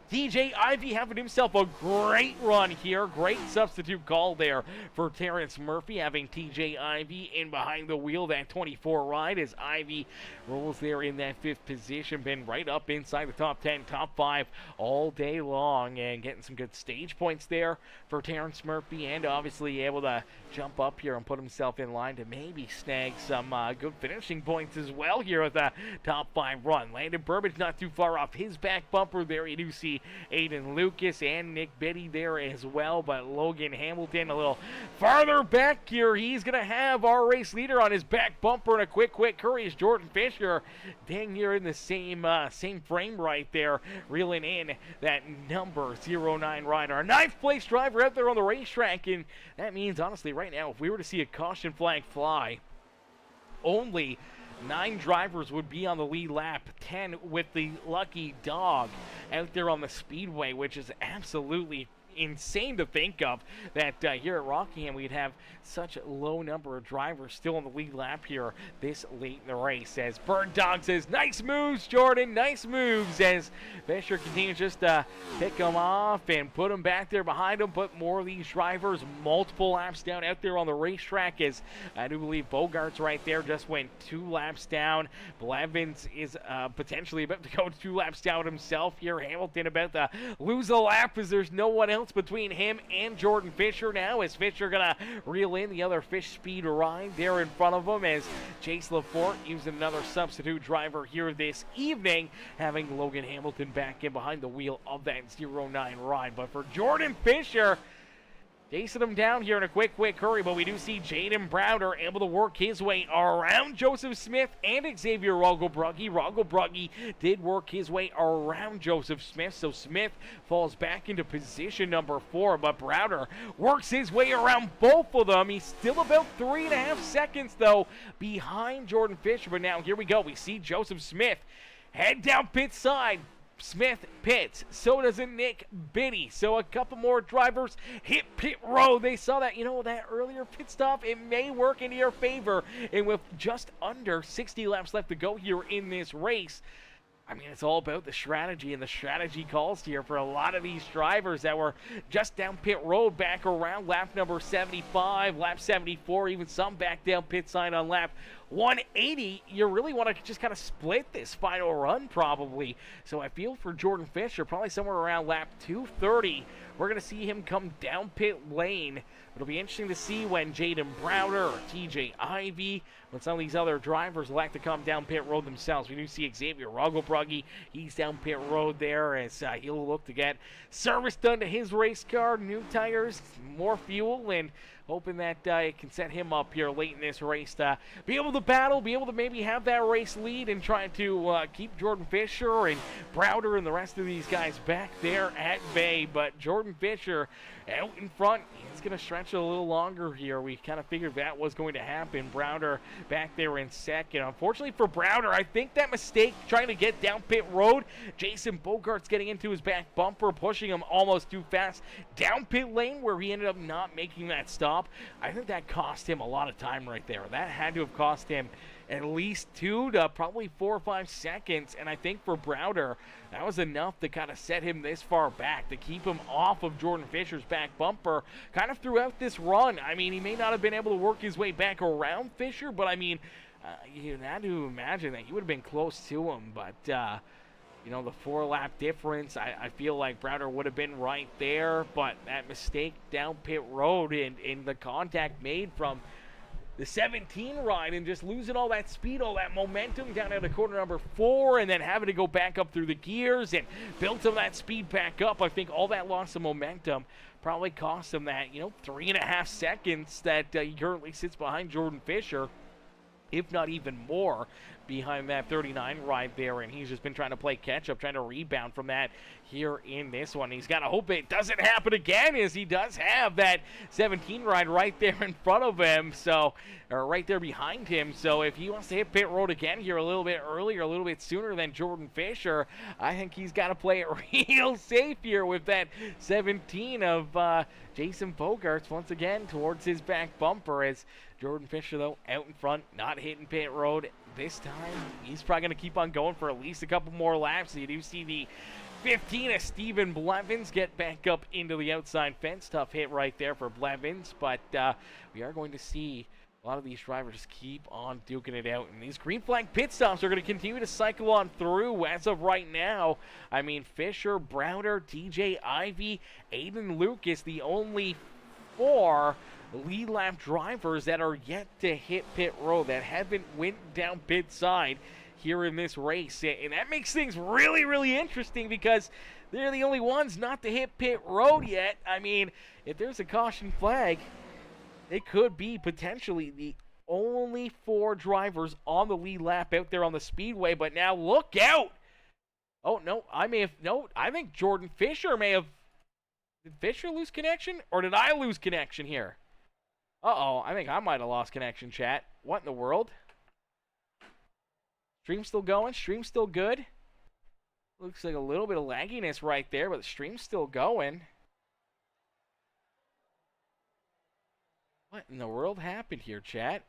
Speaker 2: TJ Ivey having himself a great run here. Great substitute call there for Terrence Murphy, having TJ Ivey in behind the wheel, that 24 ride as Ivey rolls there in that 5th position. Been right up inside the top 10, top 5 all day long, and getting some good stage points there for Terrence Murphy, and obviously able to jump up here and put himself in line to maybe snag some good finishing points as well here with the top 5 run. Landon Burbage not too far off his back bumper there. You do see Aiden Lucas and Nick Biddy there as well, but Logan Hamilton a little farther back here. He's going to have our race leader on his back bumper in a quick hurry as Jordan Fisher dang near in the same frame right there, reeling in that number 09 rider. Our 9th place driver out there on the racetrack, and that means, honestly, right now, if we were to see a caution flag fly, only 9 drivers would be on the lead lap, 10 with the lucky dog out there on the Speedway, which is absolutely insane to think of, that here at Rockingham we'd have such a low number of drivers still on the lead lap here this late in the race. As Bird Dog says, nice moves, Jordan, nice moves, as Fisher continues just to pick them off and put them back there behind him. Put more of these drivers multiple laps down out there on the racetrack, as I do believe Bogart's right there just went 2 laps down. Blevins is potentially about to go 2 laps down himself here. Hamilton about to lose a lap as there's no one else between him and Jordan Fisher now, as Fisher gonna reel in the other Fish Speed ride there in front of him, as Chase Lafort using another substitute driver here this evening, having Logan Hamilton back in behind the wheel of that 09 ride. But for Jordan Fisher, chasing him down here in a quick hurry, but we do see Jaden Browder able to work his way around Joseph Smith and Xavier Ruggle-Bruggy. Ruggle-Bruggy did work his way around Joseph Smith, so Smith falls back into position number 4, but Browder works his way around both of them. He's still about 3.5 seconds, though, behind Jordan Fisher. But now here we go. We see Joseph Smith head down pit side. Smith pits, so does Nick Biddy. So a couple more drivers hit pit road. They saw that, that earlier pit stop, it may work in your favor. And with just under 60 laps left to go here in this race, I mean, it's all about the strategy, and the strategy calls here for a lot of these drivers that were just down pit road back around lap number 75, lap 74, even some back down pit side on lap 180. You really want to just kind of split this final run probably. So I feel for Jordan Fisher, probably somewhere around lap 230, we're going to see him come down pit lane. It'll be interesting to see when Jaden Browder or TJ Ivey, when some of these other drivers like to come down pit road themselves. We do see Xavier Ruggle-Bruggy. He's down pit road there as he'll look to get service done to his race car, new tires, more fuel, and hoping that it can set him up here late in this race to be able to battle, be able to maybe have that race lead, and try to keep Jordan Fisher and Browder and the rest of these guys back there at bay. But Jordan Fisher out in front, he's going to stretch it a little longer here. We kind of figured that was going to happen. Browder back there in second. Unfortunately for Browder, I think that mistake trying to get down pit road, Jason Bogart's getting into his back bumper, pushing him almost too fast down pit lane, where he ended up not making that stop. I think that cost him a lot of time right there. That had to have cost him at least 2 to probably 4 or 5 seconds, and I think for Browder, that was enough to kind of set him this far back, to keep him off of Jordan Fisher's back bumper kind of throughout this run. I mean, he may not have been able to work his way back around Fisher, but I mean, you had to imagine that he would have been close to him. But the 4-lap difference, I feel like Browder would have been right there, but that mistake down pit road and the contact made from the 17 ride and just losing all that speed, all that momentum down at the corner number 4, and then having to go back up through the gears and build some of that speed back up. I think all that loss of momentum probably cost him that, 3.5 seconds that he currently sits behind Jordan Fisher. if not even more, behind that 39 ride there, and he's just been trying to play catch-up, trying to rebound from that here in this one. He's got to hope it doesn't happen again, as he does have that 17 ride right there in front of him, so, or right there behind him, so if he wants to hit pit road again here a little bit earlier, a little bit sooner than Jordan Fisher, I think he's got to play it real safe here with that 17 of Jason Bogarts once again towards his back bumper, as Jordan Fisher, though, out in front, not hitting pit road. This time, he's probably going to keep on going for at least a couple more laps. So you do see the 15 of Steven Blevins get back up into the outside fence. Tough hit right there for Blevins, but we are going to see a lot of these drivers keep on duking it out. And these green flag pit stops are going to continue to cycle on through as of right now. I mean, Fisher, Browder, DJ Ivy, Aiden Lucas, the only 4 lead lap drivers that are yet to hit pit road, that haven't went down pit side here in this race. And that makes things really, really interesting, because they're the only ones not to hit pit road yet. I mean, if there's a caution flag, they could be potentially the only 4 drivers on the lead lap out there on the speedway. But now look out! Oh, no, I think Jordan Fisher may have... Did Fisher lose connection? Or did I lose connection here? Uh-oh, I think I might have lost connection, chat. What in the world? Stream still going? Stream still good? Looks like a little bit of lagginess right there, but the stream's still going. What in the world happened here, chat?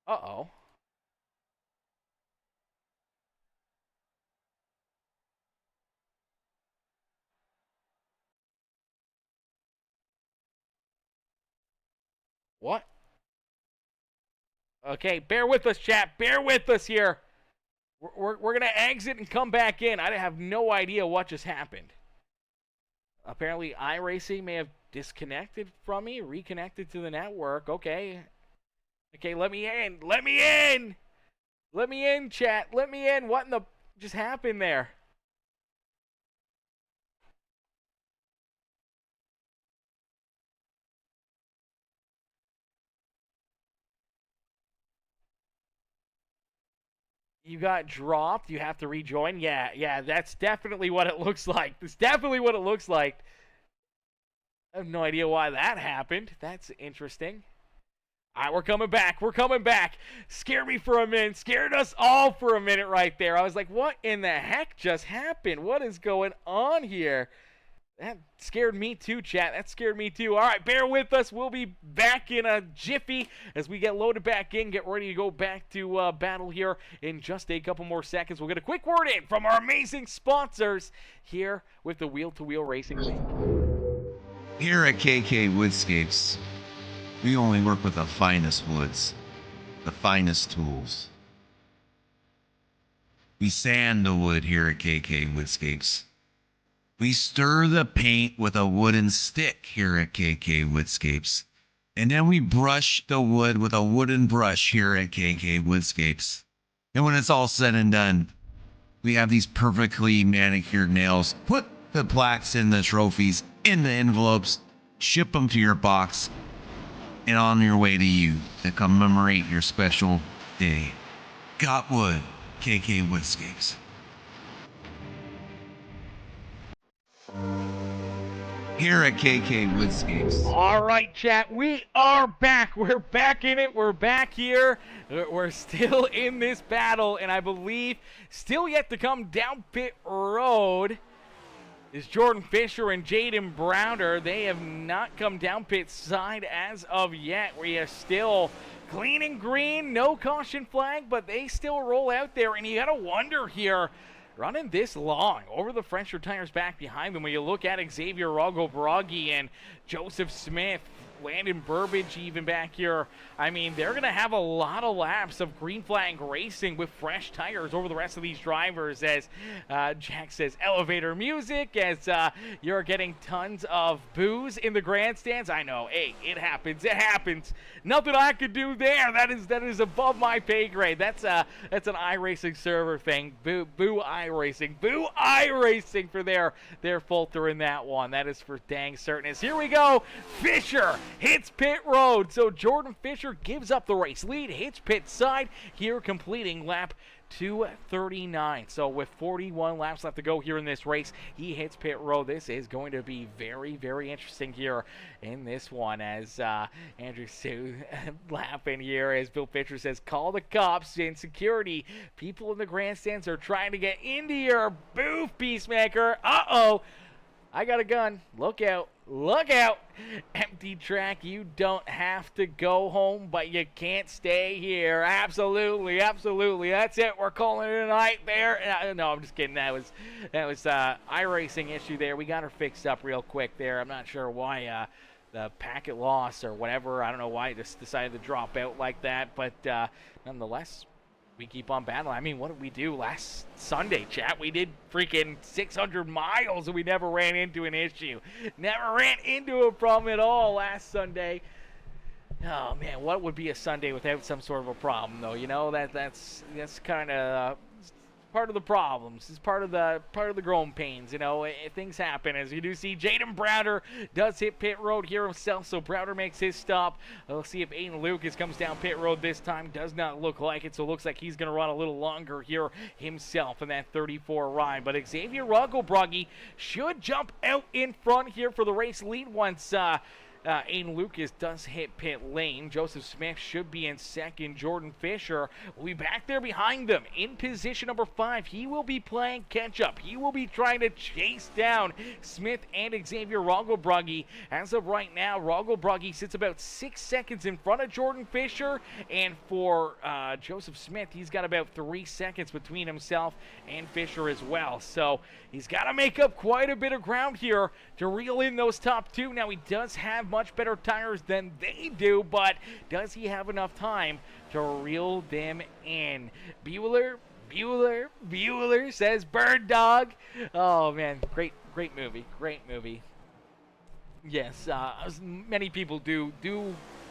Speaker 2: Uh-oh. What? Okay, bear with us, chat. Bear with us here. We're going to exit and come back in. I have no idea what just happened. Apparently, iRacing may have disconnected from me, reconnected to the network. Okay. Okay, let me in. Let me in. Let me in, chat. Let me in. What in the just happened there? You got dropped. You have to rejoin. Yeah, that's definitely what it looks like. That's definitely what it looks like. I have no idea why that happened. That's interesting. All right, we're coming back. We're coming back. Scared me for a minute. Scared us all for a minute right there. I was like, what in the heck just happened? What is going on here? That scared me too, chat. That scared me too. All right, bear with us. We'll be back in a jiffy as we get loaded back in, get ready to go back to battle here in just a couple more seconds. We'll get a quick word in from our amazing sponsors here with the Wheel to Wheel Racing League.
Speaker 3: Here at KK Woodscapes, we only work with the finest woods, the finest tools. We sand the wood here at KK Woodscapes. We stir the paint with a wooden stick here at KK Woodscapes. And then we brush the wood with a wooden brush here at KK Woodscapes. And when it's all said and done, we have these perfectly manicured nails. Put the plaques in the trophies, in the envelopes, ship them to your box, and on your way to you to commemorate your special day. Got wood, KK Woodscapes. Here at KK Woodscapes.
Speaker 2: All right, chat, we are back. We're back in it. We're back here. We're still in this battle, and I believe still yet to come down pit road is Jordan Fisher and Jaden Browder. They have not come down pit side as of yet. We are still clean and green, no caution flag, but they still roll out there, and you got to wonder here, running this long over the French tires back behind them, when you look at Xavier Rogobragi and Joseph Smith, Landon Burbage even back here. I mean, they're going to have a lot of laps of green flag racing with fresh tires over the rest of these drivers, as Jack says, elevator music, as you're getting tons of boos in the grandstands. I know, hey, it happens. It happens. Nothing I could do there. That is above my pay grade. That's an iRacing server thing. Boo iRacing. Boo iRacing for their falter in that one. That is for dang certain. As here we go, Fisher hits pit road. So Jordan Fisher gives up the race lead, hits pit side here, completing lap 239. So with 41 laps left to go here in this race, he hits pit road. This is going to be very, very interesting here in this one, as Andrew Sue laughing here as Bill Fisher says, call the cops and security. People in the grandstands are trying to get into your booth, Peacemaker. Uh-oh. I got a gun. Look out. Look out. Empty track. You don't have to go home, but you can't stay here. Absolutely. Absolutely. That's it. We're calling it a night there. No, I'm just kidding. That was iRacing issue there. We got her fixed up real quick there. I'm not sure why the packet loss or whatever. I don't know why it just decided to drop out like that, but nonetheless, we keep on battling. I mean, what did we do last Sunday, chat? We did freaking 600 miles and we never ran into an issue. Never ran into a problem at all last Sunday. Oh, man, what would be a Sunday without some sort of a problem, though? You know, that's kind of part of the problems. It's part of the growing pains. You know, things happen. As you do see, Jaden Browder does hit pit road here himself, so Browder makes his stop. We'll see if Aiden Lucas comes down pit road this time. Does not look like it, so it looks like he's going to run a little longer here himself in that 34 ride. But Xavier Roggelbrugge should jump out in front here for the race lead once Aiden Lucas does hit pit lane. Joseph Smith should be in second. Jordan Fisher will be back there behind them in position number 5. He will be playing catch-up. He will be trying to chase down Smith and Xavier Roggelbrugge. As of right now, Roggelbrugge sits about 6 seconds in front of Jordan Fisher, and for Joseph Smith, he's got about 3 seconds between himself and Fisher as well. So he's got to make up quite a bit of ground here to reel in those top 2. Now, he does have much better tires than they do, but does he have enough time to reel them in? Bueller, says Bird Dog. Oh, man, great movie, great movie. Yes, many people do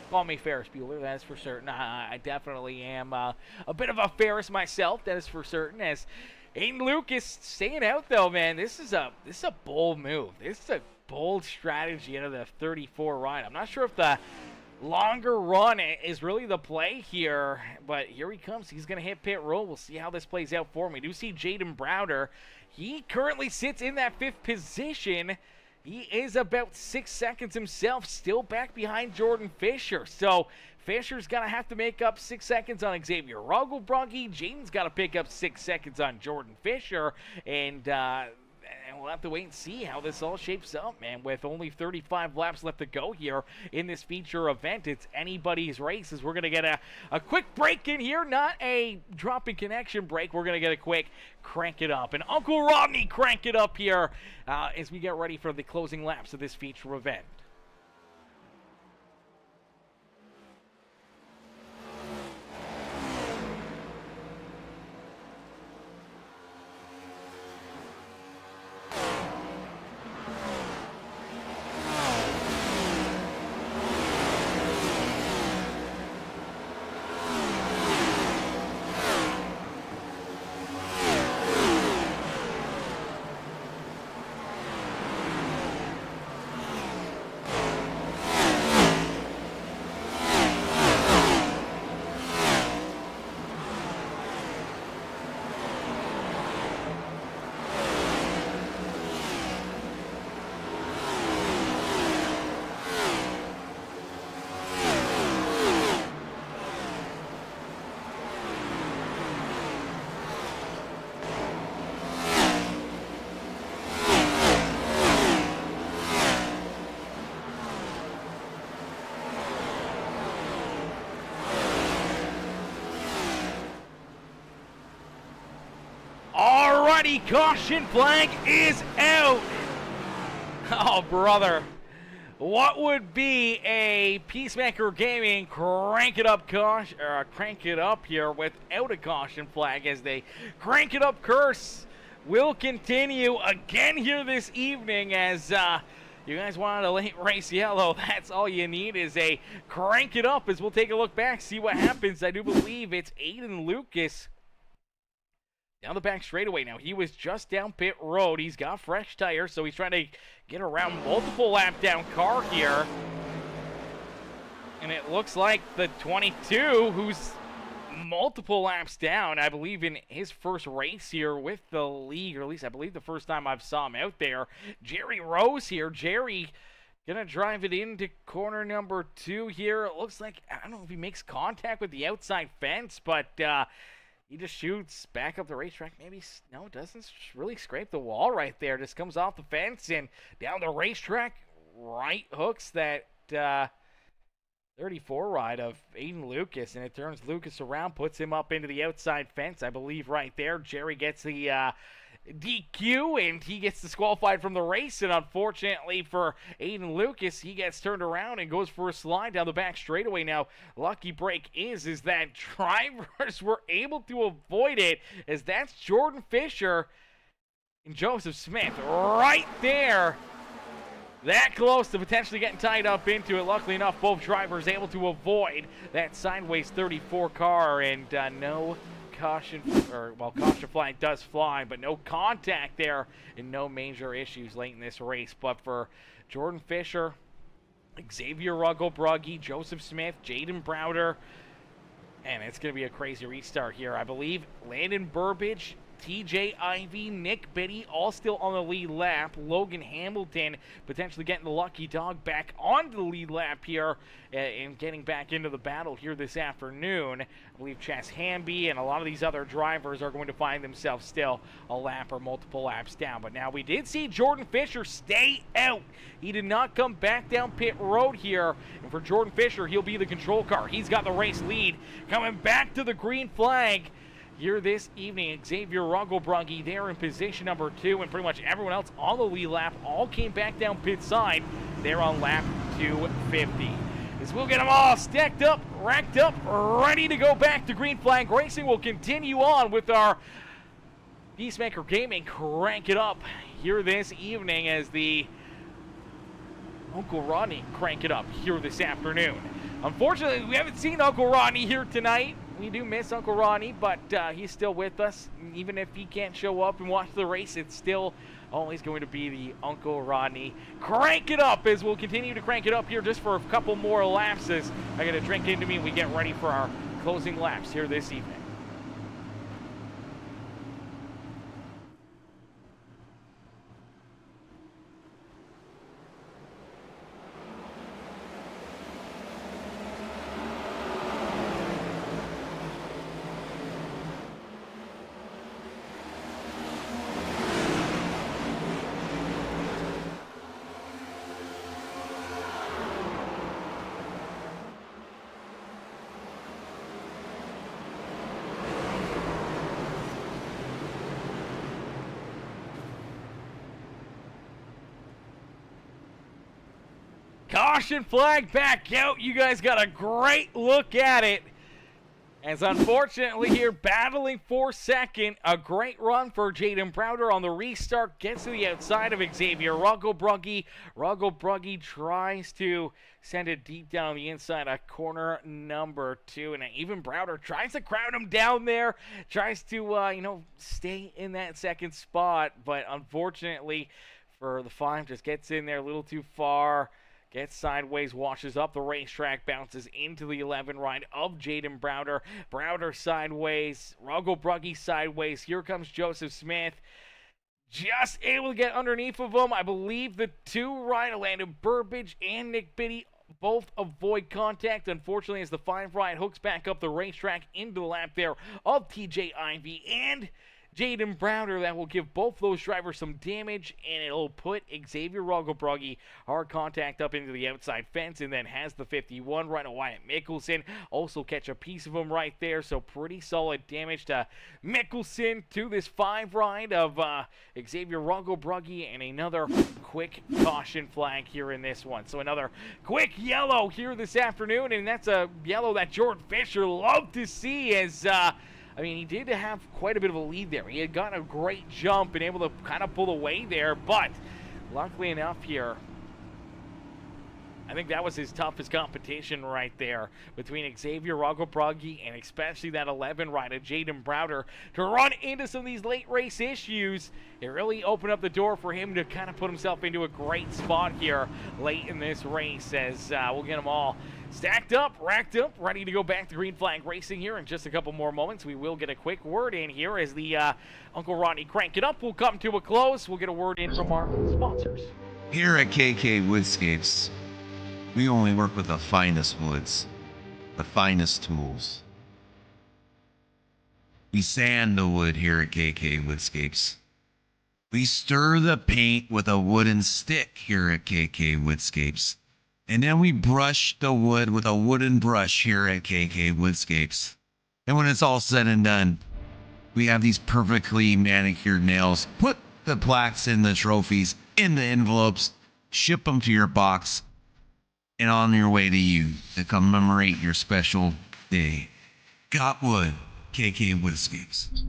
Speaker 2: call me Ferris Bueller, that's for certain. I definitely am a bit of a Ferris myself, that is for certain, as Aiden Lucas staying out, though, man. This is a bold move. This is a bold strategy out of the 34 ride. I'm not sure if the longer run is really the play here, but here he comes. He's going to hit pit road. We'll see how this plays out for him. We do see Jaden Browder. He currently sits in that 5th position. He is about 6 seconds himself, still back behind Jordan Fisher. So Fisher's going to have to make up 6 seconds on Xavier Roggelbrugge. Jaden's got to pick up 6 seconds on Jordan Fisher. And we'll have to wait and see how this all shapes up, man. With only 35 laps left to go here in this feature event, it's anybody's race. As we're going to get a quick break in here, not a drop in connection break. We're going to get a quick crank it up. And Uncle Rodney crank it up here as we get ready for the closing laps of this feature event. Caution flag is out. Oh, brother. What would be a Peacemaker Gaming crank it up here without a caution flag, as they crank it up curse will continue again here this evening, as you guys wanted a late race yellow. That's all you need is a crank it up, as we'll take a look back, see what happens. I do believe it's Aiden Lucas down the back straightaway now. He was just down pit road. He's got fresh tires, so he's trying to get around multiple lap down car here. And it looks like the 22, who's multiple laps down, I believe in his first race here with the league, or at least I believe the first time I've saw him out there. Jerry Rose here. Jerry gonna drive it into corner number 2 here. It looks like, I don't know if he makes contact with the outside fence, but he just shoots back up the racetrack. Maybe, no, doesn't really scrape the wall right there. Just comes off the fence and down the racetrack. Right hooks that 34 ride of Aiden Lucas, and it turns Lucas around, puts him up into the outside fence, I believe right there. Jerry gets the DQ, and he gets disqualified from the race, and unfortunately for Aiden Lucas, he gets turned around and goes for a slide down the back straightaway. Now, lucky break is that drivers were able to avoid it, as that's Jordan Fisher and Joseph Smith right there. That close to potentially getting tied up into it. Luckily enough, both drivers able to avoid that sideways 34 car, and no caution, or well, caution flag does fly, but no contact there and no major issues late in this race. But for Jordan Fisher, Xavier Ruggle-Brugge, Joseph Smith, Jaden Browder, and it's going to be a crazy restart here. I believe Landon Burbage, TJ Ivy, Nick Biddy, all still on the lead lap. Logan Hamilton potentially getting the lucky dog back onto the lead lap here and getting back into the battle here this afternoon. I believe Chas Hamby and a lot of these other drivers are going to find themselves still a lap or multiple laps down. But now we did see Jordan Fisher stay out. He did not come back down pit road here. And for Jordan Fisher, he'll be the control car. He's got the race lead. Coming back to the green flag here this evening, Xavier Ruggle-Brugge there in position number 2, and pretty much everyone else on the lead lap all came back down pit side. They're on lap 250. As we'll get them all stacked up, racked up, ready to go back to green flag racing. We'll continue on with our Peacemaker Gaming crank it up here this evening as the Uncle Rodney crank it up here this afternoon. Unfortunately, we haven't seen Uncle Rodney here tonight. We do miss Uncle Ronnie, but he's still with us. Even if he can't show up and watch the race, it's still always going to be the Uncle Rodney. Crank it up as we'll continue to crank it up here just for a couple more laps as I got a drink into me and we get ready for our closing laps here this evening. Caution flag back out. You guys got a great look at it. As unfortunately here, battling for second, a great run for Jaden Browder on the restart. Gets to the outside of Xavier Ruggle-Brugge. Ruggle-Brugge tries to send it deep down on the inside of corner number 2. And even Browder tries to crowd him down there. Tries to, stay in that second spot. But unfortunately for the 5, just gets in there a little too far. Gets sideways, washes up the racetrack, bounces into the 11 ride of Jaden Browder. Browder sideways, Ruggle-Brugge sideways. Here comes Joseph Smith. Just able to get underneath of him. I believe the 2 ride of Landon Burbage and Nick Biddy both avoid contact. Unfortunately, as the 5 ride hooks back up the racetrack into the lap there of TJ Ivy and Jaden Browder, that will give both those drivers some damage, and it'll put Xavier Ruggle-Brugge hard contact up into the outside fence, and then has the 51 right of Wyatt Mickelson. Also catch a piece of him right there, so pretty solid damage to Mickelson to this 5 ride of Xavier Ruggle-Brugge, and another quick caution flag here in this one. So another quick yellow here this afternoon, and that's a yellow that Jordan Fisher loved to see as he did have quite a bit of a lead there. He had gotten a great jump and able to kind of pull away there, but luckily enough here, I think that was his toughest competition right there between Xavier Ruggelbrugge and especially that 11 rider, Jaden Browder, to run into some of these late race issues. It really opened up the door for him to kind of put himself into a great spot here late in this race as we'll get them all stacked up, racked up, ready to go back to green flag racing here in just a couple more moments. We will get a quick word in here as the Uncle Rodney crank it up. We'll come to a close. We'll get a word in from our sponsors.
Speaker 3: Here at KK Woodscapes, we only work with the finest woods, the finest tools. We sand the wood here at KK Woodscapes. We stir the paint with a wooden stick here at KK Woodscapes. And then we brush the wood with a wooden brush here at KK Woodscapes. And when it's all said and done, we have these perfectly manicured nails. Put the plaques in the trophies, in the envelopes, ship them to your box, and on your way to you to commemorate your special day. Got wood, KK Woodscapes.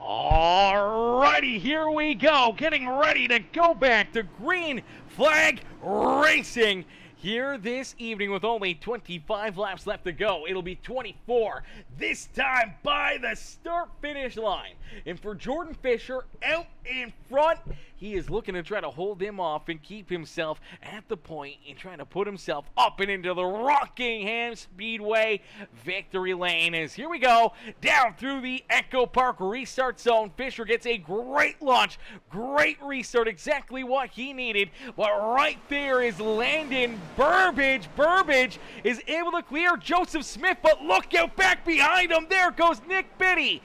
Speaker 2: Alrighty, here we go. Getting ready to go back to green flag racing here this evening with only 25 laps left to go. It'll be 24 this time by the start-finish line. And for Jordan Fisher out in front, he is looking to try to hold him off and keep himself at the point and trying to put himself up and into the Rockingham Speedway victory lane. As here we go, down through the Echo Park restart zone. Fisher gets a great launch, great restart, exactly what he needed. But right there is Landon Burbage. Burbage is able to clear Joseph Smith, but look out back behind him. There goes Nick Biddy.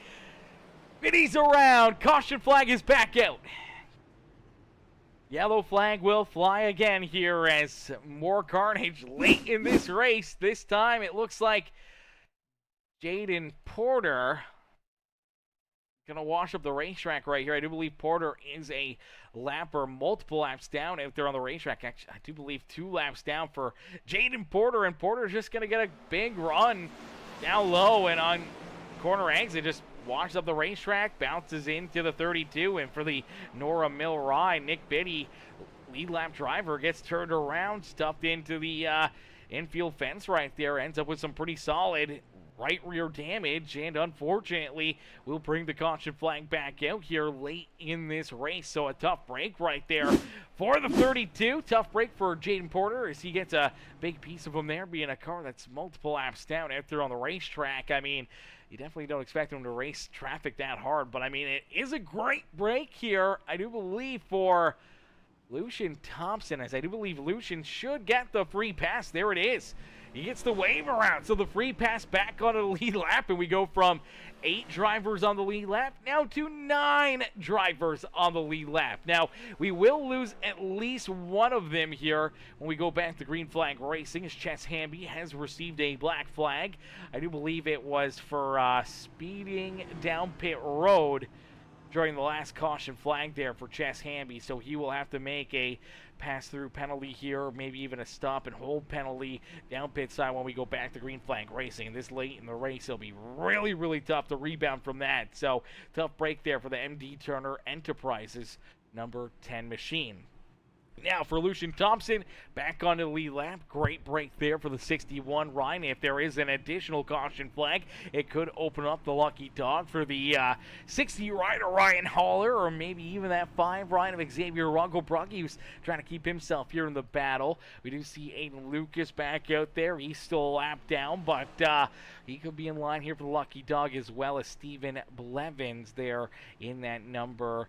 Speaker 2: Biddy's around. Caution flag is back out. Yellow flag will fly again here as more carnage late in this race. This time it looks like Jaden Porter gonna wash up the racetrack right here. I do believe Porter is a lap or multiple laps down out there on the racetrack. Actually, I do believe 2 laps down for Jaden Porter, and Porter's just gonna get a big run down low and on corner exit, just washes up the racetrack, bounces into the 32, and for the Nora Mill ride, Nick Biddy, lead lap driver, gets turned around, stuffed into the infield fence right there, ends up with some pretty solid right rear damage, and unfortunately we'll bring the caution flag back out here late in this race. So a tough break right there for the 32. Tough break for Jaden Porter as he gets a big piece of him there, being a car that's multiple laps down out there on the racetrack. I mean, you definitely don't expect him to race traffic that hard, but I mean, it is a great break here, I do believe, for Lucian Thompson, as I do believe Lucian should get the free pass. There it is. He gets the wave around, so the free pass back on the lead lap, and we go from 8 drivers on the lead lap now to 9 drivers on the lead lap. Now, we will lose at least one of them here when we go back to green flag racing, as Chess Hamby has received a black flag. I do believe it was for speeding down pit road during the last caution flag there for Chess Hamby, so he will have to make a pass-through penalty here, maybe even a stop and hold penalty down pit side when we go back to green flag racing. This late in the race, it'll be really, really tough to rebound from that. So tough break there for the MD Turner Enterprises number 10 machine. Now for Lucian Thompson, back on the lead lap. Great break there for the 61 Ryan. If there is an additional caution flag, it could open up the lucky dog for the 60 rider Ryan Haller, or maybe even that 5 Ryan of Xavier Ruggelbrugge, who's trying to keep himself here in the battle. We do see Aiden Lucas back out there. He's still a lap down, but he could be in line here for the lucky dog, as well as Stephen Blevins there in that number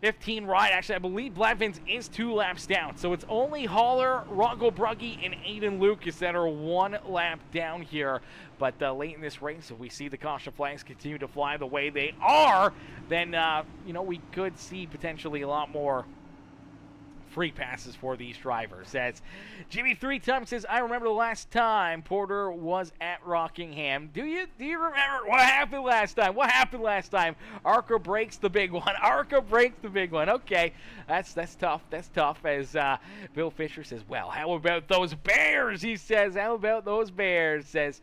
Speaker 2: 15 ride. Actually, I believe Blevins is 2 laps down. So it's only Haller, Ruggelbrugge, and Aiden Lucas that are 1 lap down here. But late in this race, if we see the caution flags continue to fly the way they are, then, you know, we could see potentially a lot more free passes for these drivers. As Jimmy 3-time says, I remember the last time Porter was at Rockingham. Do you remember what happened last time? What happened last time? Arca breaks the big one. Arca breaks the big one. Okay, that's tough. That's tough. As Bill Fisher says, well, how about those Bears? He says, how about those Bears? Says,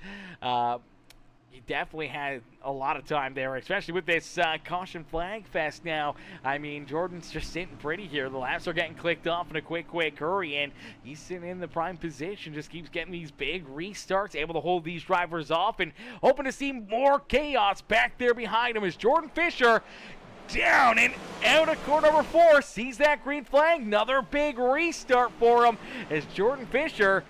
Speaker 2: He definitely had a lot of time there, especially with this caution flag fest now. I mean, Jordan's just sitting pretty here. The laps are getting clicked off in a quick hurry, and he's sitting in the prime position, just keeps getting these big restarts, able to hold these drivers off, and hoping to see more chaos back there behind him as Jordan Fisher down and out of corner number 4, sees that green flag. Another big restart for him as Jordan Fisher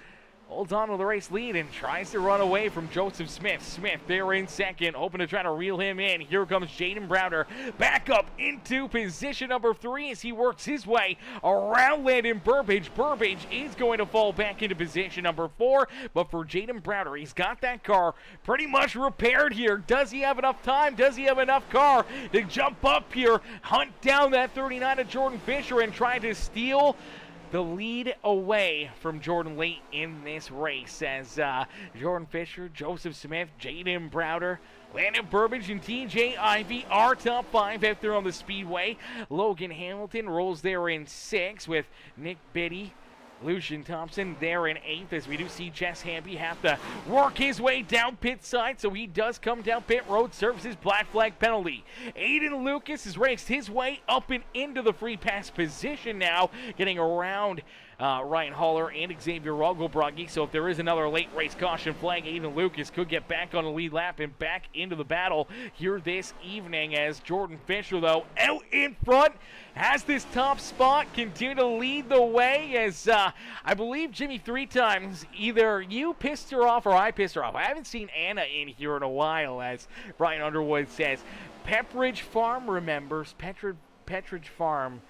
Speaker 2: holds on to the race lead and tries to run away from Joseph Smith. Smith there in second, hoping to try to reel him in. Here comes Jaden Browder back up into position number 3 as he works his way around Landon Burbage. Burbage is going to fall back into position number 4, but for Jaden Browder, he's got that car pretty much repaired here. Does he have enough time? Does he have enough car to jump up here, hunt down that 39 of Jordan Fisher, and try to steal the lead away from Jordan late in this race as Jordan Fisher, Joseph Smith, Jaden Browder, Landon Burbage, and TJ Ivy are top 5 out there on the speedway. Logan Hamilton rolls there in 6 with Nick Biddy, Lucian Thompson there in 8th, as we do see Jess Hamby have to work his way down pit side, so he does come down pit road, serves his black flag penalty. Aiden Lucas has raced his way up and into the free pass position now, getting around Ryan Haller and Xavier Rogelbrugge. So if there is another late race caution flag, Aiden Lucas could get back on the lead lap and back into the battle here this evening, as Jordan Fisher, though, out in front, has this top spot, continue to lead the way as I believe, Jimmy, 3 times, either you pissed her off or I pissed her off. I haven't seen Anna in here in a while, as Brian Underwood says. Pepperidge Farm remembers. Pepperidge Farm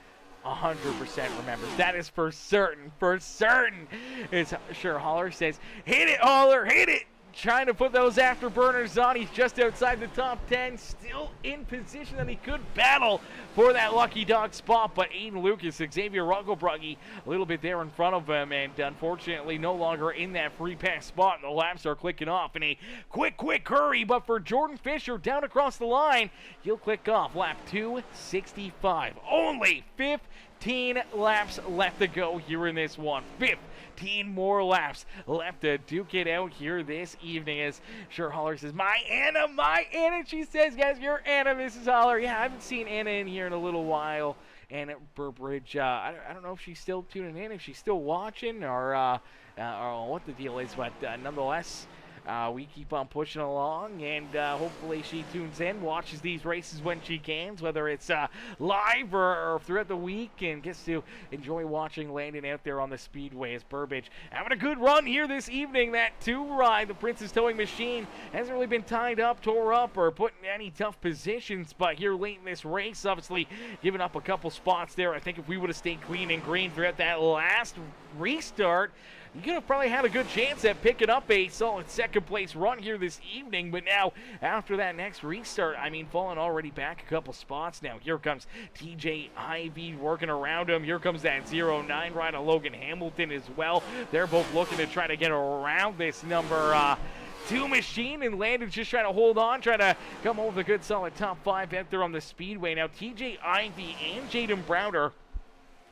Speaker 2: 100% remembers. That is for certain. For certain. It's sure Haller says, hit it, Haller, hit it. Trying to put those afterburners on. He's just outside the top 10. Still in position that he could battle for that lucky dog spot. But Aiden Lucas, Xavier Rogelbrugge, a little bit there in front of him. And unfortunately, no longer in that free pass spot. And the laps are clicking off in a quick hurry. But for Jordan Fisher, down across the line, he'll click off lap 265. Only 15 laps left to go here in this one. 15 more laps left to duke it out here this evening, as Sure Haller says, my Anna, she says, guys, you're Anna, Mrs. Haller. Yeah, I haven't seen Anna in here in a little while. Anna Burbridge, I don't know if she's still tuning in, if she's still watching, or what the deal is, but nonetheless, we keep on pushing along, and hopefully she tunes in, watches these races when she can, whether it's live or throughout the week, and gets to enjoy watching Landon out there on the speedway as Burbage having a good run here this evening. That 2 ride, the Princess Towing Machine, hasn't really been tied up, tore up, or put in any tough positions, but here late in this race, obviously giving up a couple spots there. I think if we would have stayed clean and green throughout that last restart, you could have probably had a good chance at picking up a solid second place run here this evening. But now, after that next restart, I mean, falling already back a couple spots now. Here comes TJ Ivy working around him. Here comes that 09 ride of Logan Hamilton as well. They're both looking to try to get around this number 2 machine, and Landon's just trying to hold on, trying to come home with a good solid top 5 out there on the speedway. Now, TJ Ivy and Jaden Browder,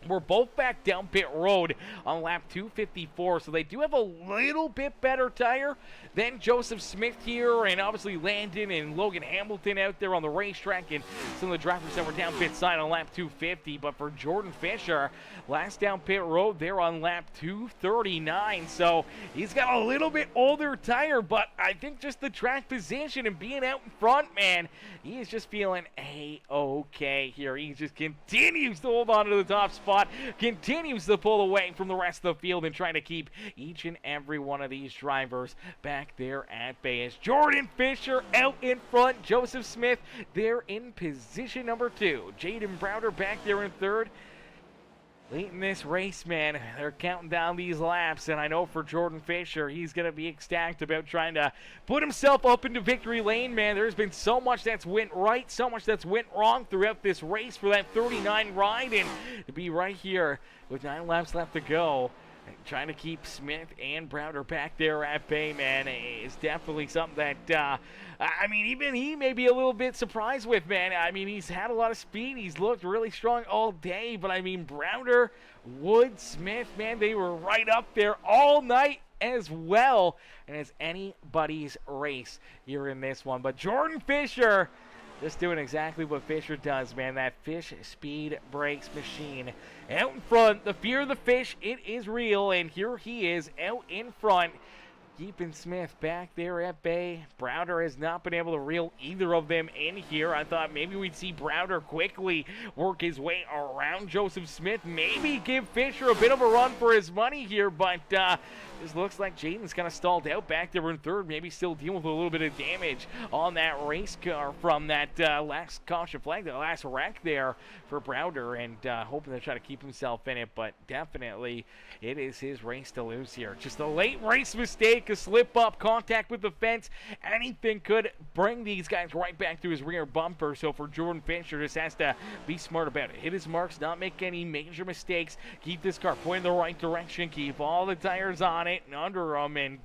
Speaker 2: we're both back down pit road on lap 254, so they do have a little bit better tire than Joseph Smith here, and obviously Landon and Logan Hamilton out there on the racetrack, and some of the drivers that were down pit side on lap 250. But for Jordan Fisher, last down pit road there on lap 239, so he's got a little bit older tire, but I think just the track position and being out in front, man, he is just feeling A-okay here. He just continues to hold on to the top spot, continues to pull away from the rest of the field, and trying to keep each and every one of these drivers back there at bay. As Jordan Fisher out in front, Joseph Smith there in position number 2. Jaden Browder back there in 3rd. Late in this race, man, they're counting down these laps, and I know for Jordan Fisher, he's going to be ecstatic about trying to put himself up into victory lane, man. There's been so much that's went right, so much that's went wrong throughout this race for that 39 ride, and to be right here with 9 laps left to go, trying to keep Smith and Browder back there at bay, man, is definitely something that, I mean, even he may be a little bit surprised with, man. I mean, he's had a lot of speed. He's looked really strong all day, but I mean, Browder, Wood, Smith, man, they were right up there all night as well. And it's anybody's race here in this one. But Jordan Fisher just doing exactly what Fisher does, man. That fish speed brakes machine. Out in front, the fear of the fish, it is real. And here he is out in front, keeping Smith back there at bay. Browder has not been able to reel either of them in here. I thought maybe we'd see Browder quickly work his way around Joseph Smith. Maybe give Fisher a bit of a run for his money here, but this looks like Jaden's kind of stalled out back there in third. Maybe still dealing with a little bit of damage on that race car from that last caution flag, the last wreck there for Browder, and hoping to try to keep himself in it, but definitely it is his race to lose here. Just a late race mistake, a slip up, contact with the fence. Anything could bring these guys right back to his rear bumper, so for Jordan Fisher, just has to be smart about it. Hit his marks, not make any major mistakes, keep this car pointing the right direction, keep all the tires on it and under him, and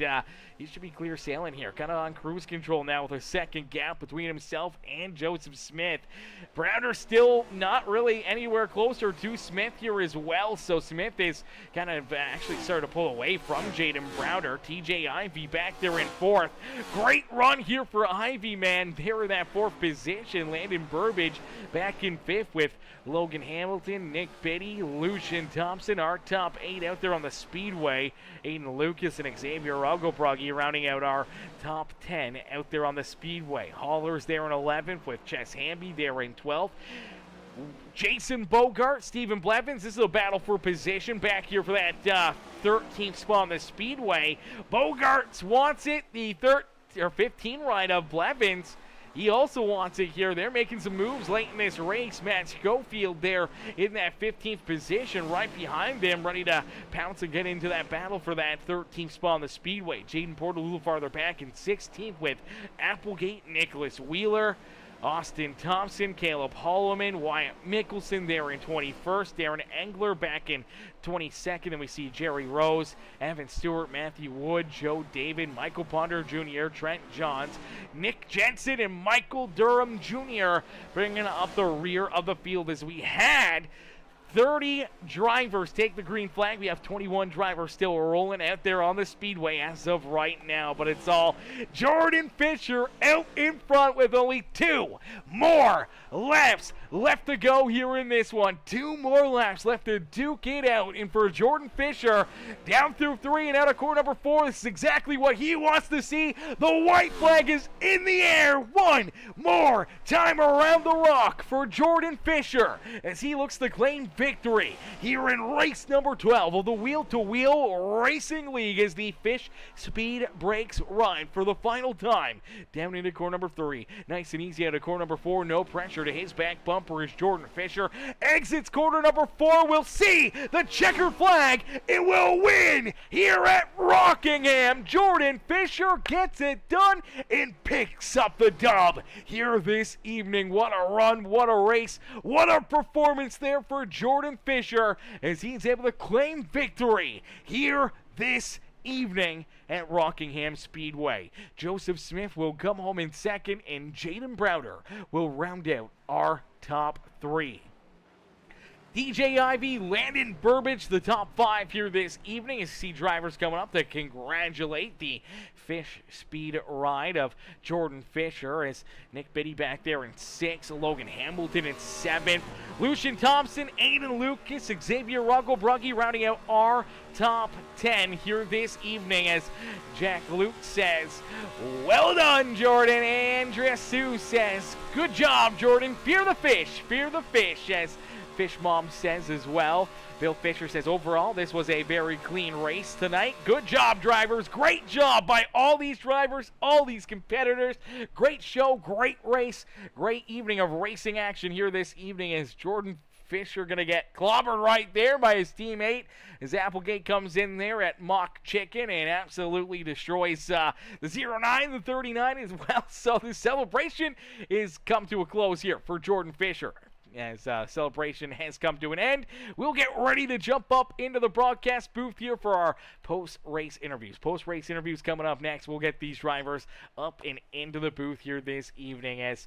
Speaker 2: he should be clear sailing here. Kind of on cruise control now with a second gap between himself and Joseph Smith. Browder still not really anywhere closer to Smith here as well, so Smith is kind of actually started to pull away from Jaden Browder. TJ Ivy back there in fourth. Great run here for Ivy, man. There in that fourth position. Landon Burbage back in fifth with Logan Hamilton, Nick Biddy, Lucian Thompson, our top 8 out there on the Speedway. Aiden Lucas and Xavier Algobruggy rounding out our top 10 out there on the Speedway. Haulers there in 11th with Chess Hamby there in 12th. Jason Bogart, Stephen Blevins. This is a battle for position back here for that 13th spot on the Speedway. Bogart wants it. The 15 ride of Blevins, he also wants it here. They're making some moves late in this race. Matt Schofield there in that 15th position, right behind them, ready to pounce and get into that battle for that 13th spot on the Speedway. Jaden Porter a little farther back in 16th with Applegate, Nicholas Wheeler, Austin Thompson, Caleb Holloman, Wyatt Mickelson there in 21st, Darren Engler back in 22nd, and we see Jerry Rose, Evan Stewart, Matthew Wood, Joe David, Michael Ponder Jr., Trent Johns, Nick Jensen, and Michael Durham Jr. bringing up the rear of the field as we had 30 drivers take the green flag. We have 21 drivers still rolling out there on the Speedway as of right now, but it's all Jordan Fisher out in front with only 2 more laps left to go here in this one. 2 more laps left to duke it out, and for Jordan Fisher, down through 3 and out of corner number 4, this is exactly what he wants to see. The white flag is in the air. 1 more time around the rock for Jordan Fisher as he looks to claim victory here in race number 12 of the Wheel to Wheel Racing League as the Fish Speed Brakes run for the final time down into corner number 3. Nice and easy out of corner number 4, no pressure to his back bumper as Jordan Fisher exits corner number 4. We'll see the checkered flag. It will win here at Rockingham. Jordan Fisher gets it done and picks up the dub here this evening. What a run, what a race, what a performance there for Jordan Fisher as he's able to claim victory here this evening at Rockingham Speedway. Joseph Smith will come home in second, and Jaden Browder will round out our top 3. DJ Ivy, Landon Burbage, the top 5 here this evening as you see drivers coming up to congratulate the Fish Speed ride of Jordan Fisher as Nick Biddy back there in 6th, Logan Hamilton in 7th, Lucian Thompson, Aiden Lucas, Xavier Ruggelbruggy rounding out our top 10 here this evening as Jack Luke says, well done, Jordan. Andrea Sue says, good job, Jordan. Fear the fish, as Fish Mom says as well. Bill Fisher says, overall, this was a very clean race tonight. Good job, drivers. Great job by all these drivers, all these competitors. Great show, great race, great evening of racing action here this evening as Jordan Fisher going to get clobbered right there by his teammate as Applegate comes in there at Mock Chicken and absolutely destroys the 09, the 39 as well. So the celebration is come to a close here for Jordan Fisher. as celebration has come to an end. We'll get ready to jump up into the broadcast booth here for our post-race interviews. Post-race interviews coming up next. We'll get these drivers up and into the booth here this evening as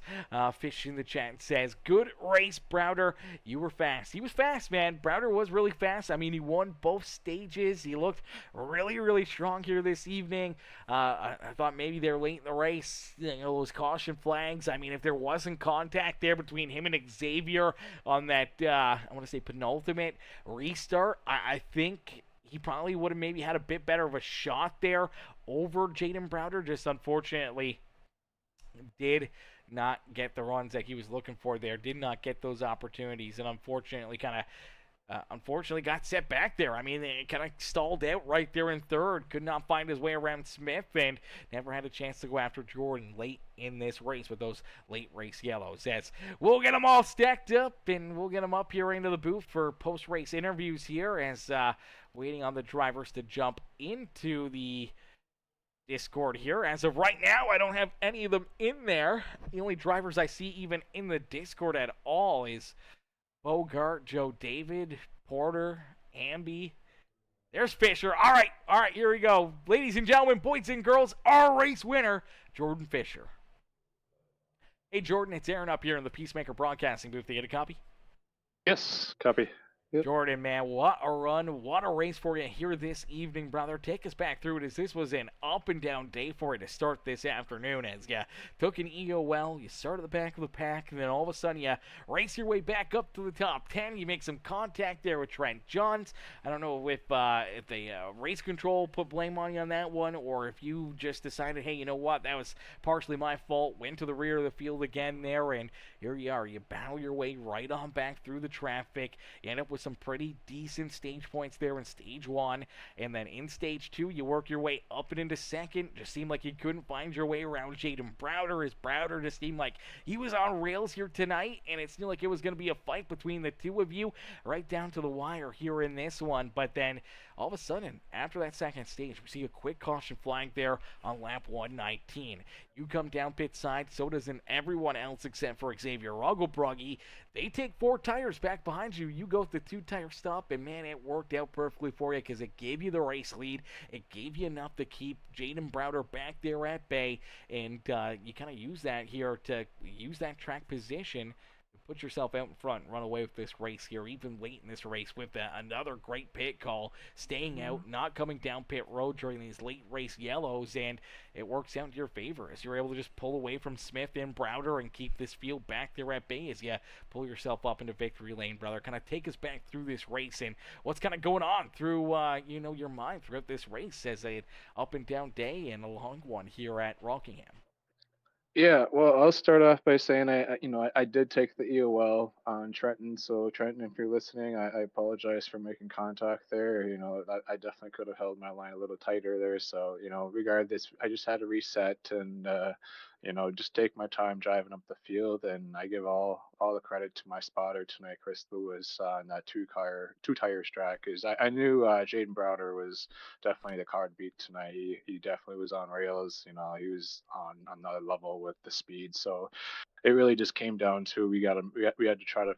Speaker 2: Fish in the chat says, good race, Browder. You were fast. He was fast, man. Browder was really fast. I mean, he won both stages. He looked really, really strong here this evening. I thought maybe they're late in the race. Those caution flags. I mean, if there wasn't contact there between him and Xavier on that, I want to say penultimate restart, I think he probably would have maybe had a bit better of a shot there over Jaden Browder. Just unfortunately did not get the runs that he was looking for there. Did not get those opportunities, and unfortunately got set back there. I mean, it kind of stalled out right there in third. Could not find his way around Smith and never had a chance to go after Jordan late in this race with those late race yellows. As we'll get them all stacked up and we'll get them up here into the booth for post-race interviews here as waiting on the drivers to jump into the Discord here. As of right now, I don't have any of them in there. The only drivers I see even in the Discord at all is Bogart, Joe David, Porter, Amby. There's Fisher. All right, here we go. Ladies and gentlemen, boys and girls, our race winner, Jordan Fisher. Hey, Jordan, it's Aaron up here in the Peacemaker Broadcasting booth. Do you get a copy?
Speaker 4: Yes, copy. Yep.
Speaker 2: Jordan, man, what a run, what a race for you here this evening, brother. Take us back through it as this was an up and down day for you to start this afternoon as you took an EOL, you started at the back of the pack, and then all of a sudden you race your way back up to the top 10. You make some contact there with Trent Johns. I don't know if the race control put blame on you on that one or if you just decided, hey, you know what, that was partially my fault, went to the rear of the field again there, and here you are. You battle your way right on back through the traffic. You end up with some pretty decent stage points there in stage 1, and then in stage 2 you work your way up and into second. Just seemed like you couldn't find your way around Jaden Browder. His Browder just seemed like he was on rails here tonight, and it seemed like it was going to be a fight between the two of you right down to the wire here in this one. But then all of a sudden, after that second stage, we see a quick caution flag there on lap 119. You come down pit side, so does everyone else except for Xavier Rugglebruggy. They take 4 tires back behind you. You go with the 2-tire stop, and man, it worked out perfectly for you because it gave you the race lead. It gave you enough to keep Jaden Browder back there at bay, and you kind of use that here to use that track position. Put yourself out in front and run away with this race here, even late in this race with another great pit call, staying out, not coming down pit road during these late race yellows, and it works out in your favor as you're able to just pull away from Smith and Browder and keep this field back there at bay as you pull yourself up into victory lane, brother. Kind of take us back through this race and what's kind of going on through, your mind throughout this race as an up and down day and a long one here at Rockingham.
Speaker 4: Yeah, well, I'll start off by saying I did take the EOL on Trenton. So Trenton, if you're listening, I apologize for making contact there. I definitely could have held my line a little tighter there. So regardless, I just had to reset and just take my time driving up the field. And I give all the credit to my spotter tonight, Chris Lewis, on that two tire track, because I knew Jaden Browder was definitely the car to beat tonight. He definitely was on rails. He was on another level with the speed. So it really just came down to we had to try to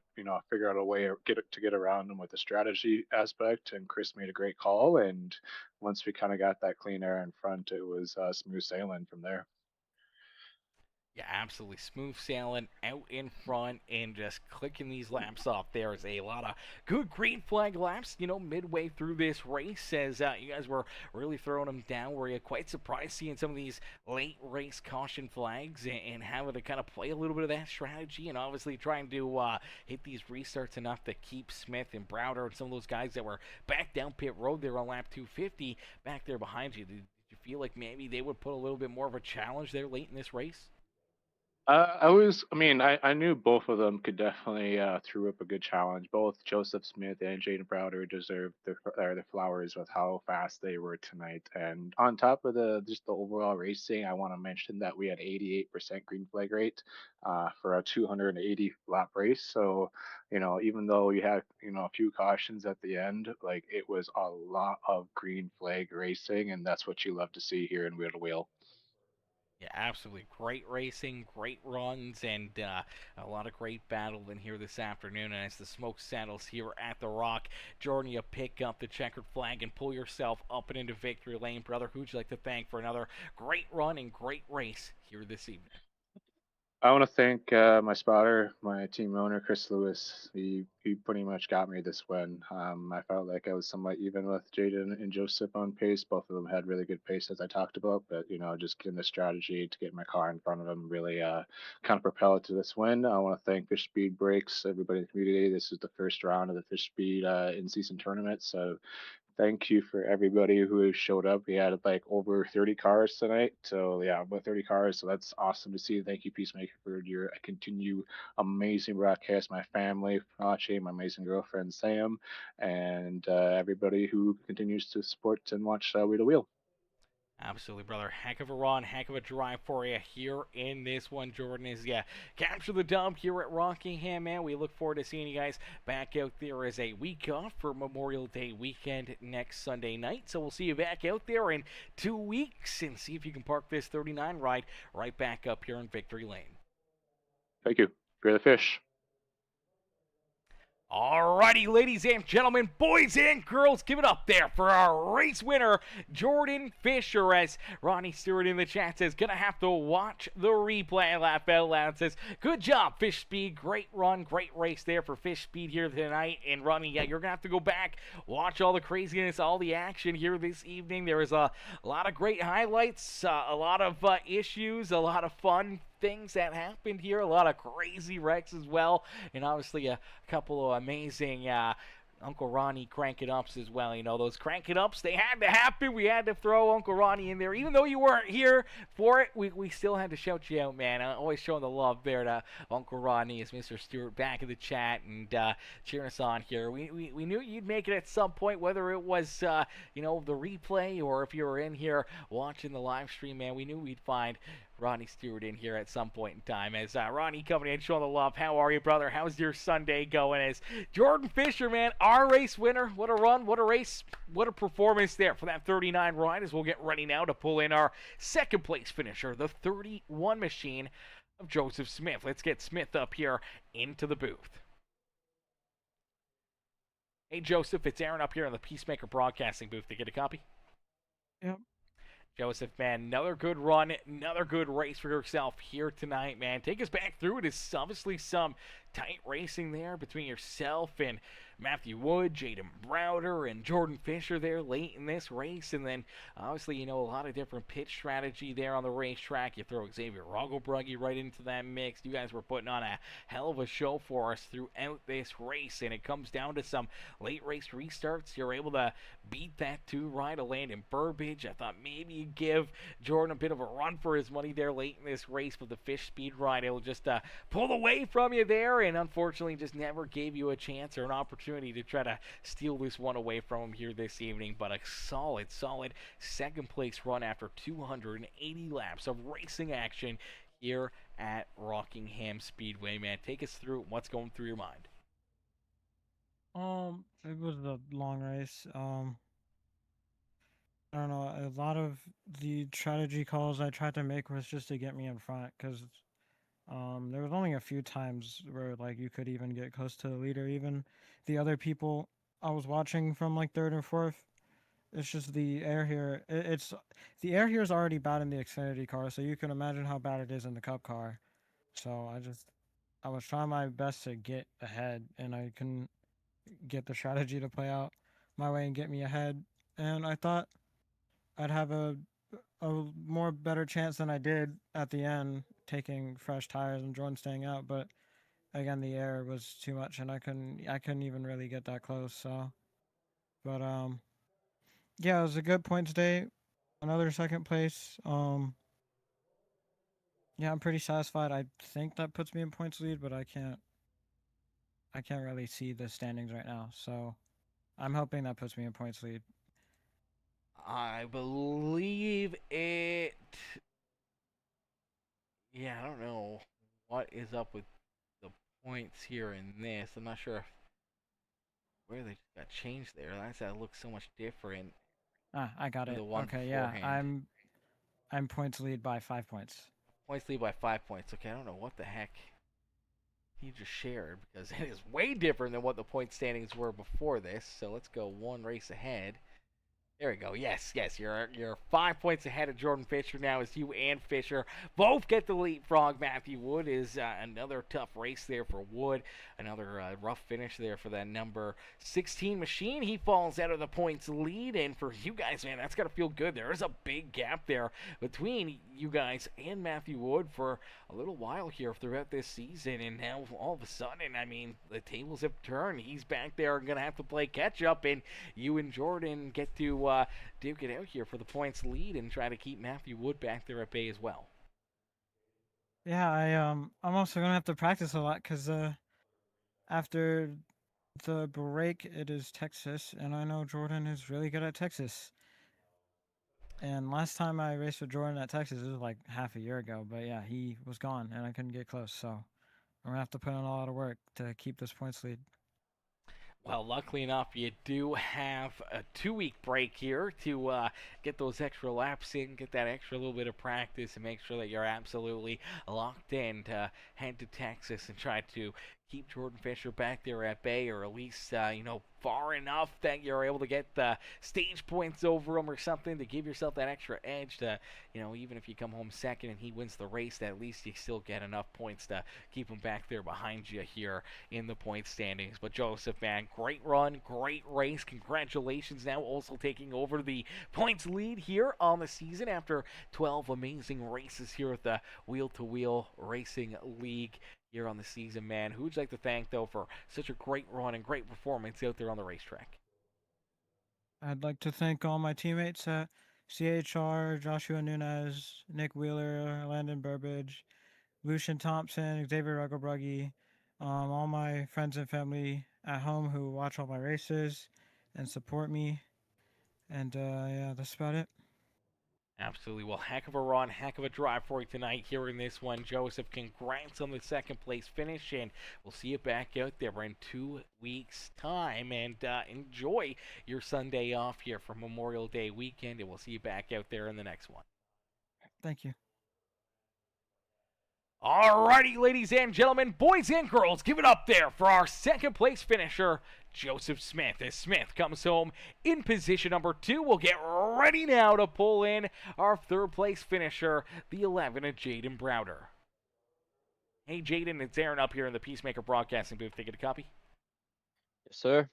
Speaker 4: figure out a way to get around him with the strategy aspect. And Chris made a great call. And once we kind of got that clean air in front, it was smooth sailing from there.
Speaker 2: Yeah, absolutely. Smooth sailing out in front and just clicking these laps off. There's a lot of good green flag laps, midway through this race as you guys were really throwing them down. Were you quite surprised seeing some of these late race caution flags and having to kind of play a little bit of that strategy and obviously trying to hit these restarts enough to keep Smith and Browder and some of those guys that were back down pit road there on lap 250 back there behind you? Did you feel like maybe they would put a little bit more of a challenge there late in this race?
Speaker 4: I knew both of them could definitely throw up a good challenge. Both Joseph Smith and Jaden Browder deserved their flowers with how fast they were tonight. And on top of just the overall racing, I want to mention that we had 88% green flag rate for a 280 lap race. So, even though we had a few cautions at the end, like it was a lot of green flag racing, and that's what you love to see here in Wheel to Wheel.
Speaker 2: Yeah, absolutely. Great racing, great runs, and a lot of great battle in here this afternoon. And as the smoke settles here at the Rock, Jordan, you pick up the checkered flag and pull yourself up and into victory lane. Brother, who'd you like to thank for another great run and great race here this evening?
Speaker 4: I want to thank my spotter, my team owner, Chris Lewis. He pretty much got me this win. I felt like I was somewhat even with Jaden and Joseph on pace. Both of them had really good pace, as I talked about. But just getting the strategy to get my car in front of them really kind of propelled to this win. I want to thank Fish Speed Breaks, everybody in the community. This is the first round of the Fish Speed in-season tournament, so thank you for everybody who showed up. We had like over 30 cars tonight. So yeah, about 30 cars. So that's awesome to see. Thank you, Peacemaker, for your continue amazing broadcast. My family watching, my amazing girlfriend Sam, and everybody who continues to support and watch Wheel to Wheel.
Speaker 2: Absolutely, brother. Heck of a run, heck of a drive for you here in this one, Jordan. Is yeah, capture the dub here at Rockingham, man. We look forward to seeing you guys back out there as a week off for Memorial Day weekend next Sunday night. So we'll see you back out there in 2 weeks and see if you can park this 39 ride right back up here in Victory Lane.
Speaker 4: Thank you. Fear the fish.
Speaker 2: Alrighty, ladies and gentlemen, boys and girls, give it up there for our race winner, Jordan Fisher, as Ronnie Stewart in the chat says, gonna have to watch the replay. Laugh out loud says, good job, Fish Speed, great run, great race there for Fish Speed here tonight. And Ronnie, yeah, you're gonna have to go back, watch all the craziness, all the action here this evening. There was a lot of great highlights, a lot of issues, a lot of fun things that happened here, a lot of crazy wrecks as well, and obviously a couple of amazing Uncle Ronnie crank it ups as well. You know, those crank it ups, they had to happen. We had to throw Uncle Ronnie in there. Even though you weren't here for it, we still had to shout you out, man. Always showing the love there to Uncle Ronnie as Mr. Stewart back in the chat and cheering us on here. We knew you'd make it at some point, whether it was, the replay or if you were in here watching the live stream, man. We knew we'd find Ronnie Stewart in here at some point in time. As Ronnie coming in showing the love. How are you, brother? How's your Sunday going? As Jordan Fisher, man, our race winner. What a run, what a race, what a performance there for that 39 ride. As we'll get ready now to pull in our second place finisher, the 31 machine of Joseph Smith. Let's get Smith up here into the booth. Hey, Joseph, it's Aaron up here in the Peacemaker Broadcasting booth. To get a copy?
Speaker 5: Yep.
Speaker 2: Joseph, man, another good run, another good race for yourself here tonight, man. Take us back through it. It's obviously some tight racing there between yourself and Matthew Wood, Jaden Browder, and Jordan Fisher there late in this race. And then, obviously, a lot of different pitch strategy there on the racetrack. You throw Xavier Roggelbrugge right into that mix. You guys were putting on a hell of a show for us throughout this race. And it comes down to some late race restarts. You're able to beat that 2 ride of Landon Burbage. I thought maybe you give Jordan a bit of a run for his money there late in this race with the Fish Speed ride. It'll just pull away from you there, and unfortunately just never gave you a chance or an opportunity to try to steal this one away from him here this evening. But a solid second place run after 280 laps of racing action here at Rockingham Speedway, man. Take us through what's going through your mind.
Speaker 5: It was a long race. I don't know. A lot of the strategy calls I tried to make was just to get me in front, because there was only a few times where like you could even get close to the leader. Even the other people I was watching from like third and fourth, it's just the air here. It's the air here is already bad in the Xfinity car, so you can imagine how bad it is in the Cup car. So I was trying my best to get ahead, and I couldn't get the strategy to play out my way and get me ahead. And I thought I'd have a more better chance than I did at the end, taking fresh tires and Jordan staying out. But again, the air was too much, and I couldn't even really get that close. So, but yeah, it was a good points day. Another second place. Yeah, I'm pretty satisfied. I think that puts me in points lead, but I can't really see the standings right now. So, I'm hoping that puts me in points lead.
Speaker 2: I believe it. Yeah, I don't know what is up with the points here in this. I'm not sure where they just got changed there. That looks so much different.
Speaker 5: I got
Speaker 2: than
Speaker 5: it.
Speaker 2: the one
Speaker 5: Okay, yeah,
Speaker 2: beforehand.
Speaker 5: I'm points lead by 5 points.
Speaker 2: Points lead by 5 points. Okay, I don't know what the heck he just shared because it is way different than what the point standings were before this. So let's go one race ahead. There we go. Yes. You're 5 points ahead of Jordan Fisher now as you and Fisher both get the leapfrog. Matthew Wood is another tough race there for Wood. Another rough finish there for that number 16 machine. He falls out of the points lead. And for you guys, man, that's got to feel good. There is a big gap there between you guys and Matthew Wood for a little while here throughout this season. And now all of a sudden, I mean, the tables have turned. He's back there and going to have to play catch up. And you and Jordan get to duke it out here for the points lead and try to keep Matthew Wood back there at bay as well.
Speaker 5: Yeah, I'm also gonna have to practice a lot because after the break it is Texas, and I know Jordan is really good at Texas. And last time I raced with Jordan at Texas, it was like half a year ago. But yeah, he was gone, and I couldn't get close. So I'm gonna have to put in a lot of work to keep this points lead.
Speaker 2: Well, luckily enough, you do have a 2-week break here to get those extra laps in, get that extra little bit of practice, and make sure that you're absolutely locked in to head to Texas and try to keep Jordan Fisher back there at bay, or at least, far enough that you're able to get the stage points over him or something to give yourself that extra edge to, even if you come home second and he wins the race, at least you still get enough points to keep him back there behind you here in the point standings. But Joseph, man, great run, great race. Congratulations now also taking over the points lead here on the season after 12 amazing races here at the Wheel to Wheel Racing League here on the season, man. Who would you like to thank, though, for such a great run and great performance out there on the racetrack?
Speaker 5: I'd like to thank all my teammates at CHR, Joshua Nunez, Nick Wheeler, Landon Burbage, Lucian Thompson, Xavier Rugglebruggy, all my friends and family at home who watch all my races and support me. And yeah, that's about it.
Speaker 2: Absolutely. Well, heck of a run, heck of a drive for you tonight here in this one, Joseph. Congrats on the second place finish, and we'll see you back out there in 2 weeks' time. And enjoy your Sunday off here for Memorial Day weekend, and we'll see you back out there in the next one.
Speaker 5: Thank you.
Speaker 2: Alrighty, ladies and gentlemen, boys and girls, give it up there for our second place finisher, Joseph Smith. As Smith comes home in position number 2, we'll get ready now to pull in our third place finisher, the 11 of Jaden Browder. Hey, Jaden, it's Aaron up here in the Peacemaker Broadcasting booth. Taking a copy?
Speaker 6: Yes, sir.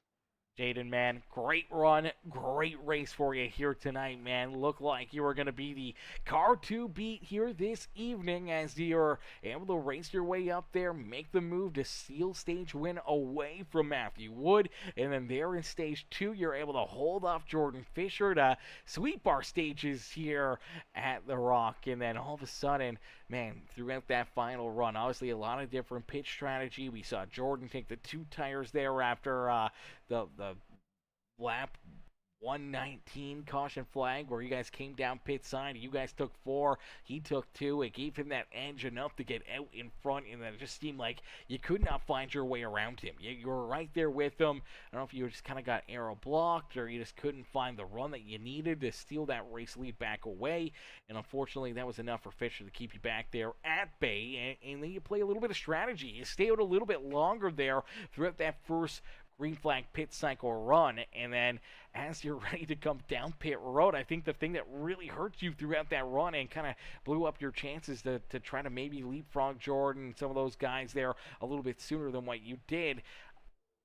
Speaker 2: Jaden, man, great run, great race for you here tonight, man. Looked like you were going to be the car to beat here this evening as you're able to race your way up there, make the move to steal stage win away from Matthew Wood. And then there in stage 2, you're able to hold off Jordan Fisher to sweep our stages here at the Rock. And then all of a sudden, man, throughout that final run, obviously a lot of different pitch strategy. We saw Jordan take the 2 tires there after the lap 119 caution flag where you guys came down pit side. You guys took 4, he took 2. It gave him that edge enough to get out in front, and then it just seemed like you could not find your way around him. You were right there with him. I don't know if you just kind of got arrow blocked or you just couldn't find the run that you needed to steal that race lead back away, and unfortunately that was enough for Fisher to keep you back there at bay, and then you play a little bit of strategy. You stay out a little bit longer there throughout that first green flag pit cycle run, and then as you're ready to come down pit road, I think the thing that really hurt you throughout that run and kind of blew up your chances to try to maybe leapfrog Jordan and some of those guys there a little bit sooner than what you did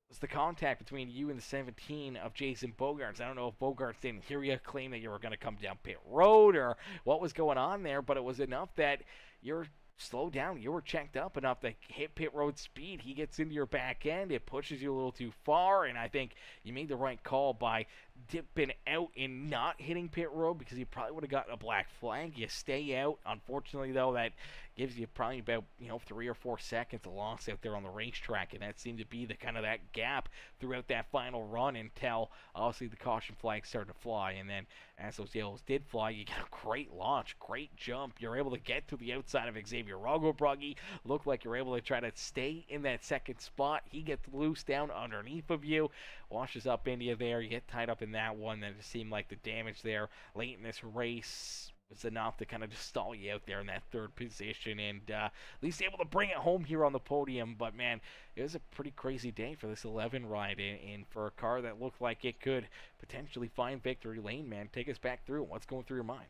Speaker 2: was the contact between you and the 17 of Jason Bogarts. I don't know if Bogarts didn't hear you claim that you were going to come down pit road or what was going on there, but it was enough that you're slow down. You were checked up enough to hit pit road speed. He gets into your back end. It pushes you a little too far, and I think you made the right call by dipping out and not hitting pit road because you probably would have gotten a black flag. You stay out. Unfortunately, though, that gives you probably about 3 or 4 seconds of loss out there on the racetrack, and that seemed to be the kind of that gap throughout that final run until obviously the caution flag started to fly. And then as those yellows did fly, you got a great launch, great jump. You're able to get to the outside of Xavier Rugglebruggy. Looked like you're able to try to stay in that second spot. He gets loose down underneath of you, washes up into you there. You get tied up in that one. Then it just seemed like the damage there late in this race was enough to kind of just stall you out there in that third position, and at least able to bring it home here on the podium. But man, it was a pretty crazy day for this 11 ride, and for a car that looked like it could potentially find victory lane. Man, take us back through what's going through your mind.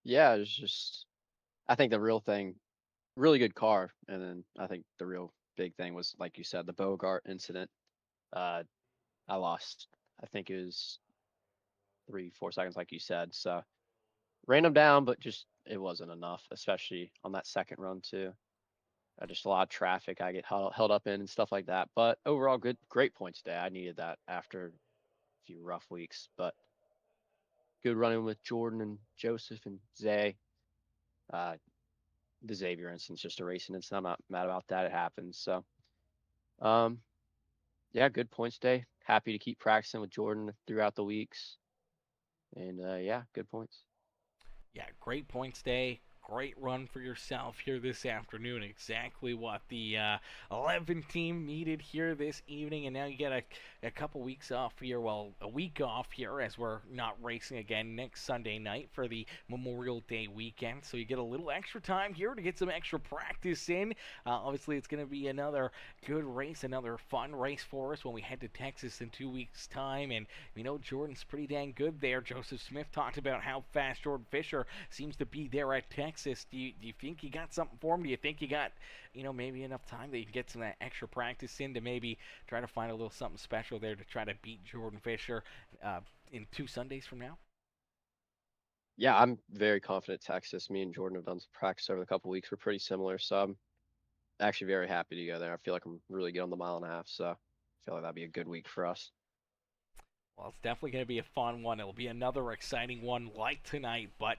Speaker 6: Yeah, it's just I think the real thing, really good car, and then I think the real big thing was, like you said, the Bogart incident. Uh, I lost, I think it was 3, 4 seconds, like you said. So ran them down, but just it wasn't enough, especially on that second run too. Just a lot of traffic I get held up in and stuff like that. But overall, great points today. I needed that after a few rough weeks, but good running with Jordan and Joseph and Zay. Uh, the Xavier instance, just a racing incident. I'm not mad about that. It happens. So, um, yeah, good points day. Happy to keep practicing with Jordan throughout the weeks. And yeah, good points.
Speaker 2: Yeah, great points day. Great run for yourself here this afternoon. Exactly what the 11 team needed here this evening. And now you get a couple weeks off here. Well, a week off here as we're not racing again next Sunday night for the Memorial Day weekend. So you get a little extra time here to get some extra practice in. Obviously, it's going to be another good race, another fun race for us when we head to Texas in 2 weeks' time. And we know Jordan's pretty dang good there. Joseph Smith talked about how fast Jordan Fisher seems to be there at Texas. Do you think you got something for him? Do you think you got, maybe enough time that you can get some of that extra practice in to maybe try to find a little something special there to try to beat Jordan Fisher in 2 Sundays from now?
Speaker 6: Yeah, I'm very confident Texas. Me and Jordan have done some practice over the couple weeks. We're pretty similar, so I'm actually very happy to go there. I feel like I'm really good on the 1.5 mile, so I feel like that'd be a good week for us.
Speaker 2: Well, it's definitely going to be a fun one. It'll be another exciting one like tonight, but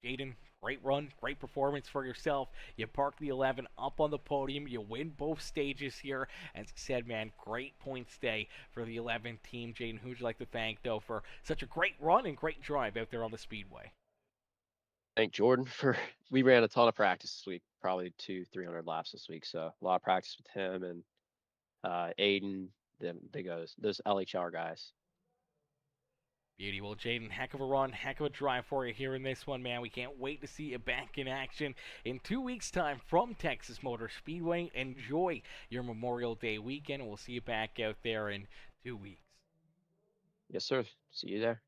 Speaker 2: Jaden, great run, great performance for yourself. You park the 11 up on the podium. You win both stages here. As I said, man, great points day for the 11 team. Jaden, who would you like to thank, though, for such a great run and great drive out there on the Speedway?
Speaker 6: Thank Jordan for we ran a ton of practice this week, probably 200-300 laps this week. So a lot of practice with him and Aiden, those LHR guys.
Speaker 2: Beauty. Well, Jaden, heck of a run, heck of a drive for you here in this one, man. We can't wait to see you back in action in 2 weeks' time from Texas Motor Speedway. Enjoy your Memorial Day weekend, and we'll see you back out there in 2 weeks.
Speaker 6: Yes, sir. See you there.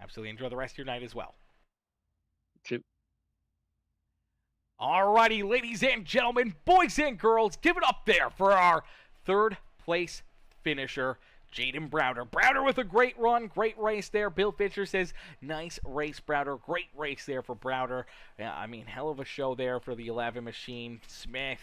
Speaker 2: Absolutely. Enjoy the rest of your night as well.
Speaker 6: Shoot.
Speaker 2: Alrighty, ladies and gentlemen, boys and girls, give it up there for our third place finisher, Jaden Browder. Browder with a great run, great race there. Bill Fisher says, nice race, Browder. Great race there for Browder. Yeah, I mean, hell of a show there for the 11 machine. Smith,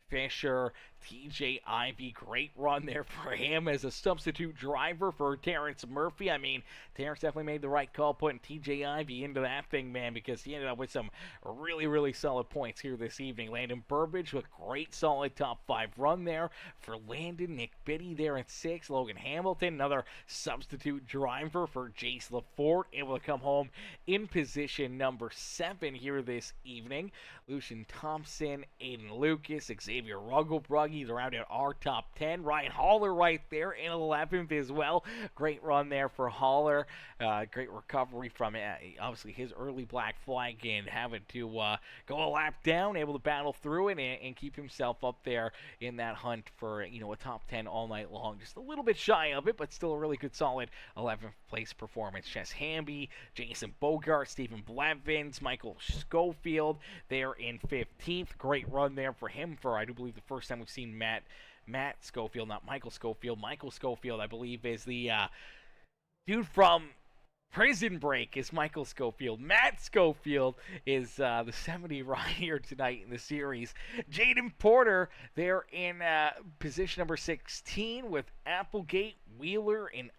Speaker 2: Fisher, TJ Ivy, great run there for him as a substitute driver for Terrence Murphy. I mean, Terrence definitely made the right call putting TJ Ivy into that thing, man, because he ended up with some really, really solid points here this evening. Landon Burbage with great solid top 5 run there for Landon. Nick Biddy there at 6. Logan Hamilton, another substitute driver for Jace LaForte, able to come home in position number 7 here this evening. Lucian Thompson, Aiden Lucas, Xavier Rugglebruggy around at our top 10. Ryan Haller right there in 11th as well. Great run there for Haller. Great recovery from obviously his early black flag and having to go a lap down, able to battle through it and keep himself up there in that hunt for a top 10 all night long. Just a little bit shy of it, but still a really good solid 11th place performance. Chess Hamby, Jason Bogart, Stephen Blevins, Michael Schofield there in 15th. Great run there for him for, I do believe, the first time we've seen Matt Schofield, not Michael Schofield. Michael Schofield, I believe, is the dude from Prison Break is Michael Schofield. Matt Schofield is the 70 rider tonight in the series. Jaden Porter there in position number 16 with Applegate, Wheeler, and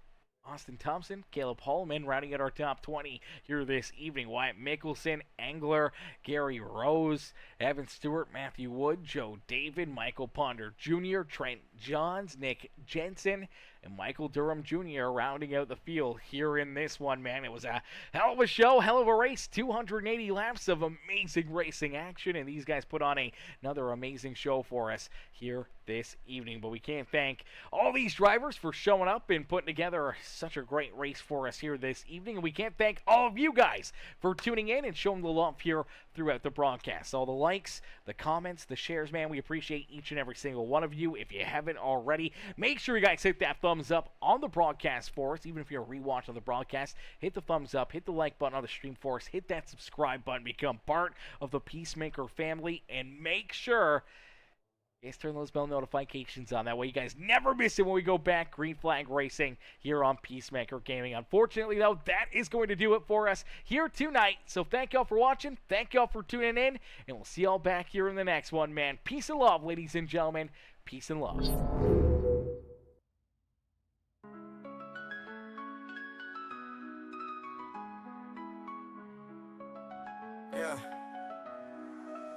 Speaker 2: Austin Thompson, Caleb Hallman rounding out our top 20 here this evening. Wyatt Mickelson, Engler, Gary Rose, Evan Stewart, Matthew Wood, Joe David, Michael Ponder Jr., Trent Johns, Nick Jensen, and Michael Durham Jr. rounding out the field here in this one, man. It was a hell of a show, hell of a race, 280 laps of amazing racing action, and these guys put on another amazing show for us here this evening. But we can't thank all these drivers for showing up and putting together such a great race for us here this evening, and we can't thank all of you guys for tuning in and showing the love here throughout the broadcast. All the likes, the comments, the shares, man, we appreciate each and every single one of you. If you haven't already, make sure you guys hit that thumbs up on the broadcast for us. Even if you're rewatching the broadcast, hit the thumbs up, hit the like button on the stream for us, hit that subscribe button, become part of the Peacemaker family, and make sure is turn those bell notifications on. That way you guys never miss it when we go back Green Flag Racing here on Peacemaker Gaming. Unfortunately, though, that is going to do it for us here tonight. So thank y'all for watching. Thank y'all for tuning in. And we'll see y'all back here in the next one, man. Peace and love, ladies and gentlemen. Peace and love.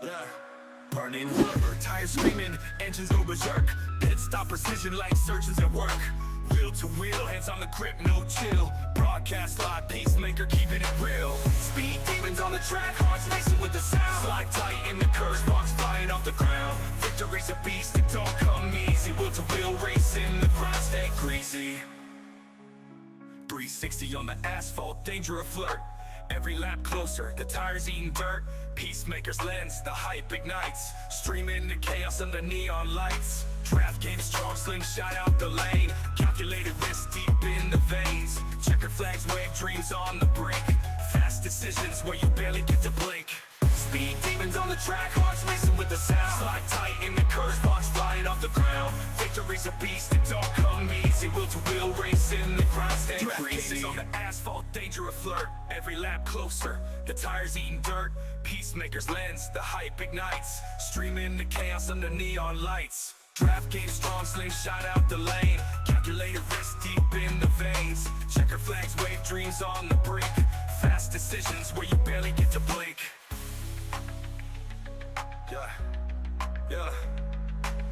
Speaker 1: Yeah. Burning rubber, tires screaming, engines go berserk. Pit stop precision like surgeons at work. Wheel to wheel, hands on the grip, no chill. Broadcast live, Peacemaker keeping it real. Speed demons on the track, hearts racing with the sound. Slide tight in the curves, sparks flying off the ground. Victory's a beast, it don't come easy. Wheel to wheel racing, the grind stay greasy. 360 on the asphalt, danger a flirt. Every lap closer, the tires eating dirt. Peacemaker's lens, the hype ignites. Streaming the chaos under neon lights. Draft game strong, slingshot out the lane. Calculated risk deep in the veins. Checker flags wave dreams on the brink. Fast decisions where you barely get to blink. Speed demons on the track, hearts racing with the sound. Slide tight in the curves, box flying off the ground. Victory's a beast, it don't come easy. Wheel to wheel racing, the grind stay greasy. On the asphalt, danger a flirt. Every lap closer, the tires eating dirt. Peacemaker's lens, the hype ignites. Streaming the chaos under neon lights. Draft game strong, slingshot out the lane. Calculated risk deep in the veins. Checker flags wave dreams on the brink. Fast decisions where you barely get to blink. Yeah.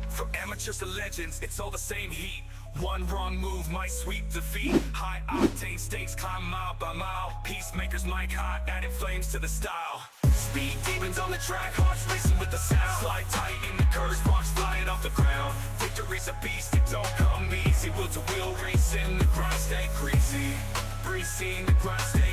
Speaker 1: From amateurs to legends, it's all the same heat. One wrong move might sweep defeat. High octane stakes climb mile by mile. Peacemakers mic hot, adding flames to the style. Speed demons on the track, hearts racing with the sound. Slide tight in the curves, sparks flying off the ground. Victory's a beast, it don't come easy. Wheel to wheel racing, the grind stay greasy. Greasy, the grind stay